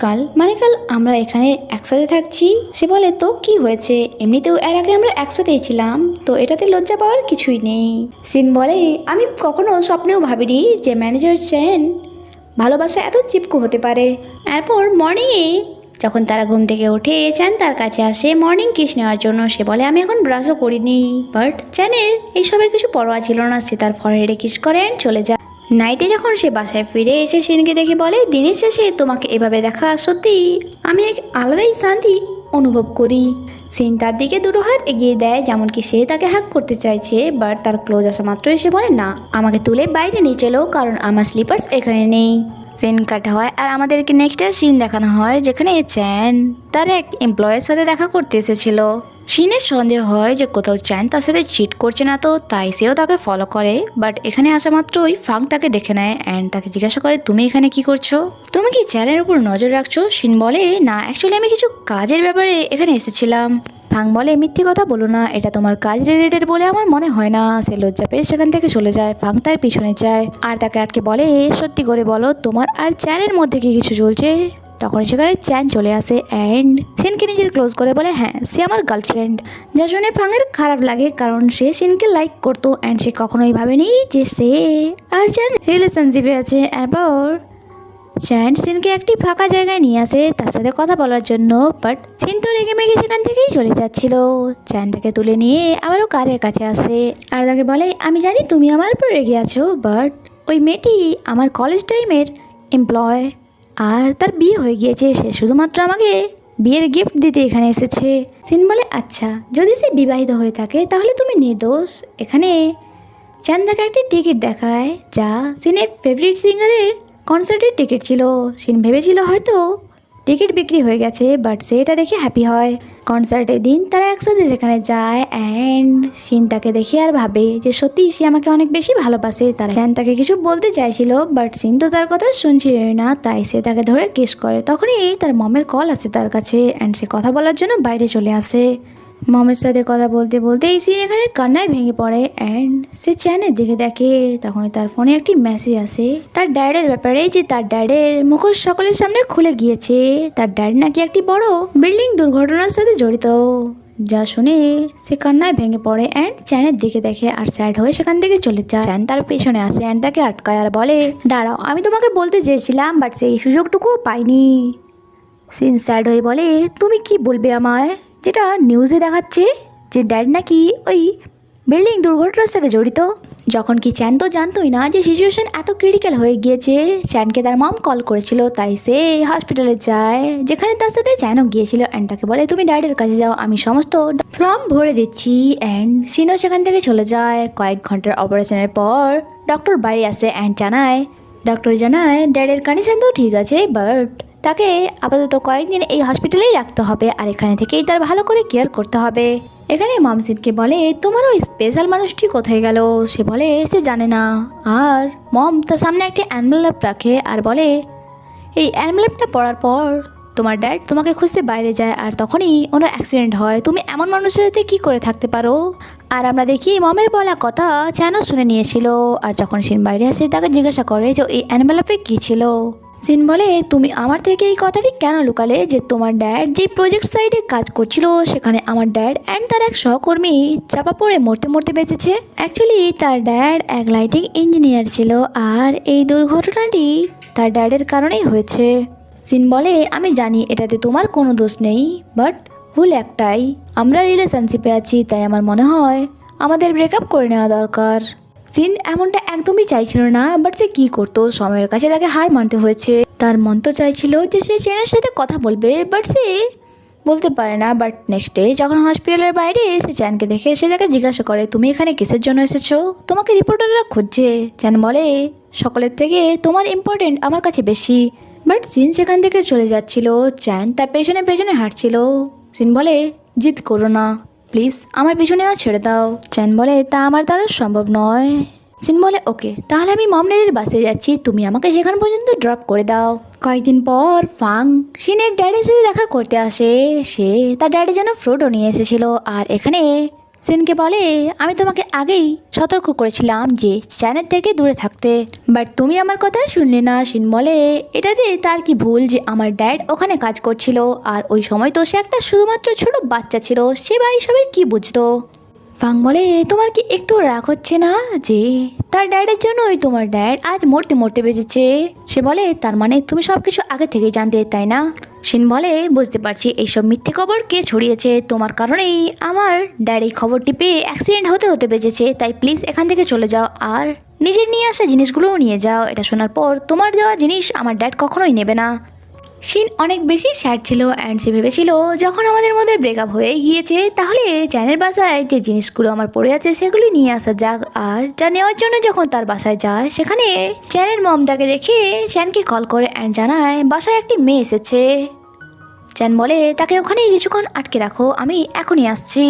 কাল কাল আমরা এখানে একসাথে থাকছি। সে বলে তো কি হয়েছে, এমনিতেও এর আগে আমরা একসাথেই ছিলাম, তো এটাতে লজ্জা পাওয়ার কিছুই নেই। সিন বলে আমি কখনো স্বপ্নেও ভাবিনি যে ম্যানেজার চ্যান ভালোবাসা এত চিপকু হতে পারে। এরপর মর্নিংয়ে যখন তারা ঘুম থেকে ওঠে চ্যান তার কাছে আসে মর্নিং কিস নেওয়ার জন্য। সে বলে আমি এখন ব্রাশও করিনি, বাট চ্যানের এইসবের কিছু পরোয়া ছিল না। সে তার ফরহেডে কিস করে চলে যায়। নাইটে যখন সে বাসায় ফিরে এসে সিনকে দেখে বলে দিনের শেষে তোমাকে এভাবে দেখা সত্যি আমি এক আলাদাই শান্তি অনুভব করি। সিন তার দিকে দুটো হাত এগিয়ে দেয় যেমন কি সে তাকে হাক করতে চাইছে, বাট তার ক্লোজ আসা মাত্রই সে বলে না আমাকে তুলে বাইরে নিয়ে চলো কারণ আমার স্লিপার্স এখানে নেই। সিন কাটা হয় আর আমাদেরকে নেক্সট সিন দেখানো হয় যেখানে চ্যান তার এক এমপ্লয়ের সাথে দেখা করতে এসেছিল। শিনের সন্দেহ হয় যে কোথাও চ্যান তার সাথে চিট করছে না তো, তাই সেও তাকে ফলো করে। বাট এখানে আসা মাত্রই ফাং তাকে দেখে নেয় অ্যান্ড তাকে জিজ্ঞাসা করে তুমি এখানে কি করছো, তুমি কি চ্যানের উপর নজর রাখছো। শিন বলে না, অ্যাকচুয়ালি আমি কিছু কাজের ব্যাপারে এখানে এসেছিলাম। ফাং বলে মিথ্যে কথা বলো না, এটা তোমার কাজ রিলেটেড বলে আমার মনে হয় না। সে লজ্জা পেয়ে সেখান থেকে চলে যায়। ফাং তার পিছনে যায় আর তাকে আটকে বলে সত্যি করে বলো তোমার আর চ্যানের মধ্যে কি কিছু চলছে। তখন সেখানে চ্যান চলে আসে অ্যান্ড সিনকে নিজের ক্লোজ করে বলে হ্যাঁ সে আমার গার্লফ্রেন্ড। যা শুনে ফাংয়ের খারাপ লাগে কারণ সে সিনকে লাইক করতো অ্যান্ড সে কখনোই ভাবেনি যে সে আর চ্যান রিলেশনশিপে আছে। এরপর চ্যান সিনকে একটি ফাঁকা জায়গায় নিয়ে আসে তার সাথে কথা বলার জন্য, বাট সিন তো রেগে মেগে সেখান থেকেই চলে যাচ্ছিল। চ্যান তাকে তুলে নিয়ে আবারও কারের কাছে আসে আর তাকে বলে আমি জানি তুমি আমার উপর রেগে আছো, বাট ওই মেয়েটি আমার কলেজ টাইমের এমপ্লয় আর তার বিয়ে হয়ে গিয়েছে, সে শুধুমাত্র আমাকে বিয়ের গিফট দিতে এখানে এসেছে। সিন বলে আচ্ছা যদি সে বিবাহিত হয়ে থাকে তাহলে তুমি নির্দোষ। এখানে চ্যান তাকে একটি টিকিট দেখায় যা সিনের ফেভারিট সিঙ্গারের কনসার্টের টিকিট ছিল। সিন ভেবেছিল হয়তো টিকিট বিক্রি হয়ে গেছে, বাট সে এটা দেখে হ্যাপি হয়। কনসার্টের দিন তারা একসাথে সেখানে যায় অ্যান্ড সিন তাকে দেখে আর ভাবে যে সত্যি সে আমাকে অনেক বেশি ভালোবাসে। তার চ্যান তাকে কিছু বলতে চাইছিল বাট সিন তো তার কথা শুনছিল না, তাই সে তাকে ধরে কিস করে। তখনই তার মমের কল আসে তার কাছে অ্যান্ড সে কথা বলার জন্য বাইরে চলে আসে। মমের সাথে কথা বলতে বলতে এই সিন এখানে কান্নায় ভেঙে পড়ে অ্যান্ড সে চ্যানের দিকে দেখে। তখন তার ফোনে একটি মেসেজ আসে তার ড্যাডের ব্যাপারে, যে তার ড্যাডের মুখোশ সকলের সামনে খুলে গিয়েছে। তার ড্যাড নাকি একটি বড় বিল্ডিং দুর্ঘটনার সাথে জড়িত। যা শুনে সে কান্নায় ভেঙে পড়ে অ্যান্ড চ্যানের দিকে দেখে আর স্যাড হয়ে সেখান থেকে চলে যায়। চ্যান তার পেছনে আসে অ্যান্ড তাকে আটকায় আর বলে দাঁড়াও, আমি তোমাকে বলতে চেয়েছিলাম বাট সেই সুযোগটুকুও পাইনি। সিন স্যাড হয়ে বলে তুমি কি বলবে আমায়, যেটা নিউজে দেখাচ্ছে যে ড্যাড নাকি ওই বিল্ডিং দুর্ঘটনার সাথে জড়িত। যখন কি চ্যান তো জানতোই না যে সিচুয়েশন এত ক্রিটিক্যাল হয়ে গিয়েছে। চ্যানকে তার মম কল করেছিল তাই সে হসপিটালে যায় যেখানে তার সাথে চ্যানও গিয়েছিল অ্যান্ড তাকে বলে তুমি ড্যাডের কাছে যাও, আমি সমস্ত ফর্ম ভরে দিচ্ছি। অ্যান্ড সিনও সেখান থেকে চলে যায়। কয়েক ঘন্টার অপারেশনের পর ডক্টর বাড়ি আসে অ্যান্ড ডক্টর জানায় ড্যাডের কন্ডিশন তো ঠিক আছে, বাট তাকে আপাতত কয়েকদিন এই হসপিটালেই রাখতে হবে আর এখানে থেকেই তার ভালো করে কেয়ার করতে হবে। এখানে মম সিনকে বলে তোমার ওই স্পেশাল মানুষটি কোথায় গেল। সে বলে সে জানে না। আর মম তার সামনে একটি অ্যানভেলপ রাখে আর বলে এই অ্যানভেলপটা পড়ার পর তোমার ড্যাড তোমাকে খুঁজতে বাইরে যায় আর তখনই ওনার অ্যাক্সিডেন্ট হয়। তুমি এমন মানুষের সাথে কী করে থাকতে পারো। আর আমরা দেখি মমের বলা কথা চ্যানও শুনে নিয়েছিল। আর যখন সিন বাইরে আসে তাকে জিজ্ঞাসা করে যে এই অ্যানভেলপে কী ছিল। সিন বলে তুমি আমার থেকে এই কথাটি কেন লুকালে যে তোমার ড্যাড যে প্রজেক্ট সাইডে কাজ করছিল সেখানে আমার ড্যাড অ্যান্ড তার এক সহকর্মী চাপা পড়ে মরতে মরতে বেঁচেছে। অ্যাকচুয়ালি তার ড্যাড এক লাইটিং ইঞ্জিনিয়ার ছিল আর এই দুর্ঘটনাটি তার ড্যাডের কারণেই হয়েছে। সিন বলে আমি জানি এটাতে তোমার কোনো দোষ নেই, বাট ভুল একটাই, আমরা রিলেশনশিপে আছি তাই আমার মনে হয় আমাদের ব্রেকআপ করে নেওয়া দরকার। সিন এমনটা একদমই চাইছিল না, বাট সে কী করতো, সময়ের কাছে তাকে হার মানতে হয়েছে। তার মন তো চাইছিল যে সে চেনের সাথে কথা বলবে, বাট সে বলতে পারে না। বাট নেক্সট ডে যখন হসপিটালের বাইরে সে চ্যানকে দেখে সে তাকে জিজ্ঞাসা করে তুমি এখানে কিসের জন্য এসেছো, তোমাকে রিপোর্টাররা খুঁজছে। চ্যান বলে সকলের থেকে তোমার ইম্পর্টেন্ট আমার কাছে বেশি। বাট সিন সেখান থেকে চলে যাচ্ছিল, চ্যান তার পেছনে পেছনে হাঁটছিল। সিন বলে জিদ করো না প্লিজ, আমার পিছনে আর ছেড়ে দাও। চ্যান বলে তা আমার দ্বারা সম্ভব নয়। সিন বলে ওকে তাহলে আমি মমনেরের বাসে যাচ্ছি, তুমি আমাকে সেখান পর্যন্ত ড্রপ করে দাও। কয়েকদিন পর ফাং সিনের ড্যাডির সাথে দেখা করতে আসে। সে তার ড্যাডির জন্য ফ্রুটও নিয়ে এসেছিল আর এখানে সিনকে বলে আমি তোমাকে আগেই সতর্ক করেছিলাম যে চ্যানের থেকে দূরে থাকতে, বাট তুমি আমার কথা শুনলে না। সিন বলে এটাতে তার কি ভুল যে আমার ড্যাড ওখানে কাজ করছিল আর ওই সময় তো সে একটা শুধুমাত্র ছোট বাচ্চা ছিল, সে বা এইসবের কি বুঝতো। ফাং বলে তোমার কি একটু রাগ হচ্ছে না যে তার ড্যাডের জন্যই তোমার ড্যাড আজ মরতে মরতে বেঁচেছে। সে বলে তার মানে তুমি সব কিছু আগে থেকেই জানতে তাই না। সিন বলে বুঝতে পারছি এইসব মিথ্যে খবর কে ছড়িয়েছে, তোমার কারণেই আমার ড্যাড এই খবরটি পেয়ে অ্যাক্সিডেন্ট হতে হতে বেঁচেছে, তাই প্লিজ এখান থেকে চলে যাও আর নিজের নিয়ে আসা জিনিসগুলোও নিয়ে যাও। এটা শোনার পর তোমার দেওয়া জিনিস আমার ড্যাড কখনোই নেবে না। সিন অনেক বেশি স্যাড ছিল অ্যান্ড সে ভেবেছিল যখন আমাদের মধ্যে ব্রেকআপ হয়ে গিয়েছে তাহলে চ্যানের বাসায় যে জিনিসগুলো আমার পড়ে আছে সেগুলি নিয়ে আসা যাক। আর যা নেওয়ার জন্য যখন তার বাসায় যায় সেখানে চ্যানের মম তাকে দেখে চ্যানকে কল করে অ্যান্ড জানায় বাসায় একটি মেয়ে এসেছে। চ্যান বলে তাকে ওখানেই কিছুক্ষণ আটকে রাখো, আমি এখনই আসছি।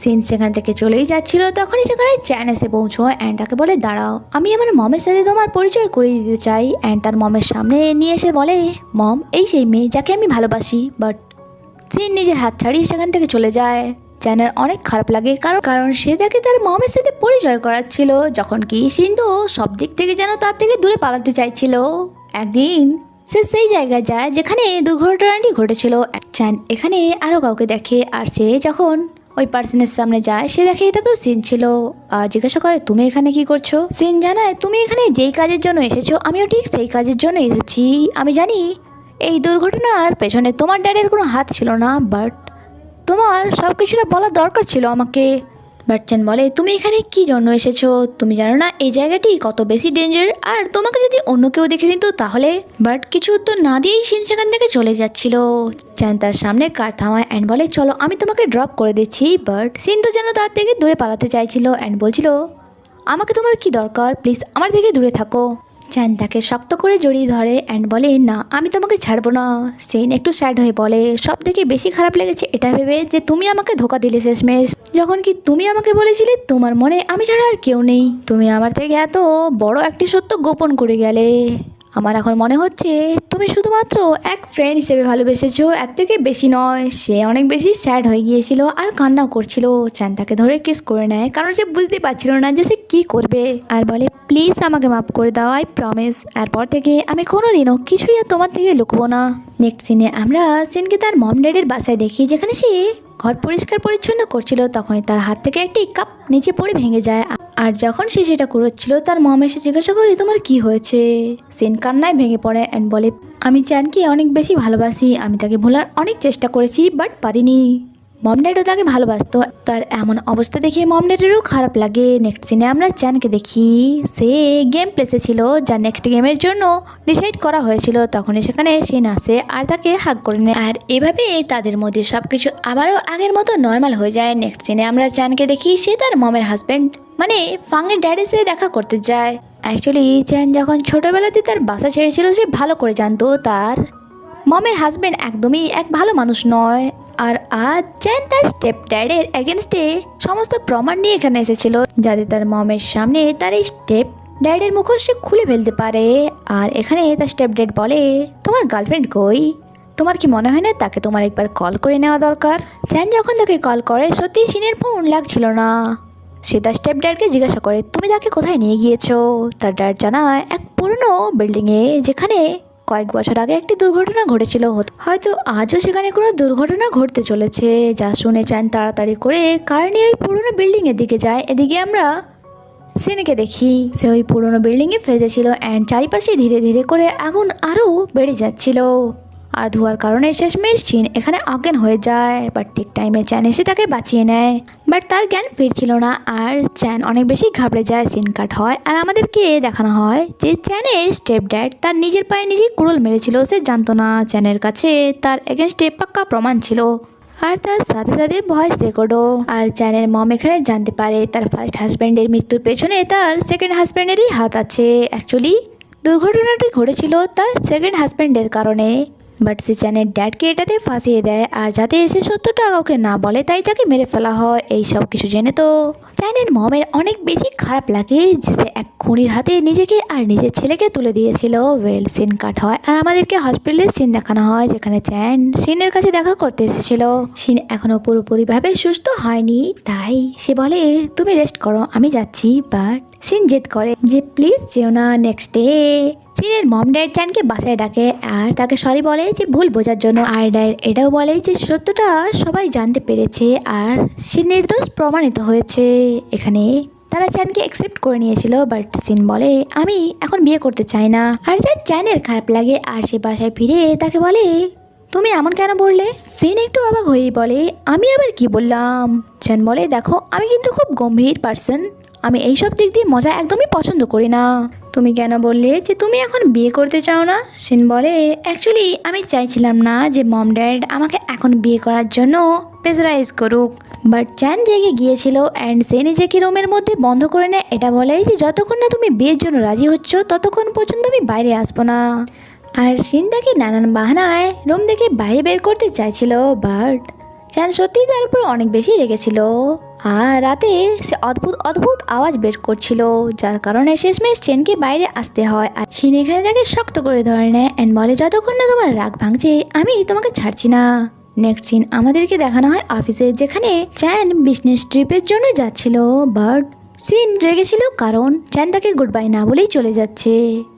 সিন সেখান থেকে চলেই যাচ্ছিল, তখনই সেখানে চ্যান এসে পৌঁছয় অ্যান্ড তাকে বলে দাঁড়াও, আমি আমার মমের সাথে তোমার পরিচয় করিয়ে দিতে চাই। অ্যান্ড তার মমের সামনে নিয়ে এসে বলে, মম এই সেই মেয়ে যাকে আমি ভালোবাসি। বাট সিন নিজের হাত ছাড়িয়ে সেখান থেকে চলে যায়। চ্যানের অনেক খারাপ লাগে কারণ সে তাকে তার মমের সাথে পরিচয় করাচ্ছিল, যখন কি সিন তো সব দিক থেকে যেন তার থেকে দূরে পালাতে চাইছিল। একদিন সে সেই জায়গায় যায় যেখানে দুর্ঘটনাটি ঘটেছিল। চ্যান এখানে আরও কাউকে দেখে, আর সে যখন ওই পার্সনের সামনে যায় সে দেখে এটা তো সিন ছিল। আর জিজ্ঞাসা করে তুমি এখানে কি করছো। সিন জানায় তুমি এখানে যেই কাজের জন্য এসেছো আমিও ঠিক সেই কাজের জন্য এসেছি। আমি জানি এই দুর্ঘটনার পেছনে তোমার ড্যাডের কোনো হাত ছিল না, বাট তোমার সব কিছুটা বলা দরকার ছিল আমাকে। বাট চ্যান বলে তুমি এখানে কি জন্য এসেছো, তুমি জানো না এই জায়গাটি কত বেশি ডেঞ্জার, আর তোমাকে যদি অন্য কেউ দেখে নিত তাহলে। বাট কিছু উত্তর না দিয়েই সিন সেখান থেকে চলে যাচ্ছিল। চ্যান তার সামনে কার থামায় অ্যান্ড বলে চলো আমি তোমাকে ড্রপ করে দিচ্ছি। বাট সিন তো যেন তার থেকে দূরে পালাতে চাইছিল অ্যান্ড বলছিল আমাকে তোমার কি দরকার, প্লিজ আমার থেকে দূরে থাকো। চ্যান তাকে শক্ত করে জড়িয়ে ধরে অ্যান্ড বলে না আমি তোমাকে ছাড়বো না। সিন একটু স্যাড হয়ে বলে সব থেকে বেশি খারাপ লেগেছে এটা ভেবে যে তুমি আমাকে ধোকা দিলে শেষমেশ, যখন কি তুমি আমাকে বলেছিলে তোমার মনে আমি ছাড়া আর কেউ নেই। তুমি আমার থেকে এত বড় একটি সত্য গোপন করে গেলে। আমার এখন মনে হচ্ছে তুমি শুধুমাত্র এক ফ্রেন্ড হিসেবে ভালোবেসেছো, এর থেকে বেশি নয়। সে অনেক বেশি স্যাড হয়ে গিয়েছিল আর কান্নাও করছিল। চ্যান তাকে ধরে কিস করে নেয় কারণ সে বুঝতে পারছিল না যে সে কী করবে, আর বলে প্লিজ আমাকে মাফ করে দাও, আই প্রমিস এরপর থেকে আমি কোনোদিনও কিছুই আর তোমার থেকে লুকবো না। নেক্সট সিনে আমরা সিনকে তার মম ড্যাডের বাসায় দেখি, যেখানে সে ঘর পরিষ্কার পরিচ্ছন্ন করছিল তখনই তার হাত থেকে একটি কাপ নিচে পড়ে ভেঙে যায়। আর যখন সে সেটা করেছিল তার মম এসে জিজ্ঞাসা করে তোমার কি হয়েছে। সিন কান্নায় ভেঙে পড়ে অ্যান্ড বলে আমি চ্যানকে অনেক বেশি ভালোবাসি, আমি তাকে ভোলার অনেক চেষ্টা করেছি বাট পারিনি। মম ড্যাডও তাকে ভালোবাসতো, তার এমন অবস্থা দেখে মম ড্যাডেরও খারাপ লাগে। নেক্সট সিনে আমরা চ্যানকে দেখি, সে গেম প্লেসে ছিল যা নেক্সট গেমের জন্য ডিসাইড করা হয়েছিল। তখনই সেখানে সিন আসে আর তাকে হাগ করে নেয়, আর এভাবে তাদের মধ্যে সব কিছু আবারও আগের মতো নর্মাল হয়ে যায়। নেক্সট সিনে আমরা চ্যানকে দেখি সে তার মমের হাজব্যান্ড মানে ফাংয়ের ড্যাডের সাথে দেখা করতে যায়। অ্যাকচুয়ালি চ্যান যখন ছোটোবেলাতে তার বাসা ছেড়েছিল সে ভালো করে জানতো তার মমের হাজব্যান্ড একদমই এক ভালো মানুষ নয়। আর আজ চ্যান তার স্টেপ ড্যাডের এগেনস্টে সমস্ত প্রমাণ নিয়ে এখানে এসেছিল, যাতে তার মমের সামনে তার এই স্টেপ ড্যাডের মুখোশ সে খুলে ফেলতে পারে। আর এখানে তার স্টেপ ড্যাড বলে তোমার গার্লফ্রেন্ড কই, তোমার কি মনে হয় না তাকে তোমার একবার কল করে নেওয়া দরকার। চ্যান যখন তাকে কল করে সত্যি সিনের ফোন লাগছিল না। সে তার স্টেপ ড্যাডকে জিজ্ঞাসা করে তুমি তাকে কোথায় নিয়ে গিয়েছো। তার ড্যাড জানায় এক পুরনো বিল্ডিংয়ে, যেখানে কয়েক বছর আগে একটি দুর্ঘটনা ঘটেছিল, হয়তো আজও সেখানে কোনো দুর্ঘটনা ঘটতে চলেছে। যা শুনে চ্যান তাড়াতাড়ি করে কার নিয়ে ওই পুরনো বিল্ডিংয়ের দিকে যায়। এদিকে আমরা সিনকে দেখি সে ওই পুরনো বিল্ডিংয়ে ফেসেছিল অ্যান্ড চারিপাশে ধীরে ধীরে করে আগুন আরও বেড়ে যাচ্ছিল। আর ধোয়ার কারণে শেষমেশ সিন এখানে অজ্ঞান হয়ে যায়। বাট ঠিক টাইমে চ্যান এসে তাকে বাঁচিয়ে নেয়, বাট তার জ্ঞান ফিরছিল না আর চ্যান অনেক বেশি ঘাবড়ে যায়। সিন কাট হয় আর আমাদেরকে দেখানো হয় যে চ্যানের স্টেপ ড্যাড তার নিজের পায়ে নিজেই কুড়ুল মেরেছিল। সে জানতো না চ্যানের কাছে তার এগেনস্টে পাক্কা প্রমাণ ছিল, আর তার সাথে সাথে ভয়েস রেকর্ডও। আর চ্যানের মম এখানে জানতে পারে তার ফার্স্ট হাজব্যান্ডের মৃত্যুর পেছনে তার সেকেন্ড হাজব্যান্ডেরই হাত আছে। অ্যাকচুয়ালি দুর্ঘটনাটি ঘটেছিল তার সেকেন্ড হাজব্যান্ডের কারণে, বাট সে চ্যানের ড্যাডকে এটাতে ফাঁসিয়ে দেয় আর যাতে এসে সত্যটা কাউকে না বলে তাই তাকে মেরে ফেলা হয়। এই সব কিছু জেনে তো চ্যানের মমের অনেক বেশি খারাপ লাগে যে সে এক খুনির হাতে নিজেকে আর নিজের ছেলেকে তুলে দিয়েছিল। ওয়েল সিন কাট হয় আর আমাদেরকে হসপিটালের সিন দেখানো হয়, যেখানে চ্যান সিনের কাছে দেখা করতে এসেছিল। সিন এখনো পুরোপুরিভাবে সুস্থ হয়নি, তাই সে বলে তুমি রেস্ট করো আমি যাচ্ছি। বাট সিন জেদ করে যে প্লিজ যেও না। নেক্সট ডে সিনের মম ড্যাড চ্যানকে বাসায় ডাকে আর তাকে সরি বলে যে ভুল বোঝার জন্য। আর ড্যাড এটাও বলে যে সত্যটা সবাই জানতে পেরেছে আর সে নির্দোষ প্রমাণিত হয়েছে। এখানে তারা চ্যানকে অ্যাকসেপ্ট করে নিয়েছিল, বাট সিন বলে আমি এখন বিয়ে করতে চাই না। আর যা চ্যানের খারাপ লাগে আর সে বাসায় ফিরে তাকে বলে তুমি এমন কেন বললে। সিন একটু অবাক হয়েই বলে আমি আবার কি বললাম। চ্যান বলে দেখো আমি কিন্তু খুব গম্ভীর পার্সন, আমি এইসব দিক দিয়ে মজা একদমই পছন্দ করি না। তুমি কেন বললে যে তুমি এখন বিয়ে করতে চাও না। সিন বলে অ্যাকচুয়ালি আমি চাইছিলাম না যে মম ড্যাড আমাকে এখন বিয়ে করার জন্য প্রেসারাইজ করুক। বাট চ্যান রেগে গিয়েছিল অ্যান্ড সে নিজেকে রুমের মধ্যে বন্ধ করে নেয়। এটা বলে যে যতক্ষণ না তুমি বিয়ের জন্য রাজি হচ্ছ ততক্ষণ পর্যন্ত আমি বাইরে আসবো না। আর সিন তাকে নানান বাহানায় রুম থেকে বাইরে বের করতে চাইছিল, বাট চ্যান সত্যিই তার উপর অনেক বেশি রেগেছিল। আর রাতে সে অদ্ভুত অদ্ভুত আওয়াজ বের করছিল, যার কারণে শেষমেশ চেনকে বাইরে আসতে হয়। আর সিন এখানে তাকে শক্ত করে ধরে নেয় অ্যান্ড বলে, যতক্ষণ না তোমার রাগ ভাঙছে আমি তোমাকে ছাড়ছি না। নেক্সট সিন আমাদেরকে দেখানো হয় অফিসে, যেখানে চ্যান বিজনেস ট্রিপের জন্য যাচ্ছিল, বাট সিন রেগেছিল কারণ চ্যান তাকে গুড বাই না বলেই চলে যাচ্ছে।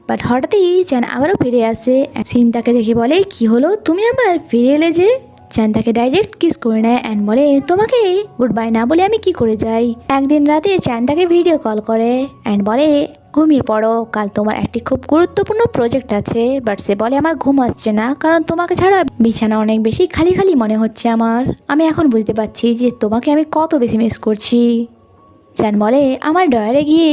বাট হঠাৎই চ্যান আবারও ফিরে আসে। সিন তাকে দেখে বলে, কি হলো, তুমি আবার ফিরে এলে যে? চ্যান তাকে ডাইরেক্ট কিস করে নেয় অ্যান্ড বলে, তোমাকে গুড বাই না বলে আমি কি করে যাই। একদিন রাতে চ্যান তাকে ভিডিও কল করে অ্যান্ড বলে, ঘুমিয়ে পড়ো, কাল তোমার একটি খুব গুরুত্বপূর্ণ প্রজেক্ট আছে। বাট সে বলে, আমার ঘুম আসছে না, কারণ তোমাকে ছাড়া বিছানা অনেক বেশি খালি খালি মনে হচ্ছে আমার। আমি এখন বুঝতে পারছি যে তোমাকে আমি কত বেশি মিস করছি। চ্যান বলে, আমার ডয়ারে গিয়ে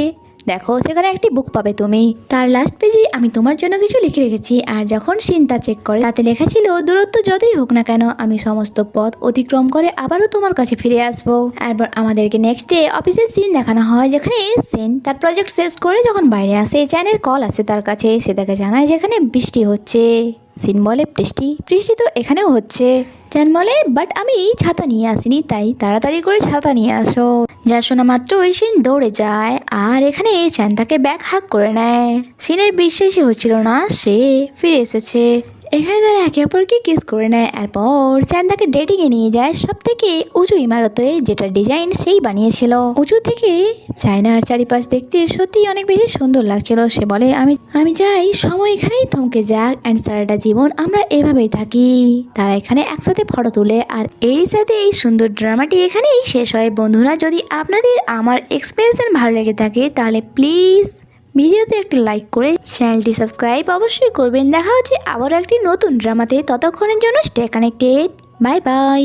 দেখো, সেখানে একটি বুক পাবে তুমি। তার লাস্ট পেজে আমি তোমার জন্য কিছু লিখে রেখেছি। আর যখন সিন তা চেক করে, তাতে লেখা ছিল, দূরত্ব যতই হোক না কেন আমি সমস্ত পথ অতিক্রম করে আবারও তোমার কাছে ফিরে আসবো। এরপর আমাদেরকে নেক্সট ডে অফিসের সিন দেখানো হয়, যেখানে সিন তার প্রজেক্ট শেষ করে যখন বাইরে আসে, চ্যানের কল আসে তার কাছে। সে তাকে জানায় যেখানে বৃষ্টি হচ্ছে। সিন বলে, বৃষ্টি বৃষ্টি তো এখানেও হচ্ছে। চ্যান বলে, বাট আমি ছাতা নিয়ে আসিনি, তাই তাড়াতাড়ি করে ছাতা নিয়ে আসো। যা শোনা মাত্রই সিন দৌড়ে যায়, আর এখানে চ্যান তাকে ব্যাগ হাক করে নেয়। সিনের বিশ্বাসই হচ্ছিল না সে ফিরে এসেছে। এখানে তারা একে অপরকে কিস করে নেয়। এরপর চ্যান তাকে ডেটিংয়ে নিয়ে যায় সব থেকে উঁচু ইমারতে, যেটা ডিজাইন সেই বানিয়েছিল। উঁচু থেকে চায়নার চারিপাশ দেখতে সত্যি অনেক বেশি সুন্দর লাগছিল। সে বলে, আমি চাই সময় এখানেই থমকে যাক অ্যান্ড সারাটা জীবন আমরা এভাবেই থাকি। তারা এখানে একসাথে ফটো তুলে। আর এই সাথে এই সুন্দর ড্রামাটি এখানেই শেষ হয়। বন্ধুরা, যদি আপনাদের আমার এক্সপ্রেশন ভালো লেগে থাকে তাহলে প্লিজ ভিডিওতে একটি লাইক করে চ্যানেলটি সাবস্ক্রাইব অবশ্যই করবেন। দেখা হচ্ছে আবারও একটি নতুন ড্রামাতে, ততক্ষণের জন্য স্টে কানেক্টেড। Bye bye.